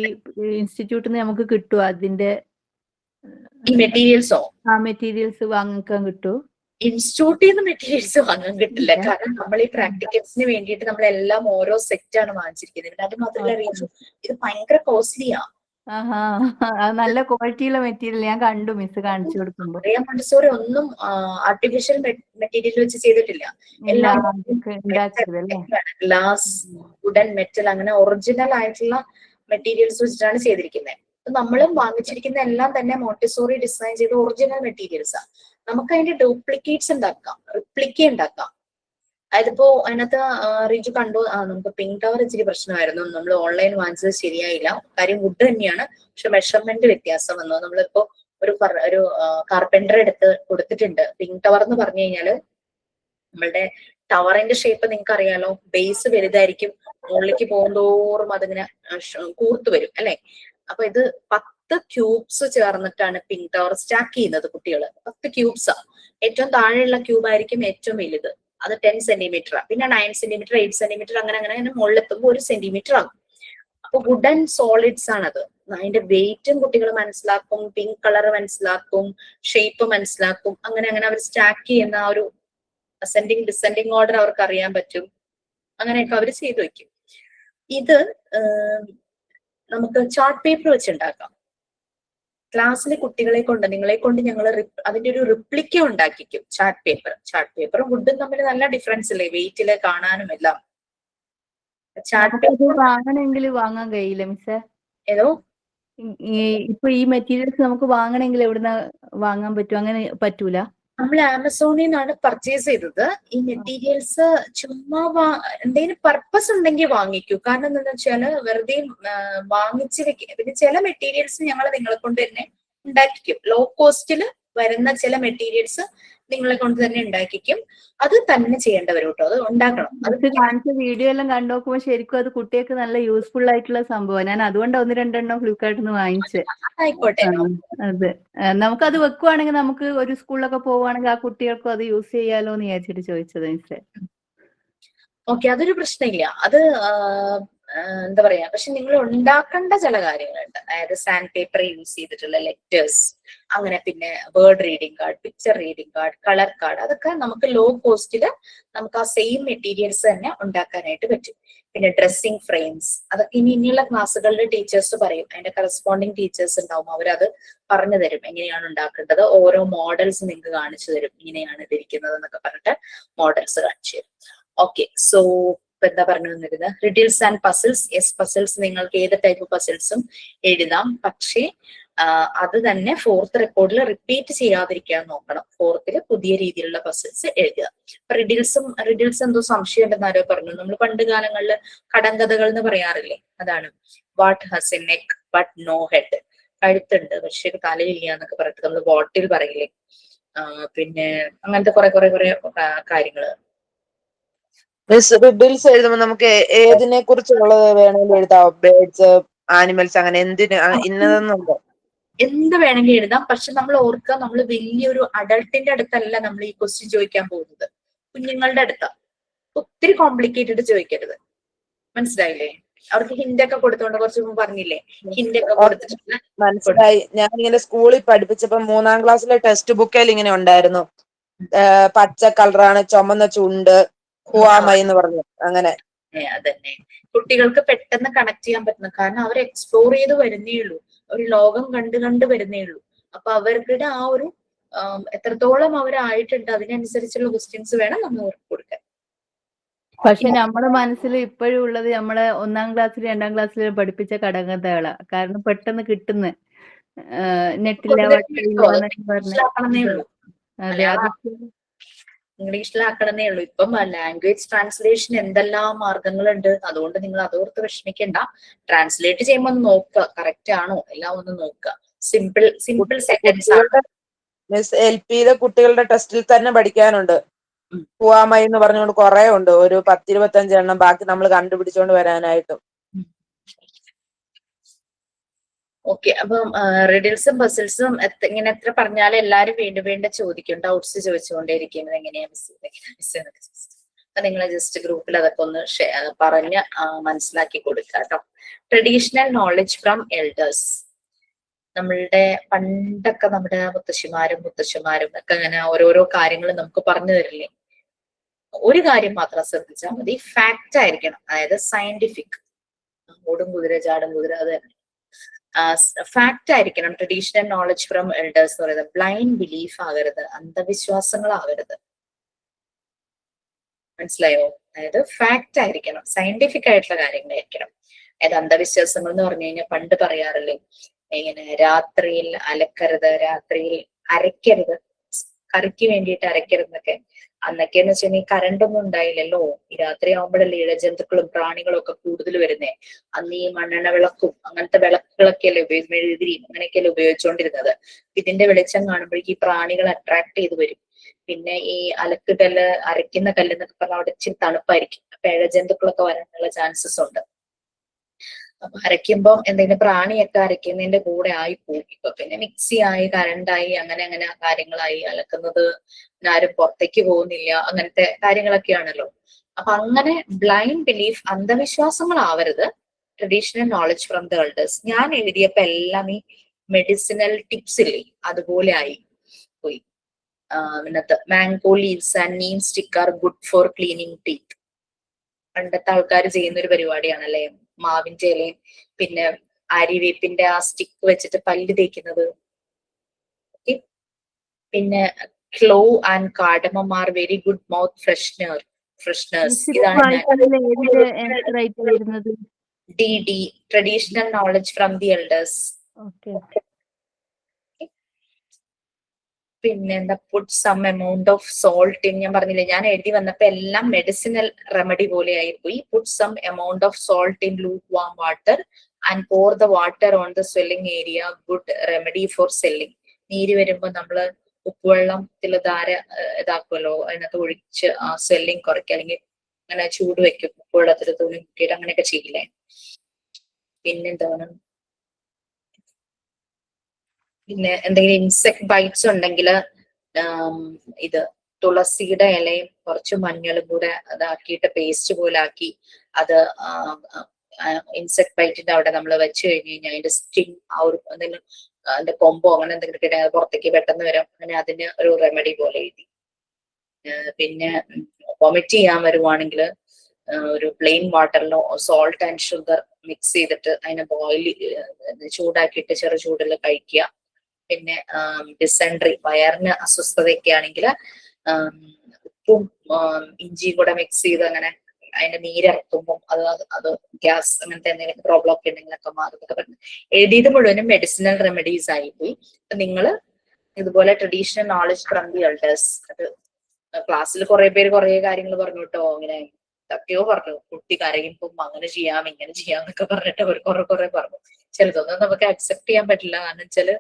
ഇൻസ്റ്റിറ്റ്യൂട്ടിൽ നിന്ന് നമുക്ക് കിട്ടുമോ അതിന്റെ ഈ മെറ്റീരിയൽസോ? ആ മെറ്റീരിയൽസ് വാങ്ങിക്കാൻ കിട്ടുമോ? ഇൻസ്റ്റിറ്റ്യൂട്ടിൽ നിന്ന് മെറ്റീരിയൽസ് വാങ്ങാൻ കിട്ടില്ല. കാരണം നമ്മൾ ഈ പ്രാക്ടിക്കൽസിന് വേണ്ടിയിട്ട് നമ്മളെല്ലാം ഓരോ സെറ്റ് ആണ് വാങ്ങിച്ചിരിക്കുന്നത്. പിന്നെ അത് മാത്രമല്ല റീജു, ഇത് ഭയങ്കര കോസ്റ്റ്ലിയാ. നല്ല ക്വാളിറ്റിയുള്ള മെറ്റീരിയൽ ഞാൻ കണ്ടു മിസ് കാണിച്ചു കൊടുക്കുമ്പോ. മറിയ മോണ്ടിസോറി ഒന്നും ആർട്ടിഫിഷ്യൽ മെറ്റീരിയൽ വെച്ച് ചെയ്തിട്ടില്ല. എല്ലാം ഗ്ലാസ്, വുഡൻ, മെറ്റൽ, അങ്ങനെ ഒറിജിനൽ ആയിട്ടുള്ള മെറ്റീരിയൽസ് വെച്ചിട്ടാണ് ചെയ്തിരിക്കുന്നത്. നമ്മളും വാങ്ങിച്ചിരിക്കുന്ന എല്ലാം തന്നെ മോണ്ടിസോറി ഡിസൈൻ ചെയ്ത ഒറിജിനൽ മെറ്റീരിയൽസ് ആണ്. നമുക്ക് അതിന്റെ ഡ്യൂപ്ലിക്കേറ്റ്സ് ഉണ്ടാക്കാം, റിപ്ലിക്ക ഉണ്ടാക്കാം. അതിപ്പോ അതിനകത്ത് റിജു കണ്ടു, നമുക്ക് പിങ്ക് ടവർ ഇച്ചിരി പ്രശ്നമായിരുന്നു. നമ്മൾ ഓൺലൈൻ വാങ്ങിച്ചത് ശരിയായില്ല. കാര്യം വുഡ് തന്നെയാണ്, പക്ഷെ മെഷർമെന്റ് വ്യത്യാസം വന്നു. നമ്മളിപ്പോ ഒരു കാർപ്പൻറ്റർ എടുത്ത് കൊടുത്തിട്ടുണ്ട്. പിങ്ക് ടവർ എന്ന് പറഞ്ഞു കഴിഞ്ഞാല് നമ്മളുടെ ടവറിന്റെ ഷേപ്പ് നിങ്ങൾക്ക് അറിയാലോ, ബേസ് വലുതായിരിക്കും, മുകളിലേക്ക് പോകുന്തോറും അതിങ്ങനെ കൂർത്തു വരും അല്ലെ. അപ്പൊ ഇത് 10 ക്യൂബ്സ് ചേർന്നിട്ടാണ് പിങ്ക് ടവർ സ്റ്റാക്ക് ചെയ്യുന്നത്. കുട്ടികൾ 10 ക്യൂബ്സാ. ഏറ്റവും താഴെയുള്ള ക്യൂബ് ആയിരിക്കും ഏറ്റവും വലുത്, അത് 10 സെന്റിമീറ്റർ. പിന്നെ 9 സെന്റിമീറ്റർ, 8 സെന്റിമീറ്റർ, അങ്ങനെ മുകളിലെത്തുമ്പോൾ 1 സെന്റിമീറ്റർ ആകും. അപ്പൊ വുഡൻ സോളിഡ്സ് ആണത്. അതിന്റെ വെയിറ്റും കുട്ടികൾ മനസ്സിലാക്കും, പിങ്ക് കളർ മനസ്സിലാക്കും, ഷേപ്പ് മനസ്സിലാക്കും. അങ്ങനെ അവർ സ്റ്റാക്ക് ചെയ്യുന്ന ആ ഒരു അസെൻഡിങ് ഡിസെൻഡിങ് ഓർഡർ അവർക്ക് അറിയാൻ പറ്റും. അങ്ങനെയൊക്കെ അവർ ചെയ്തു വെക്കും. ഇത് നമുക്ക് ചാർട്ട് പേപ്പർ വെച്ചുണ്ടാക്കാം. ക്ലാസ്സിലെ കുട്ടികളെ കൊണ്ട്, നിങ്ങളെ കൊണ്ട് ഞങ്ങൾ അതിന്റെ ഒരു റിപ്ലിക്ക ഉണ്ടാക്കിക്കും. ചാർട്ട് പേപ്പറും വുഡും തമ്മിൽ നല്ല ഡിഫറൻസ് ഇല്ലേ, വെയിറ്റില് കാണാനും എല്ലാം. ചാർട്ട് പേപ്പർ വാങ്ങണമെങ്കിൽ വാങ്ങാൻ കഴിയില്ല മിസ്സേ? ഏതോ ഇപ്പൊ ഈ മെറ്റീരിയൽസ് നമുക്ക് വാങ്ങണമെങ്കിൽ എവിടുന്ന വാങ്ങാൻ പറ്റും? അങ്ങനെ പറ്റൂല. നമ്മൾ ആമസോണിൽ നിന്നാണ് പർച്ചേസ് ചെയ്തത്. ഈ മെറ്റീരിയൽസ് ചുമ്മാ എന്തെങ്കിലും പർപ്പസ് ഉണ്ടെങ്കിൽ വാങ്ങിക്കൂ. കാരണം എന്താണെന്ന് വെച്ചാല് വെറുതെ വാങ്ങിച്ച് വെക്കുക. പിന്നെ ചില മെറ്റീരിയൽസ് ഞങ്ങൾ നിങ്ങളെ കൊണ്ട് തന്നെ ഉണ്ടാക്കിക്കും. ലോ കോസ്റ്റിൽ വരുന്ന ചില മെറ്റീരിയൽസ് നിങ്ങളെ കൊണ്ട് തന്നെ ഉണ്ടാക്കിക്കും. അത് തന്നെ ചെയ്യേണ്ടവരും കേട്ടോ, അത് ഉണ്ടാക്കണം. അത് കാണിച്ച വീഡിയോ എല്ലാം കണ്ടു നോക്കുമ്പോൾ ശരിക്കും അത് കുട്ടികൾക്ക് നല്ല യൂസ്ഫുൾ ആയിട്ടുള്ള സംഭവം. ഞാൻ അതുകൊണ്ട് 1-2 ഫ്ലിപ്കാർട്ടിൽ നിന്ന് വാങ്ങിച്ചത്. ആയിക്കോട്ടെ. അതെ, നമുക്കത് വെക്കുവാണെങ്കിൽ നമുക്ക് ഒരു സ്കൂളിലൊക്കെ പോവുകയാണെങ്കിൽ ആ കുട്ടികൾക്കും അത് യൂസ് ചെയ്യാലോ എന്ന് വിചാരിച്ചിട്ട് ചോദിച്ചത് മിസ്സേ. ഓക്കെ, അതൊരു പ്രശ്നമില്ല. അത് എന്താ പറയാ, പക്ഷെ നിങ്ങൾ ഉണ്ടാക്കേണ്ട ചില കാര്യങ്ങളുണ്ട്. അതായത് സാൻഡ് പേപ്പർ യൂസ് ചെയ്തിട്ടുള്ള ലെറ്റേഴ്സ്, അങ്ങനെ പിന്നെ word reading card, picture reading card, colour card, അതൊക്കെ നമുക്ക് ലോ കോസ്റ്റില് നമുക്ക് ആ സെയിം മെറ്റീരിയൽസ് തന്നെ ഉണ്ടാക്കാനായിട്ട് പറ്റും. പിന്നെ ഡ്രസ്സിംഗ് ഫ്രെയിംസ്, അതൊക്കെ ഇനിയുള്ള ക്ലാസ്സുകളിൽ ടീച്ചേഴ്സ് പറയും. അതിന്റെ കറസ്പോണ്ടിങ് ടീച്ചേഴ്സ് ഉണ്ടാവും, അവരത് പറഞ്ഞു തരും എങ്ങനെയാണ് ഉണ്ടാക്കേണ്ടത്. ഓരോ മോഡൽസ് നിങ്ങൾക്ക് കാണിച്ചു തരും, ഇങ്ങനെയാണ് ഇതിരിക്കുന്നത് എന്നൊക്കെ പറഞ്ഞിട്ട് മോഡൽസ് കാണിച്ചു തരും. ഓക്കെ, സോ എന്താ പറഞ്ഞു തന്നിരുന്നത്? Riddles and puzzles. Yes, puzzles നിങ്ങൾക്ക് ഏത് ടൈപ്പ് പസിൽസും എഴുതാം. പക്ഷേ അത് തന്നെ 4th റെക്കോർഡിൽ റിപ്പീറ്റ് ചെയ്യാതിരിക്കാൻ നോക്കണം. 4th പുതിയ രീതിയിലുള്ള പസിൽസ് എഴുതുക. റിഡിൽസ് എന്തോ സംശയം ഉണ്ടെന്ന് ആരോ പറഞ്ഞു. നമ്മൾ പണ്ട് കാലങ്ങളിൽ കടങ്കഥകൾ എന്ന് പറയാറില്ലേ, അതാണ്. What has a neck but no head. കഴുത്തുണ്ട് പക്ഷെ തലയില്ല എന്നൊക്കെ പറഞ്ഞിട്ട് നമ്മൾ ബോട്ടിൽ പറയില്ലേ. പിന്നെ അങ്ങനത്തെ കുറെ കാര്യങ്ങള്. റിഡിൽസ് എഴുതുമ്പോൾ നമുക്ക് ഏതിനെ കുറിച്ചുള്ളത് വേണമെങ്കിലും എഴുതാം? ബേർഡ്സ്, ആനിമൽസ്, അങ്ങനെ എന്തിന് ഇന്നതെന്നുണ്ടോ? എന്ത് വേണമെങ്കിലും എഴുതാം. പക്ഷെ നമ്മൾ ഓർക്കുക, നമ്മൾ വലിയൊരു അഡൾട്ടിന്റെ അടുത്തല്ല നമ്മൾ ഈ ക്വസ്റ്റ്യൻ ചോദിക്കാൻ പോകുന്നത്, കുഞ്ഞുങ്ങളുടെ അടുത്താ. ഒത്തിരി കോംപ്ലിക്കേറ്റഡ് ചോദിക്കരുത്, മനസ്സിലായില്ലേ? അവർക്ക് ഹിന്റ് ഒക്കെ കൊടുത്തോണ്ട് കുറച്ച് മുമ്പ് പറഞ്ഞില്ലേ, ഹിന്റ് ഒക്കെ കൊടുത്തിട്ടുണ്ട്. മനസ്സിലായി. ഞാൻ ഇങ്ങനെ സ്കൂളിൽ പഠിപ്പിച്ചപ്പോ 3-ാം ക്ലാസ്സിലെ ടെക്സ്റ്റ് ബുക്കിൽ ഇങ്ങനെ ഉണ്ടായിരുന്നു, പച്ച കളറാണ്, ചുമന്ന ചുണ്ട്, ഹുവാമൈ എന്ന് പറഞ്ഞു. അങ്ങനെ അതന്നെ കുട്ടികൾക്ക് പെട്ടെന്ന് കണക്ട് ചെയ്യാൻ പറ്റുന്ന, കാരണം അവർ എക്സ്പ്ലോർ ചെയ്ത് വരുന്നേ ഉള്ളൂ, ഒരു ലോകം കണ്ട് വരുന്നേ ഉള്ളൂ. അപ്പൊ അവരുടെ ആ ഒരു എത്രത്തോളം അവരായിട്ടുണ്ട് അതിനനുസരിച്ചുള്ള ക്വസ്റ്റ്യൻസ് വേണം നമ്മൾ അവർക്ക് കൊടുക്കാൻ. പക്ഷെ നമ്മുടെ മനസ്സിൽ ഇപ്പോഴും ഉള്ളത് നമ്മളെ 1-ാം ക്ലാസ്സിൽ 2-ാം ക്ലാസ്സിൽ പഠിപ്പിച്ച കടങ്കഥകളാ. കാരണം പെട്ടെന്ന് കിട്ടുന്ന നെറ്റില്ല വട്ടില്ല മനസ്സിലാക്കണമെന്നേ ഉള്ളൂ, ഇംഗ്ലീഷിലാക്കണമെന്നേ ഉള്ളൂ. ഇപ്പം ലാംഗ്വേജ് ട്രാൻസ്ലേഷൻ എന്തെല്ലാം മാർഗങ്ങളുണ്ട്. അതുകൊണ്ട് നിങ്ങൾ അതോർത്ത് വിഷമിക്കണ്ട. ട്രാൻസ്ലേറ്റ് ചെയ്യുമ്പോൾ ഒന്ന് നോക്കുക, കറക്റ്റ് ആണോ എല്ലാം ഒന്ന് നോക്കുക. സിമ്പിൾ സെന്റൻസ് ആണ്. മിസ് LPയിലെ കുട്ടികളുടെ ടെസ്റ്റിൽ തന്നെ പഠിക്കാനുണ്ട്. ഹുവാമൈ എന്ന് പറഞ്ഞുകൊണ്ട് കുറെ ഉണ്ട്, ഒരു 10-25 എണ്ണം. ബാക്കി നമ്മൾ കണ്ടുപിടിച്ചോണ്ട് വരാനായിട്ടും. ഓക്കെ, അപ്പം റിഡിൽസും പസിൽസും ഇങ്ങനെ എത്ര പറഞ്ഞാലും എല്ലാരും വീണ്ടും ചോദിക്കും, ഡൗട്ട്സ് ചോദിച്ചുകൊണ്ടേയിരിക്കുന്നത് എങ്ങനെയാ മിസ്. അപ്പൊ നിങ്ങൾ ജസ്റ്റ് ഗ്രൂപ്പിൽ അതൊക്കെ ഒന്ന് പറഞ്ഞ് മനസ്സിലാക്കി കൊടുക്കുക കേട്ടോ. Traditional knowledge from elders. നമ്മളുടെ പണ്ടൊക്കെ നമ്മുടെ മുത്തശ്ശിമാരും ഒക്കെ അങ്ങനെ ഓരോരോ കാര്യങ്ങൾ നമുക്ക് പറഞ്ഞു തരില്ലേ. ഒരു കാര്യം മാത്രം ശ്രദ്ധിച്ചാൽ മതി, ഫാക്റ്റ് ആയിരിക്കണം. അതായത് സയന്റിഫിക്, ഓടും കുതിര ചാടും കുതിര, അത് തന്നെ ഫാക്റ്റ് ആയിരിക്കണം. ട്രഡീഷണൽ നോളജ് ഫ്രം എൽഡേഴ്സ് എന്ന് പറയുന്നത് ബ്ലൈൻഡ് ബിലീഫ് ആകരുത്, അന്ധവിശ്വാസങ്ങളാവരുത്. മനസ്സിലായോ? അതായത് ഫാക്റ്റ് ആയിരിക്കണം, സയന്റിഫിക് ആയിട്ടുള്ള കാര്യങ്ങളായിരിക്കണം. അതായത് അന്ധവിശ്വാസങ്ങൾ എന്ന് പറഞ്ഞു കഴിഞ്ഞാൽ പണ്ട് പറയാറില്ലേ, ഇങ്ങനെ രാത്രിയിൽ അലക്കരുത്, രാത്രിയിൽ അരയ്ക്കരുത്, കറിക്ക് വേണ്ടിയിട്ട് അരയ്ക്കരുതെന്നൊക്കെ. അന്നൊക്കെ എന്ന് വെച്ചാൽ ഈ കറണ്ട് ഒന്നും ഉണ്ടായില്ലല്ലോ. ഈ രാത്രി ആവുമ്പോഴല്ലേ ഇഴജന്തുക്കളും പ്രാണികളും ഒക്കെ കൂടുതൽ വരുന്നേ. അന്ന് ഈ മണ്ണെണ്ണ വിളക്കും അങ്ങനത്തെ വിളക്കുകളൊക്കെയല്ലേ മെഴുകുതിരിയും അങ്ങനെയൊക്കെയല്ലേ ഉപയോഗിച്ചുകൊണ്ടിരുന്നത്. ഇതിന്റെ വെളിച്ചം കാണുമ്പോഴേക്ക് ഈ പ്രാണികൾ അട്രാക്ട് ചെയ്ത് വരും. പിന്നെ ഈ അലക്ക് കല്ല്, അരയ്ക്കുന്ന കല്ല് എന്നൊക്കെ പറഞ്ഞാൽ അവിടെ ഇച്ചിരി തണുപ്പായിരിക്കും. അപ്പൊ ഇഴജന്തുക്കളൊക്കെ വരാനുള്ള ചാൻസസ് ഉണ്ട്. അപ്പൊ അരയ്ക്കുമ്പോൾ എന്തെങ്കിലും പ്രാണിയൊക്കെ അരയ്ക്കുന്നതിന്റെ കൂടെ ആയി പോകും. ഇപ്പൊ പിന്നെ മിക്സി ആയി, കറണ്ടായി, അങ്ങനെ കാര്യങ്ങളായി. അലക്കുന്നത് ആരും പുറത്തേക്ക് പോകുന്നില്ല, അങ്ങനത്തെ കാര്യങ്ങളൊക്കെയാണല്ലോ. അപ്പൊ അങ്ങനെ ബ്ലൈൻഡ് ബിലീഫ്, അന്ധവിശ്വാസങ്ങളാവരുത്. Traditional knowledge from the elders. ഞാൻ എഴുതിയപ്പോ എല്ലാം ഈ മെഡിസിനൽ ടിപ്സ് ഇല്ലേ, അതുപോലെ ആയി പോയി. ഇന്നത്തെ mango leaves and Neem stick are good for cleaning teeth. പണ്ടത്തെ ആൾക്കാർ ചെയ്യുന്ന ഒരു പരിപാടിയാണല്ലേ, മാവിന്റെ ഇലയും പിന്നെ അരിവേപ്പിന്റെ ആ സ്റ്റിക്ക് വെച്ചിട്ട് പല്ല് തേക്കുന്നത്. പിന്നെ clove and cardamom are very good mouth fresheners. ഇതാണ് DD, traditional knowledge from the elders. പിന്നെ എന്താ, put some amount of salt in. ഞാൻ പറഞ്ഞില്ലേ, ഞാൻ എഴുതി വന്നപ്പോ എല്ലാം മെഡിസിനൽ റെമഡി പോലെ ആയി പോയി. Put some amount of salt in lukewarm water and pour the water on the swelling area. Good remedy for swelling. നീര് വരുമ്പോ നമ്മള് ഉപ്പുവെള്ളത്തിൽ ധാര ഇതാക്കുമല്ലോ, അതിനകത്ത് ഒഴിച്ച് ആ സ്വെല്ലിങ് കുറയ്ക്കുക, അല്ലെങ്കിൽ അങ്ങനെ ചൂട് വെക്കും, ഉപ്പുവെള്ളത്തിൽ തുണി മുക്കിയിട്ട് അങ്ങനെയൊക്കെ ചെയ്യില്ലേ. പിന്നെന്താണ്, പിന്നെ എന്തെങ്കിലും ഇൻസെക്ട് ബൈറ്റ്സ് ഉണ്ടെങ്കിൽ ഇത് തുളസിയുടെ ഇലയും കുറച്ച് മഞ്ഞളും കൂടെ അതാക്കിയിട്ട് പേസ്റ്റ് പോലെ ആക്കി അത് ഇൻസെക്ട് ബൈറ്റിന്റെ അവിടെ നമ്മൾ വെച്ച് കഴിഞ്ഞ് കഴിഞ്ഞാൽ അതിന്റെ സ്റ്റിങ് ആ ഒരു എന്തെങ്കിലും അതിന്റെ കൊമ്പോ അങ്ങനെ എന്തെങ്കിലും കിട്ടിയാൽ പുറത്തേക്ക് പെട്ടെന്ന് വരും. അങ്ങനെ അതിന് ഒരു റെമഡി പോലെ എഴുതി. പിന്നെ വൊമിറ്റ് ചെയ്യാൻ വരുവാണെങ്കിൽ ഒരു പ്ലെയിൻ വാട്ടറിലോ സോൾട്ട് ആൻഡ് ഷുഗർ മിക്സ് ചെയ്തിട്ട് അതിനെ ബോയിൽ ചൂടാക്കിയിട്ട് ചെറു ചൂടിൽ കഴിക്കുക. പിന്നെ ഡിസെൻട്രി വയറിന് അസ്വസ്ഥതയൊക്കെ ആണെങ്കിൽ ഉപ്പും ഇഞ്ചിയും കൂടെ മിക്സ് ചെയ്ത് അങ്ങനെ അതിന്റെ നീരിറക്കുമ്പോൾ അത് ഗ്യാസ് അങ്ങനത്തെ എന്തെങ്കിലും പ്രോബ്ലം ഒക്കെ ഉണ്ടെങ്കിലൊക്കെ മാറുന്നൊക്കെ പറഞ്ഞു. എഴുതിയത് മുഴുവനും മെഡിസിനൽ റെമഡീസ് ആയിപ്പോയി. നിങ്ങൾ ഇതുപോലെ traditional knowledge from the elders, അത് ക്ലാസ്സിൽ കുറെ പേര് കുറെ കാര്യങ്ങൾ പറഞ്ഞു കേട്ടോ. ഇങ്ങനെ എന്തൊക്കെയോ പറഞ്ഞു, കുട്ടി കരയുമ്പം അങ്ങനെ ചെയ്യാം ഇങ്ങനെ ചെയ്യാം എന്നൊക്കെ പറഞ്ഞിട്ട് അവർ കുറെ പറഞ്ഞു. ചിലതൊന്നും നമുക്ക് അക്സെപ്റ്റ് ചെയ്യാൻ പറ്റില്ല. കാരണം വെച്ചാല്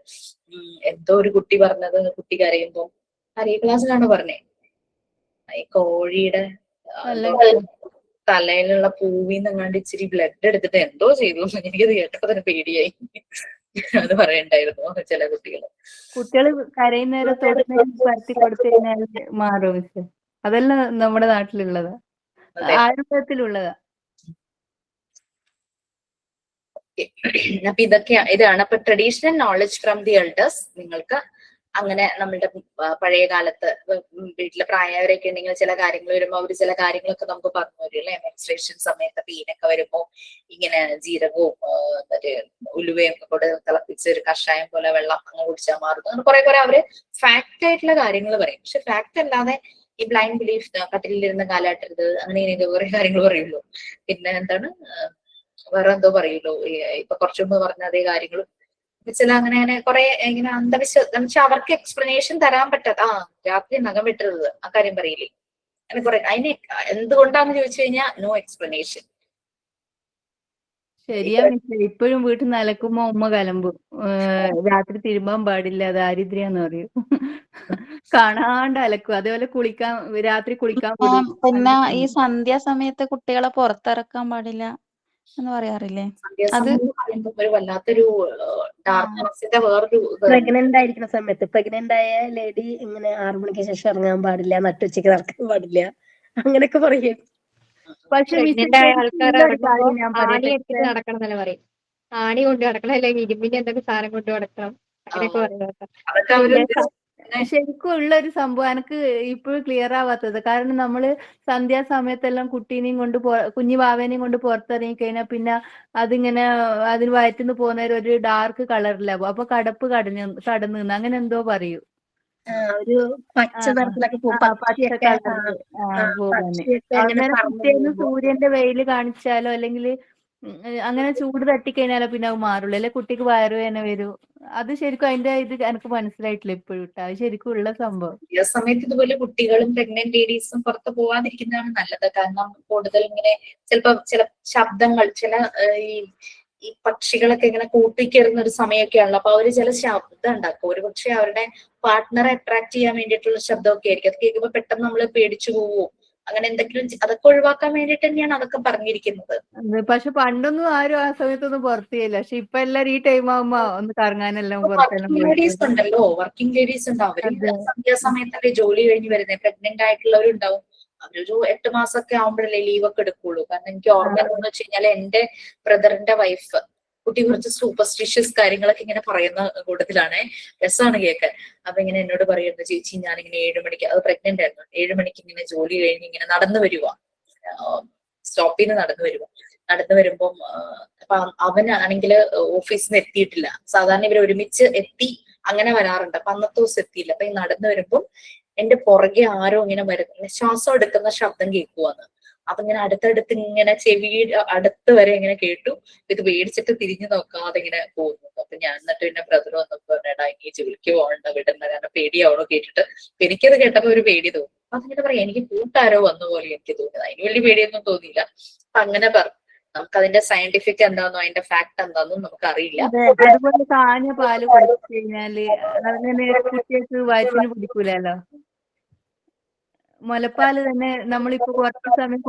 എന്തോ ഒരു കുട്ടി പറഞ്ഞത്, കുട്ടി കരയുമ്പം അരേ ക്ലാസ്സിലാണ് പറഞ്ഞേ ഈ കോഴിയുടെ തലയിലുള്ള പൂവിന്ന് എങ്ങാണ്ട് ഇച്ചിരി ബ്ലഡ് എടുത്തിട്ട് എന്തോ ചെയ്തു. എനിക്കത് കേട്ടപ്പോ തന്നെ പേടിയായി. അത് പറയണ്ടായിരുന്നു ചില കുട്ടികൾ കരയുന്നേരം പരത്തി കൊടുത്തു കഴിഞ്ഞാൽ മാറും മിസ്. അതെല്ലാം നമ്മുടെ നാട്ടിലുള്ളതാ, ആയുർവേദത്തിലുള്ളതാ. അപ്പൊ ഇതാണ് അപ്പൊ traditional knowledge from the elders. നിങ്ങൾക്ക് അങ്ങനെ നമ്മളുടെ പഴയ കാലത്ത് വീട്ടിലെ പ്രായവരൊക്കെ ഉണ്ടെങ്കിൽ ചില കാര്യങ്ങൾ വരുമ്പോൾ അവർ ചില കാര്യങ്ങളൊക്കെ നമുക്ക് പറഞ്ഞു തരും അല്ലെ. മെൻസ്ട്രേഷൻ സമയത്ത് പെയിനൊക്കെ വരുമ്പോ ഇങ്ങനെ ജീരകവും മറ്റേ ഉലുവയും ഒക്കെ കൂടെ തിളപ്പിച്ച് ഒരു കഷായം പോലെ വെള്ളം അങ്ങനെ കുടിച്ചാൽ മാറുന്നു. അങ്ങനെ കുറെ അവര് ഫാക്ട് ആയിട്ടുള്ള കാര്യങ്ങൾ പറയും. പക്ഷെ ഫാക്ട് അല്ലാതെ ഈ ബ്ലൈൻഡ് ബിലീഫ്, കട്ടിലിരുന്ന കാലാട്ടരുത്, അങ്ങനെ ഇങ്ങനെയൊക്കെ കുറെ കാര്യങ്ങൾ പറയുള്ളൂ. പിന്നെ എന്താണ് വേറെ എന്തോ പറയുമല്ലോ, ഇപ്പൊ കുറച്ചു മുമ്പ് പറഞ്ഞ അതേ കാര്യങ്ങളും ചില അങ്ങനെ കുറെ ഇങ്ങനെ അന്ധവിശ്വാസം അവർക്ക് എക്സ്പ്ലനേഷൻ തരാൻ പറ്റാത്ത രാത്രി നഖം വെട്ടരുത് ആ കാര്യം പറയില്ലേ, അങ്ങനെ കുറെ. അതിന് എന്തുകൊണ്ടാന്ന് ചോദിച്ചു കഴിഞ്ഞാൽ നോ എക്സ്പ്ലനേഷൻ. ശരിയാ മിസ്. ഇപ്പോഴും വീട്ടിൽ നിന്ന് അലക്കുമ്പോ ഉമ്മ കലമ്പും, രാത്രി തിരുമ്പാൻ പാടില്ല, ദാരിദ്ര്യാന്ന് പറയും. കാണാണ്ട് അലക്കും. അതേപോലെ രാത്രി കുളിക്കാൻ വിടും. പിന്നെ ഈ സന്ധ്യാസമയത്ത് കുട്ടികളെ പുറത്തിറക്കാൻ പാടില്ല എന്ന് പറയാറില്ലേ? അത് ഒരു വല്ലാത്തൊരു ഡാർക്ക്നെസ്സിന്റെ വേറൊരു പ്രഗ്നന്റ് ആയിരിക്കുന്ന സമയത്ത് പ്രഗ്നന്റ് ആയ ലേഡി ഇങ്ങനെ 6 മണിക്ക് ശേഷം ഇറങ്ങാൻ പാടില്ല, നട്ടുച്ചയ്ക്ക് നടക്കാൻ പാടില്ല, അങ്ങനെയൊക്കെ പറയും. പക്ഷെ പ്രഗ്നന്റ് ആയ ആൾക്കാർ ഇറങ്ങുമ്പോ ആണി എടുത്തിട്ട് നടക്കണം എന്നല്ല പറയും. ആണി കൊണ്ട് നടക്കണം, അല്ലെങ്കിൽ ഇരുമ്പിന്റെ എന്തൊക്കെ സാധനം കൊണ്ട് നടക്കണം, അങ്ങനെയൊക്കെ പറയുന്നത്. ശരിക്കും ഉള്ള ഒരു സംഭവം എനിക്ക് ഇപ്പോഴും ക്ലിയർ ആവാത്തത്. കാരണം നമ്മള് സന്ധ്യാസമയത്തെല്ലാം കുട്ടീനെയും കൊണ്ട് കുഞ്ഞു വാവേനെയും കൊണ്ട് പുറത്തിറങ്ങി കഴിഞ്ഞാൽ പിന്നെ അതിങ്ങനെ അതിന് വയറ്റിന്ന് പോകുന്നവര് ഒരു ഡാർക്ക് കളറിലാവും. അപ്പൊ കടപ്പ് കടന്നു അങ്ങനെ എന്തോ പറയൂ. ഒരു പച്ച നിറത്തിലൊക്കെ പച്ച കളറില് പോകാന്. അന്നേരം പിറ്റേന്ന് സൂര്യന്റെ വെയില് കാണിച്ചാലോ അല്ലെങ്കിൽ അങ്ങനെ ചൂട് തട്ടിക്കഴിഞ്ഞാലോ പിന്നെ അത് മാറുള്ളൂ. അല്ലെ കുട്ടിക്ക് വയറുവേദന വരും. അത് ശരിക്കും അതിന്റെ ഇത് എനിക്ക് മനസ്സിലായിട്ടില്ല ഇപ്പോഴും. അത് ശരിക്കും ഉള്ള സംഭവം. ഈ സമയത്ത് ഇതുപോലെ കുട്ടികളും പ്രഗ്നന്റ് ലേഡീസും പുറത്ത് പോവാതിരിക്കുന്നതാണ് നല്ലത്. കാരണം കൂടുതൽ ഇങ്ങനെ ചില ശബ്ദങ്ങൾ, ചില ഈ പക്ഷികളൊക്കെ ഇങ്ങനെ കൂട്ടിക്കേറുന്ന ഒരു സമയമൊക്കെയാണല്ലോ. അപ്പൊ അവര് ചില ശബ്ദം ഉണ്ടാക്കും. ഒരു പക്ഷെ അവരുടെ പാർട്ട്ണറെ അട്രാക്ട് ചെയ്യാൻ വേണ്ടിയിട്ടുള്ള ശബ്ദമൊക്കെ ആയിരിക്കും. അത് കേൾക്കുമ്പോൾ പെട്ടെന്ന് നമ്മൾ പേടിച്ചു പോവോ അങ്ങനെ എന്തെങ്കിലും, അതൊക്കെ ഒഴിവാക്കാൻ വേണ്ടിട്ട് തന്നെയാണ് അതൊക്കെ പറഞ്ഞിരിക്കുന്നത്. പക്ഷെ പണ്ടൊന്നും ആരും ആ സമയത്തൊന്നും പുറത്തു ചെയ്യില്ല. പക്ഷെ ഇപ്പൊ എല്ലാരും ഈ ടൈം ആവുമ്പോ ഒന്ന് കറങ്ങാനെല്ലാം വർക്കിംഗ് ലേഡീസ് ഉണ്ടല്ലോ, വർക്കിംഗ് ലേഡീസ് ഉണ്ട്. അവര് സന്ധ്യാസമയത്തൊക്കെ ജോലി കഴിഞ്ഞ് വരുന്നത്. പ്രഗ്നന്റ് ആയിട്ടുള്ളവരുണ്ടാവും. അവരൊരു 8 മാസമൊക്കെ ആവുമ്പോഴല്ലേ ലീവ് ഒക്കെ എടുക്കുള്ളൂ. കാരണം എനിക്ക് ഓർമ്മ എന്താന്ന് വെച്ച് കഴിഞ്ഞാൽ എന്റെ ബ്രദറിന്റെ വൈഫ് കുട്ടി കുറച്ച് സൂപ്പർസ്റ്റിഷ്യസ് കാര്യങ്ങളൊക്കെ ഇങ്ങനെ പറയുന്ന കൂട്ടത്തിലാണ്. രസമാണ് കേൾക്കാൻ. അപ്പൊ ഇങ്ങനെ എന്നോട് പറയുന്നത്, ചേച്ചി ഞാനിങ്ങനെ 7 മണിക്ക്, അത് പ്രഗ്നന്റ് ആയിരുന്നു, 7 മണിക്ക് ഇങ്ങനെ ജോലി കഴിഞ്ഞ് ഇങ്ങനെ നടന്നു വരുവാ, സ്റ്റോപ്പിൽ നിന്ന് നടന്നു വരുമ്പം അപ്പൊ അവനാണെങ്കിൽ ഓഫീസിൽ നിന്ന് എത്തിയിട്ടില്ല. സാധാരണ ഇവർ ഒരുമിച്ച് എത്തി അങ്ങനെ വരാറുണ്ട്. അപ്പൊ അന്നത്തെ ദിവസം എത്തിയില്ല. അപ്പൊ ഈ നടന്നു വരുമ്പം എന്റെ പുറകെ ആരോ ഇങ്ങനെ വരുന്ന ശ്വാസം എടുക്കുന്ന ശബ്ദം കേൾക്കുവാന്ന്. അപ്പൊ ഇങ്ങനെ അടുത്തടുത്ത് ഇങ്ങനെ ചെവി അടുത്ത് വരെ ഇങ്ങനെ കേട്ടു. ഇത് പേടിച്ചിട്ട് തിരിഞ്ഞു നോക്കാതെ ഇങ്ങനെ പോകുന്നു. അപ്പൊ ഞാൻ എന്നിട്ട് പിന്നെ ബ്രദർ വന്നപ്പോ പറഞ്ഞാ ഇനി ജോലിക്ക് പോകണ്ട, വിടണ്ട, കാരണം പേടിയാവണോ കേട്ടിട്ട്. എനിക്കത് കേട്ടപ്പോ ഒരു പേടി തോന്നി. അപ്പൊ എന്നിട്ട് പറയാം എനിക്ക് കൂട്ടാരോ വന്ന പോലെ എനിക്ക് തോന്നിയത്. അതിന് വലിയ പേടിയൊന്നും തോന്നിയില്ല. അപ്പൊ അങ്ങനെ പറഞ്ഞു. നമുക്ക് അതിന്റെ സയന്റിഫിക് എന്താണെന്നോ അതിന്റെ ഫാക്ട് എന്താണെന്നും നമുക്ക് അറിയില്ല. അതെ, അതുപോലെ കാഞ്ഞ പാല് കൊടുത്തു കഴിഞ്ഞാല് അങ്ങനെ കുട്ടികൾക്ക് വയറ്റിന് പിടിക്കൂലല്ലോ. മുലപ്പാല് തന്നെ നമ്മളിപ്പോ കുറച്ച് സമയം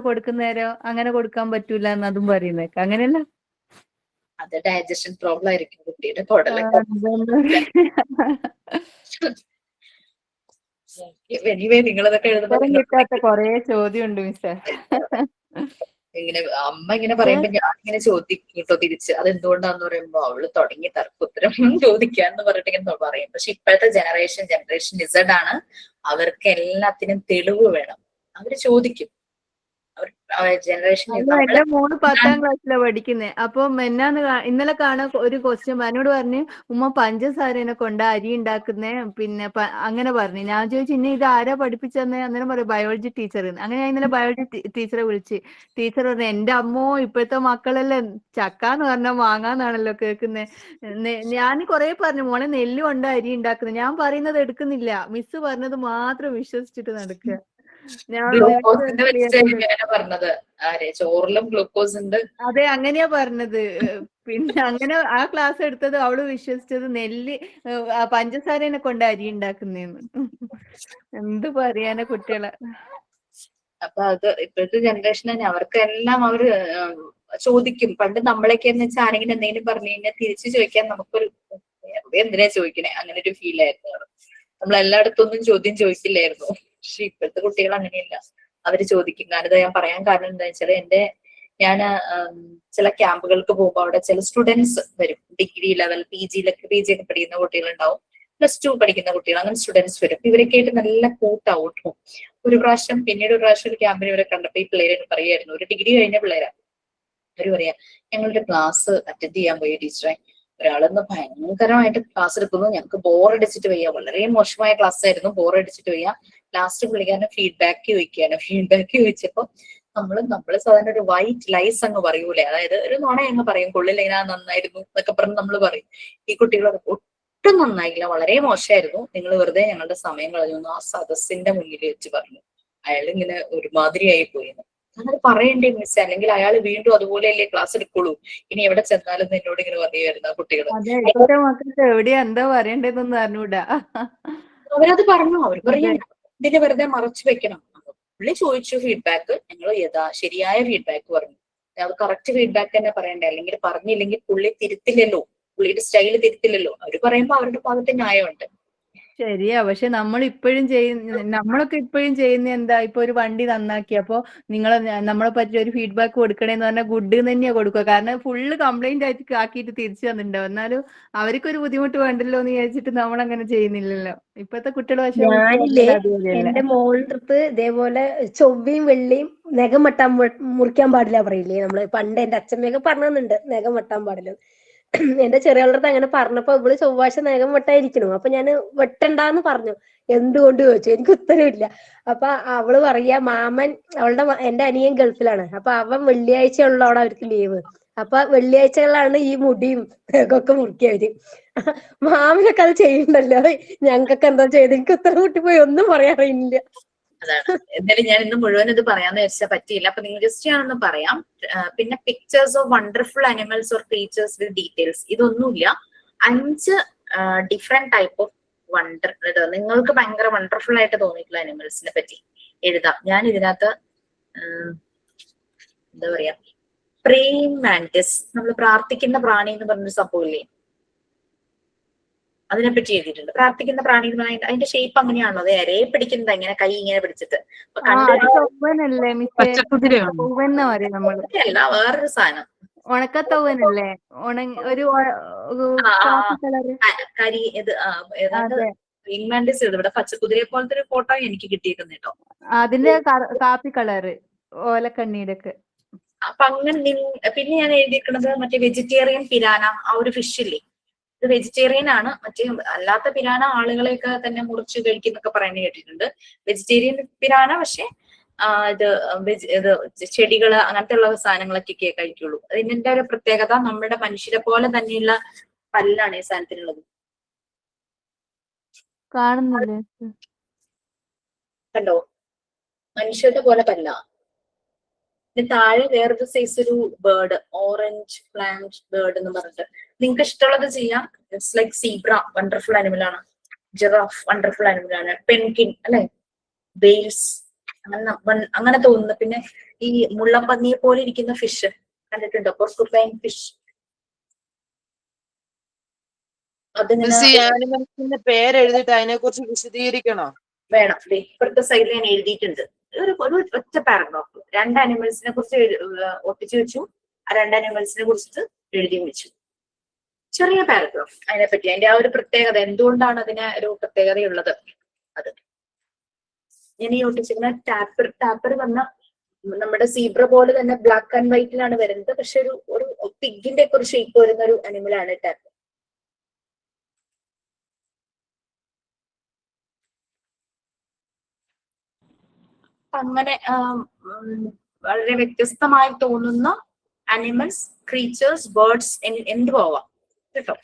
കൊടുക്കുന്നേരം അങ്ങനെ കൊടുക്കാൻ പറ്റൂല എന്നതും പറയുന്നേക്ക. അങ്ങനെയല്ല? അത് ഡൈജഷൻ പ്രോബ്ലം ആയിരിക്കും കുട്ടിയുടെ കുടലൊക്കെ. എനിവേ നിങ്ങളതൊക്കെ എഴുതുമ്പോ കിട്ടാത്ത കൊറേ ചോദ്യം ഉണ്ട് മിസ്സേ. ഇങ്ങനെ അമ്മ ഇങ്ങനെ പറയുമ്പോ ഞാൻ ഇങ്ങനെ ചോദിക്കും കേട്ടോ തിരിച്ച്, അത് എന്തുകൊണ്ടാന്ന് പറയുമ്പോ അവള് തുടങ്ങി തർക്കുത്തരം ചോദിക്കാന്ന് പറഞ്ഞിട്ട് ഇങ്ങനെ പറയും. പക്ഷെ ഇപ്പോഴത്തെ ജനറേഷൻ ഇസഡ് ആണ്. അവർക്ക് എല്ലാത്തിനും തെളിവ് വേണം. അവര് ചോദിക്കും. ജനറേഷൻ എന്റെ മോള് 10ാം ക്ലാസ്സിലാണ് പഠിക്കുന്നത്. അപ്പൊ ഇന്നലെ കാണാൻ ഒരു ക്വസ്റ്റ്യൻ എന്നോട് പറഞ്ഞ്, ഉമ്മ പഞ്ചസാരനെ കൊണ്ട് അരി ഉണ്ടാക്കുന്നേ, പിന്നെ അങ്ങനെ പറഞ്ഞു. ഞാൻ ചോദിച്ചു ഇന്നെ ഇത് ആരാ പഠിപ്പിച്ചെന്നേ? അന്നേരം പറയും ബയോളജി ടീച്ചർ. അങ്ങനെ ഞാൻ ഇന്നലെ ബയോളജി ടീച്ചറെ വിളിച്ച്. ടീച്ചർ പറഞ്ഞു, എന്റെ അമ്മോ ഇപ്പോഴത്തെ മക്കളെല്ലാം ചക്കാന്ന് പറഞ്ഞാൽ മാങ്ങാന്നാണല്ലോ കേൾക്കുന്നത്. ഞാൻ കുറെ പറഞ്ഞു മോളെ നെല്ല് കൊണ്ട് അരി ഉണ്ടാക്കുന്നത്, ഞാൻ പറയുന്നത് എടുക്കുന്നില്ല, മിസ് പറഞ്ഞത് മാത്രം വിശ്വസിച്ചിട്ട് നടക്കുക. ഗ്ലൂക്കോസിന്റെ വെച്ചിട്ട് പറഞ്ഞത് ചോറിലും ഗ്ലൂക്കോസ് ഉണ്ട്. അതെ, അങ്ങനെയാ പറഞ്ഞത്. പിന്നെ അങ്ങനെ ആ ക്ലാസ് എടുത്തത് അവള് വിശ്വസിച്ചത് നെല്ല് പഞ്ചസാരനെ കൊണ്ട് അരി ഉണ്ടാക്കുന്നേന്ന്. എന്ത് പറയാനാ കുട്ടികളെ. അപ്പൊ അത് ഇപ്പോഴത്തെ ജനറേഷൻ തന്നെ അവർക്കെല്ലാം അവര് ചോദിക്കും. പണ്ട് നമ്മളൊക്കെ എന്ന് വെച്ചാൽ ആരെങ്കിലും എന്തെങ്കിലും പറഞ്ഞു കഴിഞ്ഞാൽ തിരിച്ചു ചോദിക്കാൻ നമുക്കൊരു എന്തിനാ ചോദിക്കണേ അങ്ങനെ ഒരു ഫീൽ ആയിരുന്നു. നമ്മൾ എല്ലായിടത്തൊന്നും ചോദ്യം ചോദിക്കില്ലായിരുന്നു. പക്ഷെ ഇപ്പോഴത്തെ കുട്ടികൾ അങ്ങനെയല്ല, അവര് ചോദിക്കും. കാരണം ഞാൻ പറയാൻ കാരണം എന്താ വെച്ചാൽ ഞാൻ ചില ക്യാമ്പുകൾക്ക് പോകുമ്പോൾ അവിടെ ചില സ്റ്റുഡൻസ് വരും. ഡിഗ്രി ലെവൽ പി ജി ഒക്കെ പഠിക്കുന്ന കുട്ടികളുണ്ടാവും, +2 പഠിക്കുന്ന കുട്ടികൾ, അങ്ങനെ സ്റ്റുഡൻസ് വരും. ഇവരൊക്കെ ആയിട്ട് നല്ല കൂട്ടാവും. പിന്നീട് ഒരു പ്രാവശ്യം ഒരു ക്യാമ്പിന് ഇവരെ കണ്ടപ്പോ ഈ പിള്ളേര് പറയായിരുന്നു, ഒരു ഡിഗ്രി കഴിഞ്ഞ പിള്ളേരാ. അവര് പറയാ, ഞങ്ങളുടെ ക്ലാസ് അറ്റൻഡ് ചെയ്യാൻ പോയി ടീച്ചറെ, ഒരാളെന്ന് ഭയങ്കരമായിട്ട് ക്ലാസ് എടുക്കുന്നു, ഞങ്ങൾക്ക് ബോറടിച്ചിട്ട് വയ്യ, വളരെ മോശമായ ക്ലാസ് ആയിരുന്നു, ബോറടിച്ചിട്ട് വയ്യ. ലാസ്റ്റ് പുള്ളിക്കാരനെ ഫീഡ്ബാക്ക് ചോദിക്കുകയാണ്. ഫീഡ്ബാക്ക് ചോദിച്ചപ്പോ നമ്മള് സാധാരണ ഒരു വൈറ്റ് ലൈസ് അങ്ങ് പറയൂലേ, അതായത് ഒരു നുണ അങ്ങ് പറയും, കൊള്ളില്ല നന്നായിരുന്നു എന്നൊക്കെ പറഞ്ഞ് നമ്മൾ പറയും. ഈ കുട്ടികൾ ഒട്ടും നന്നായില്ല, വളരെ മോശമായിരുന്നു, നിങ്ങൾ വെറുതെ ഞങ്ങളുടെ സമയം കളഞ്ഞു ആ സദസ്സിന്റെ മുന്നിൽ വെച്ച് പറഞ്ഞു. അയാൾ ഇങ്ങനെ ഒരുമാതിരി ആയി പോയിരുന്നു. ഞാനത് പറയണ്ടേ മിസ്, അല്ലെങ്കിൽ അയാൾ വീണ്ടും അതുപോലെയല്ലേ ക്ലാസ് എടുക്കുള്ളൂ, ഇനി എവിടെ ചെന്നാലും എന്നോട് ഇങ്ങനെ പറയുമായിരുന്നു ആ കുട്ടികൾ. അതെ, ഇപ്പോഴത്തെ മക്കൾക്ക് എവിടെയാ എന്താ പറയണ്ടതെന്നൊന്നും അറിഞ്ഞൂടാ. അവരത് പറഞ്ഞു. അവർ പറയാൻ ഇതിനെ വെറുതെ മറച്ചു വെക്കണം. പുള്ളി ചോദിച്ചു ഫീഡ്ബാക്ക്, ഞങ്ങൾ ശരിയായ ഫീഡ്ബാക്ക് പറഞ്ഞു. അത് കറക്റ്റ് ഫീഡ്ബാക്ക് തന്നെ പറയണ്ടേ, അല്ലെങ്കിൽ പറഞ്ഞില്ലെങ്കിൽ പുള്ളി തിരുത്തില്ലല്ലോ, പുള്ളിയുടെ സ്റ്റൈല് തിരുത്തില്ലല്ലോ. അവര് പറയുമ്പോ അവരുടെ ഭാഗത്ത് ന്യായമുണ്ട്. ശരിയാ, പക്ഷെ നമ്മളൊക്കെ ഇപ്പോഴും ചെയ്യുന്ന എന്താ, ഇപ്പൊ ഒരു വണ്ടി നന്നാക്കിയപ്പോ നമ്മളെ പറ്റി ഒരു ഫീഡ്ബാക്ക് കൊടുക്കണേന്ന് പറഞ്ഞാൽ ഗുഡ് തന്നെയാ കൊടുക്കുക. കാരണം ഫുള്ള് കംപ്ലൈന്റ് ആയിട്ട് ആക്കിയിട്ട് തിരിച്ചു തന്നിട്ടുണ്ടാവും. എന്നാലും അവർക്കൊരു ബുദ്ധിമുട്ട് വേണ്ടല്ലോ എന്ന് വിചാരിച്ചിട്ട് നമ്മൾ അങ്ങനെ ചെയ്യുന്നില്ലല്ലോ. ഇപ്പത്തെ കുട്ടികൾ പക്ഷെ ഞാനില്ലേ എന്റെ മോളുടെ അടുത്ത് ഇതേപോലെ ചൊവ്വയും വെള്ളിയും നഖം വെട്ടാൻ മുറിക്കാൻ പാടില്ല പറയില്ലേ നമ്മള്. പണ്ട് എന്റെ അച്ഛമ്മയൊക്കെ പറഞ്ഞിട്ടുണ്ട് നഖം വെട്ടാൻ പാടില്ല. എന്റെ ചെറിയവളുടെ അടുത്ത് അങ്ങനെ പറഞ്ഞപ്പോ ഇവള് ചൊവ്വാഴ്ച നഖം വെട്ടായിരിക്കണു. അപ്പൊ ഞാൻ വെട്ടണ്ടാന്ന് പറഞ്ഞു. എന്തുകൊണ്ട് ചോദിച്ചു, എനിക്ക് ഉത്തരവില്ല. അപ്പൊ അവള് പറയാ, മാമൻ എന്റെ അനിയൻ ഗൾഫിലാണ്, അപ്പൊ അവൻ വെള്ളിയാഴ്ചയുള്ള അവിടെ അവർക്ക് ലീവ്. അപ്പൊ വെള്ളിയാഴ്ചകളിലാണ് ഈ മുടിയും നഖമൊക്കെ മുറിക്കവര്. മാമനൊക്കെ അത് ചെയ്യണ്ടല്ലോ, ഞങ്ങൾക്കൊക്കെ എന്താ ചെയ്ത്, എനിക്ക് ഉത്തരം കൂട്ടിപ്പോയി ഒന്നും പറയാൻ അറിയില്ല. അതാണ്. എന്തായാലും ഞാൻ ഇന്ന് മുഴുവൻ ഇത് പറയാന്ന് വെച്ചാൽ പറ്റിയില്ല. അപ്പൊ നിങ്ങൾ ജസ്റ്റ് ഞാനൊന്ന് പറയാം. പിന്നെ pictures of wonderful animals or creatures with details, ഇതൊന്നുമില്ല. 5 ഡിഫറെന്റ് ടൈപ്പ് ഓഫ് നിങ്ങൾക്ക് ഭയങ്കര വണ്ടർഫുൾ ആയിട്ട് തോന്നിയിട്ടുള്ള അനിമൽസിനെ പറ്റി എഴുതാം. ഞാൻ ഇതിനകത്ത് എന്താ പറയാ, പ്രേയിങ് മാന്റിസ്, നമ്മൾ പ്രാർത്ഥിക്കുന്ന പ്രാണി എന്ന് പറഞ്ഞൊരു സംഭവമില്ലേ, അതിനെപ്പറ്റി എഴുതിയിട്ടുണ്ട്. പ്രാർത്ഥിക്കുന്ന പ്രാണി എന്ന് പറയുന്നത് അതിന്റെ ഷേപ്പ് അങ്ങനെയാണല്ലോ, അത് ഇരയെ പിടിക്കുന്നത് എങ്ങനെ, കൈ ഇങ്ങനെ പിടിച്ചിട്ട്. അല്ല, വേറൊരു സാധനം, ഉണക്കത്തവ്വനല്ലേ, ഒരു കരി പ്രേയിങ് മാന്റിസ് ഇവിടെ പച്ചക്കുതിരയെ പോലത്തെ ഒരു ഫോട്ടോ എനിക്ക് കിട്ടിയിരിക്കുന്നു കേട്ടോ. അതിന്റെ കാപ്പി കളറ് ഓലക്കണ്ണീടെ ഒക്കെ. അപ്പൊ അങ്ങനെ പിന്നെ ഞാൻ എഴുതിയിരിക്കുന്നത് മറ്റേ വെജിറ്റേറിയൻ പിരാന, ആ ഒരു ഫിഷ് ഇല്ലേ, ഇത് വെജിറ്റേറിയൻ ആണ്. മറ്റേ അല്ലാത്ത പിരാന ആളുകളെയൊക്കെ തന്നെ മുറിച്ച് കഴിക്കുന്നൊക്കെ പറയുന്നത് കേട്ടിട്ടുണ്ട്. വെജിറ്റേറിയൻ പിരാന പക്ഷെ ഇത് ചെടികള് അങ്ങനത്തെ ഉള്ള സാധനങ്ങളൊക്കെ കഴിക്കുള്ളൂ. അതിന്റെ ഒരു പ്രത്യേകത, നമ്മുടെ മനുഷ്യരെ പോലെ തന്നെയുള്ള പല്ലാണ് ഈ സാധനത്തിനുള്ളത്. കാണുന്നില്ലേ, കണ്ടോ, മനുഷ്യരുടെ പോലെ പല്ല. പിന്നെ താഴെ വേറൊരു സൈസ് ഒരു ബേർഡ്, ഓറഞ്ച് പ്ലാന്റ് ബേർഡ് എന്ന് പറഞ്ഞിട്ട് നിങ്ങൾക്ക് ഇഷ്ടമുള്ളത് ചെയ്യാം. It's like zebra, wonderful animal ആണ്. ജിറാഫ് വണ്ടർഫുൾ ആനിമൽ ആണ്. പെൻകിൻ അല്ലെ, വെയിൽസ് അങ്ങനെ തോന്നുന്നു. പിന്നെ ഈ മുള്ളപ്പന്നിയെ പോലെ ഇരിക്കുന്ന ഫിഷ് കണ്ടിട്ടുണ്ടോ? Porcupine fish. അതിങ്ങനെ ആനിമൽസിന്റെ പേര് എഴുതിയിട്ട് അതിനെ കുറിച്ച് വിശദീകരിക്കണോ? വേണം. ഇപ്പുറത്തെ സൈഡിൽ ഞാൻ എഴുതിയിട്ടുണ്ട്. ഒരു ഒറ്റ പാരഗ്രാഫ് 2 അനിമൽസിനെ കുറിച്ച് ഒട്ടിച്ചു വെച്ചു. ആ 2 അനിമൽസിനെ കുറിച്ചിട്ട് എഴുതിയും വെച്ചു. ചെറിയ പാരഗ്രാഫ് അതിനെപ്പറ്റി, അതിന്റെ ആ ഒരു പ്രത്യേകത, എന്തുകൊണ്ടാണ് അതിന് ഒരു പ്രത്യേകതയുള്ളത്. അത് ഞാൻ ഈ ഒട്ടിച്ചിരിക്കുന്ന ടാപ്പർ വന്ന നമ്മുടെ സീബ്ര പോലെ തന്നെ ബ്ലാക്ക് ആൻഡ് വൈറ്റിലാണ് വരുന്നത്. പക്ഷെ ഒരു പിഗിന്റെ ഒക്കെ ഒരു ഷേപ്പ് വരുന്ന ഒരു അനിമലാണ് ടാപ്പർ. അങ്ങനെ വളരെ വ്യത്യസ്തമായി തോന്നുന്ന അനിമൽസ്, ക്രീച്ചേഴ്സ്, ബേർഡ്സ് എന്ത് പോവാം കേട്ടോ.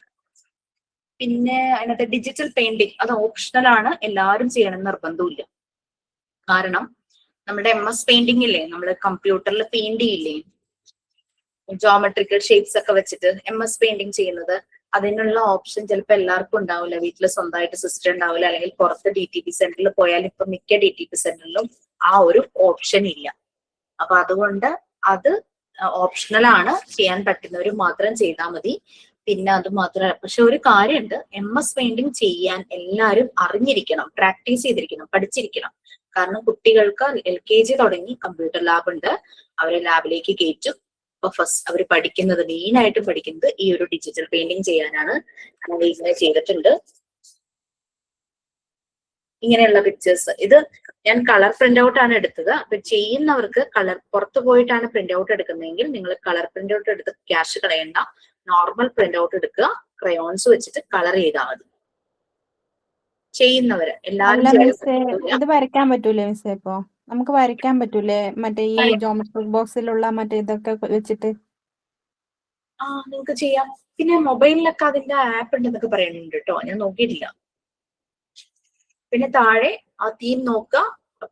പിന്നെ അതിനകത്ത് ഡിജിറ്റൽ പെയിന്റിങ് അത് ഓപ്ഷണൽ ആണ്, എല്ലാവരും ചെയ്യണം നിർബന്ധമില്ല. കാരണം നമ്മുടെ MS പെയിന്റിംഗ് ഇല്ലേ, നമ്മൾ കമ്പ്യൂട്ടറിൽ പെയിന്റ് ചെയ്യില്ലേ, ജോമെട്രിക്കൽ ഷേപ്സ് ഒക്കെ വെച്ചിട്ട് MS പെയിന്റിങ് ചെയ്യുന്നത്, അതിനുള്ള ഓപ്ഷൻ ചിലപ്പോൾ എല്ലാവർക്കും ഉണ്ടാവില്ല. വീട്ടിൽ സ്വന്തമായിട്ട് സിസ്റ്റം ഉണ്ടാവില്ല, അല്ലെങ്കിൽ പുറത്ത് DTP സെന്ററിൽ പോയാൽ ഇപ്പൊ മിക്ക DTP സെന്ററിലും ആ ഒരു ഓപ്ഷൻ ഇല്ല. അപ്പൊ അതുകൊണ്ട് അത് ഓപ്ഷണൽ ആണ്, ചെയ്യാൻ പറ്റുന്നവർ മാത്രം ചെയ്താൽ മതി. പിന്നെ അത് മാത്രമല്ല, പക്ഷെ ഒരു കാര്യമുണ്ട്, MS പെയിന്റിങ് ചെയ്യാൻ എല്ലാവരും അറിഞ്ഞിരിക്കണം, പ്രാക്ടീസ് ചെയ്തിരിക്കണം, പഠിച്ചിരിക്കണം. കാരണം കുട്ടികൾക്ക് LKG തുടങ്ങി കമ്പ്യൂട്ടർ ലാബ് ഉണ്ട്, അവരെ ലാബിലേക്ക് കയറ്റും. അപ്പൊ ഫസ്റ്റ് അവർ പഠിക്കുന്നത്, മെയിനായിട്ടും പഠിക്കുന്നത് ഈ ഒരു ഡിജിറ്റൽ പെയിന്റിങ് ചെയ്യാനാണ്. അങ്ങനെ ഇങ്ങനെ ചെയ്തിട്ടുണ്ട്. ഇങ്ങനെയുള്ള പിക്ചേഴ്സ് ഇത് ഞാൻ കളർ പ്രിന്റ് ഔട്ട് ആണ് എടുത്തത്. അപ്പൊ ചെയ്യുന്നവർക്ക് കളർ പുറത്തു പോയിട്ടാണ് പ്രിന്റ് ഔട്ട് എടുക്കുന്നതെങ്കിൽ നിങ്ങൾ കളർ പ്രിന്റ് ഔട്ട് എടുത്ത് ക്യാഷ് കളയണ്ട, നോർമൽ പ്രിന്റ് ഔട്ട് എടുക്കുക, ക്രയോൺസ് വെച്ചിട്ട് കളർ ചെയ്താൽ മതി. ചെയ്യുന്നവര് എല്ലാവരും ഇത് വരയ്ക്കാൻ പറ്റൂലേ മിസ്സേ? ഇപ്പൊ നമുക്ക് വരയ്ക്കാൻ പറ്റൂലേ മറ്റേ ഈ ജോമെട്രിക് ബോക്സിലുള്ള മറ്റേ ഇതൊക്കെ വെച്ചിട്ട്? നിങ്ങൾക്ക് ചെയ്യാം. പിന്നെ മൊബൈലിലൊക്കെ അതിന്റെ ആപ്പ് ഉണ്ടെന്നൊക്കെ പറയുന്നുണ്ട് കേട്ടോ, ഞാൻ നോക്കിയിട്ടില്ല. പിന്നെ താഴെ ആ തീം നോക്കുക,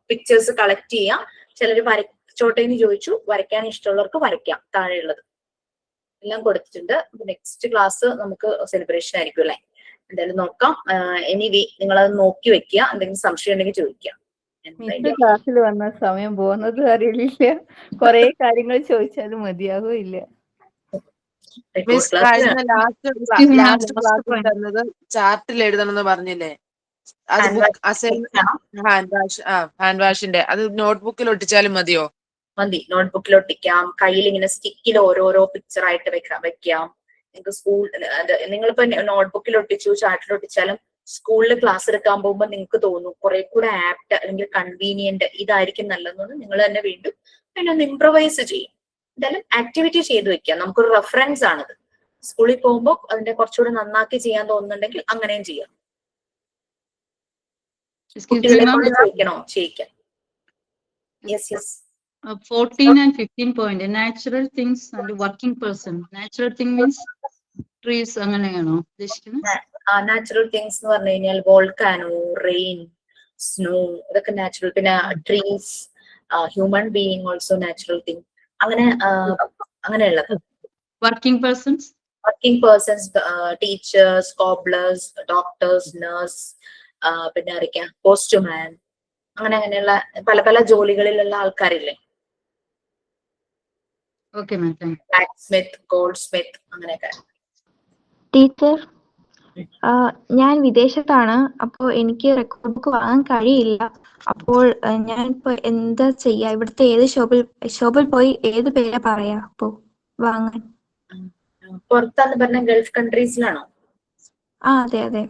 പിക്ചേഴ്സ് കളക്ട് ചെയ്യാം. ചിലർ വരച്ചോട്ടേന്ന് ചോദിച്ചു, വരയ്ക്കാൻ ഇഷ്ടമുള്ളവർക്ക് വരയ്ക്കാം. താഴെയുള്ളത് എല്ലാം കൊടുത്തിട്ടുണ്ട്. നെക്സ്റ്റ് ക്ലാസ് നമുക്ക് സെലിബ്രേഷൻ ആയിരിക്കും അല്ലെ, എന്തായാലും നോക്കാം. എനിവേ നിങ്ങളത് നോക്കി വെക്കുക, എന്തെങ്കിലും സംശയം ഉണ്ടെങ്കിൽ ചോദിക്കാം. ക്ലാസ്സിൽ വന്ന സമയം പോകുന്നത് അറിയില്ല, കുറെ കാര്യങ്ങൾ ചോദിച്ചാലും മതിയാകില്ല. ലാസ്റ്റ് ക്ലാസ്സിൽ തന്നത് ചാർട്ടിൽ എഴുതണം എന്ന് പറഞ്ഞില്ലേ, അത് ഹാൻഡ് വാഷിന്റെ അത് നോട്ട്ബുക്കിൽ ഒട്ടിച്ചാലും മതിയോ? മതി, നോട്ട്ബുക്കിൽ ഒട്ടിക്കാം. കയ്യിൽ ഇങ്ങനെ സ്റ്റിക്കിൽ ഓരോരോ പിക്ചർ ആയിട്ട് വെക്കാം. നിങ്ങൾക്ക് സ്കൂൾ നിങ്ങളിപ്പോ നോട്ട്ബുക്കിൽ ഒട്ടിച്ചു, ചാർട്ടിൽ ഒട്ടിച്ചാലും സ്കൂളിൽ ക്ലാസ് എടുക്കാൻ പോകുമ്പോൾ നിങ്ങൾക്ക് തോന്നും കുറെ കൂടെ ആപ്റ്റ് അല്ലെങ്കിൽ കൺവീനിയന്റ് ഇതായിരിക്കും നല്ലതെന്ന് നിങ്ങൾ തന്നെ വീണ്ടും പിന്നെ ഒന്ന് ഇംപ്രവൈസ് ചെയ്യും. എന്തായാലും ആക്ടിവിറ്റി ചെയ്ത് വെക്കാം, നമുക്കൊരു റെഫറൻസ് ആണത്. സ്കൂളിൽ പോകുമ്പോൾ അതിന്റെ കുറച്ചുകൂടെ നന്നാക്കി ചെയ്യാൻ തോന്നുന്നുണ്ടെങ്കിൽ അങ്ങനെയും ചെയ്യാം. കുട്ടികളെ കൊണ്ട് ചെയ്യിക്കണോ? ചെയ്യിക്കാം. Yes yes. 14 and 15 point natural things and working person. Natural thing means trees അങ്ങനെയാണോ ഉദ്ദേശിക്കുന്നത്? നാച്ചുറൽ തിങ്സ് എന്ന് പറഞ്ഞു കഴിഞ്ഞാൽ വോൾക്കാനോ, റെയിൻ, സ്നോ, ഇതൊക്കെ നാച്ചുറൽ. പിന്നെ trees, human being also natural thing. അങ്ങനെയുള്ളത്. Working persons teachers, cobblers, doctors, nurse, പിന്നെ അറിയിക്കാം പോസ്റ്റ്മാൻ, അങ്ങനെയുള്ള പല പല ജോലികളിലുള്ള ആൾക്കാരില്ലേ. ബ്ലാക്ക് സ്മിത്ത്, ഗോൾഡ് സ്മിത്ത്, അങ്ങനെയൊക്കെ. ടീച്ചർ, ഞാൻ വിദേശത്താണ്, അപ്പോൾ എനിക്ക് റെക്കോർഡ് ബുക്ക് വാങ്ങാൻ കഴിയില്ല. അപ്പോൾ ഞാൻ ഇപ്പൊ എന്താ ചെയ്യാ? ഇവിടുത്തെ ഏത് ഷോപ്പിൽ പോയി ഏത് പേരാ പറയാ അപ്പോ വാങ്ങാൻ? പുറത്താന്ന് പറഞ്ഞ ഗൾഫ് കൺട്രീസിലാണോ? അതെ അതെ.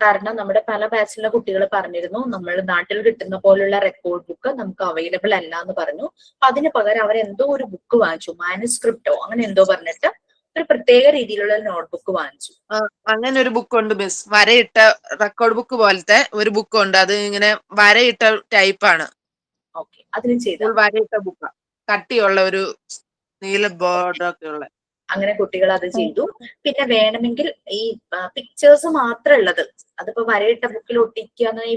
കാരണം നമ്മുടെ പല ബാച്ചിലുള്ള കുട്ടികൾ പറഞ്ഞിരുന്നു, നമ്മൾ നാട്ടിൽ കിട്ടുന്ന പോലുള്ള റെക്കോർഡ് ബുക്ക് നമുക്ക് അവൈലബിൾ അല്ല എന്ന് പറഞ്ഞു. അതിന് പകരം അവരെന്തോ ഒരു ബുക്ക് വാങ്ങിച്ചു, മാനുസ്ക്രിപ്റ്റോ അങ്ങനെ എന്തോ പറഞ്ഞിട്ട് ഒരു പ്രത്യേക രീതിയിലുള്ള നോട്ട്ബുക്ക് വാങ്ങിച്ചു. അങ്ങനെ ഒരു ബുക്ക് ഉണ്ട് മിസ്, വരയിട്ട റെക്കോർഡ് ബുക്ക് പോലത്തെ ഒരു ബുക്ക് ഉണ്ട്. അത് ഇങ്ങനെ വരയിട്ട ടൈപ്പാണ്. ഓക്കെ, അതിന് ചെയ്ത വരയിട്ട ബുക്ക്, കട്ടിയുള്ള ഒരു നീല ബോർഡർ ഒക്കെ ഉള്ള. അങ്ങനെ കുട്ടികൾ അത് ചെയ്തു. പിന്നെ വേണമെങ്കിൽ ഈ പിക്ചേഴ്സ് മാത്രം ഉള്ളത്, അതിപ്പോ വരയിട്ട ബുക്കിൽ ഒട്ടിക്കുക എന്ന് ഈ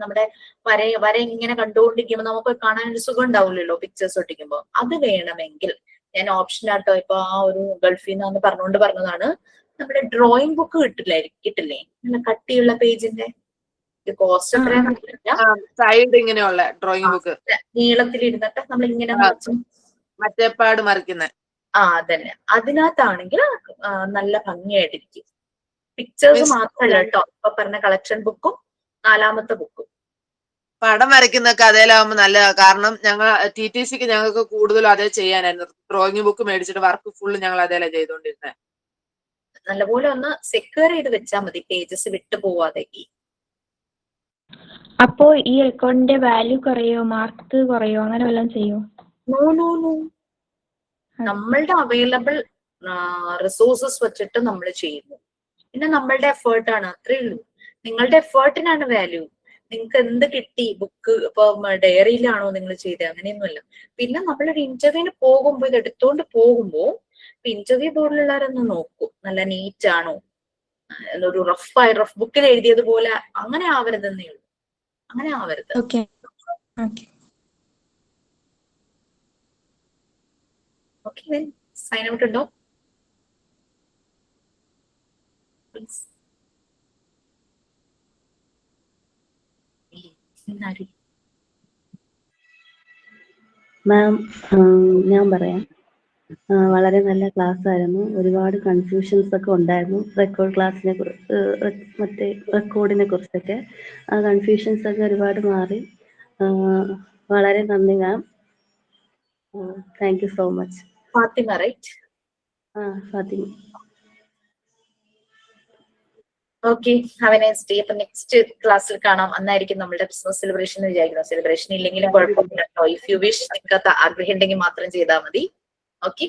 നമ്മുടെ വര ഇങ്ങനെ കണ്ടുകൊണ്ടിരിക്കുമ്പോൾ നമുക്ക് കാണാൻ ഒരു സുഖം ഉണ്ടാവില്ലല്ലോ പിക്ചേഴ്സ് ഒട്ടിക്കുമ്പോൾ. അത് വേണമെങ്കിൽ ഞാൻ ഓപ്ഷനാട്ടോ ഇപ്പൊ ആ ഒരു ഗൾഫിൽ നിന്നാന്ന് പറഞ്ഞുകൊണ്ട് പറഞ്ഞതാണ്, നമ്മുടെ ഡ്രോയിങ് ബുക്ക് കിട്ടില്ലേ നല്ല കട്ടിയുള്ള പേജിന്റെ കോസ്റ്റ് എത്രയാണെന്നില്ല, സൈഡ് ഇങ്ങനെയുള്ള ഡ്രോയിങ് ബുക്ക് നീളത്തിലിരുന്നിട്ട് നമ്മൾ ഇങ്ങനെ മറ്റേപ്പാട് മറിക്കുന്ന അതന്നെ. അതിനകത്താണെങ്കിൽ നല്ല ഭംഗിയായിട്ടിരിക്കും. പിക്ചേഴ്സ് മാത്രമല്ല കേട്ടോ, ഇപ്പൊ പറഞ്ഞ കളക്ഷൻ ബുക്കും 4ാമത്തെ ബുക്കും. പടം വരയ്ക്കുന്നൊക്കെ അതേലാവുമ്പോ നല്ലതാ. കാരണം ഞങ്ങൾ TTCക്ക് ഞങ്ങൾക്ക് കൂടുതലും അതേ ചെയ്യാനായിരുന്നു. ഡ്രോയിങ് ബുക്ക് മേടിച്ചിട്ട് വർക്ക് ഫുള്ള് ഞങ്ങൾ അതേല ചെയ്തോണ്ടിരുന്നത്. നല്ലപോലെ ഒന്ന് സെക്യൂർ ചെയ്ത് വെച്ചാൽ മതി, പേജസ് വിട്ടു പോവാതെ. അപ്പോ ഈ റെക്കോർഡിന്റെ വാല്യൂ കുറയോ, മാർക്ക് കുറയോ, അങ്ങനെ വല്ലതും ചെയ്യോ? നോ നോ നോ, നമ്മളുടെ അവൈലബിൾ റിസോഴ്സസ് വെച്ചിട്ട് നമ്മൾ ചെയ്യുന്നു. പിന്നെ നമ്മളുടെ എഫേർട്ടാണ്, അത്രേ ഉള്ളൂ. നിങ്ങളുടെ എഫേർട്ടിനാണ് വാല്യൂ. നിങ്ങൾക്ക് എന്ത് കിട്ടി, ബുക്ക് ഇപ്പൊ ഡയറിയിലാണോ നിങ്ങൾ ചെയ്തത്, അങ്ങനെയൊന്നുമല്ല. പിന്നെ നമ്മളൊരു ഇന്റർവ്യൂവിന് പോകുമ്പോൾ ഇത് എടുത്തോണ്ട് പോകുമ്പോ ഇന്റർവ്യൂ ബോർഡിലുള്ളവരൊന്ന് നോക്കും, നല്ല നീറ്റ് ആണോ, ഒരു റഫ് ബുക്കിൽ എഴുതിയതുപോലെ അങ്ങനെ ആവരുതെന്നേ ഉള്ളൂ. അങ്ങനെ ആവരുത്. ഓക്കെ, സൈൻ ഔട്ട് ഉണ്ടോ? മാം, ഞാൻ പറയാം. വളരെ നല്ല ക്ലാസ് ആയിരുന്നു. ഒരുപാട് കൺഫ്യൂഷൻസ് ഒക്കെ ഉണ്ടായിരുന്നു റെക്കോർഡ് ക്ലാസ്സിനെ മറ്റേ റെക്കോർഡിനെ കുറിച്ചൊക്കെ. ആ കൺഫ്യൂഷൻസ് ഒക്കെ ഒരുപാട് മാറി. വളരെ നന്ദി ma'am. Thank you so much. Fatima right? Fatima. Okay, have a nice day. അപ്പൊ നെക്സ്റ്റ് ക്ലാസ്സിൽ കാണാം. അന്നായിരിക്കും നമ്മുടെ ക്രിസ്മസ് സെലിബ്രേഷൻ എന്ന് വിചാരിക്കുന്നു. സെലിബ്രേഷൻ ഇല്ലെങ്കിലും കുഴപ്പമില്ല കേട്ടോ. ഇഫ് യു വിഷ്, നിങ്ങൾക്ക് ആഗ്രഹം ഉണ്ടെങ്കിൽ മാത്രം ചെയ്താൽ മതി. Okay,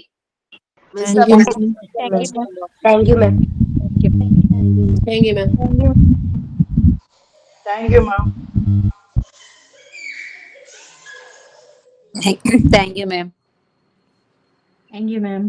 thank you ma'am. Thank you ma'am. Thank you ma'am. Thank you, ma'am. Thank you, ma'am.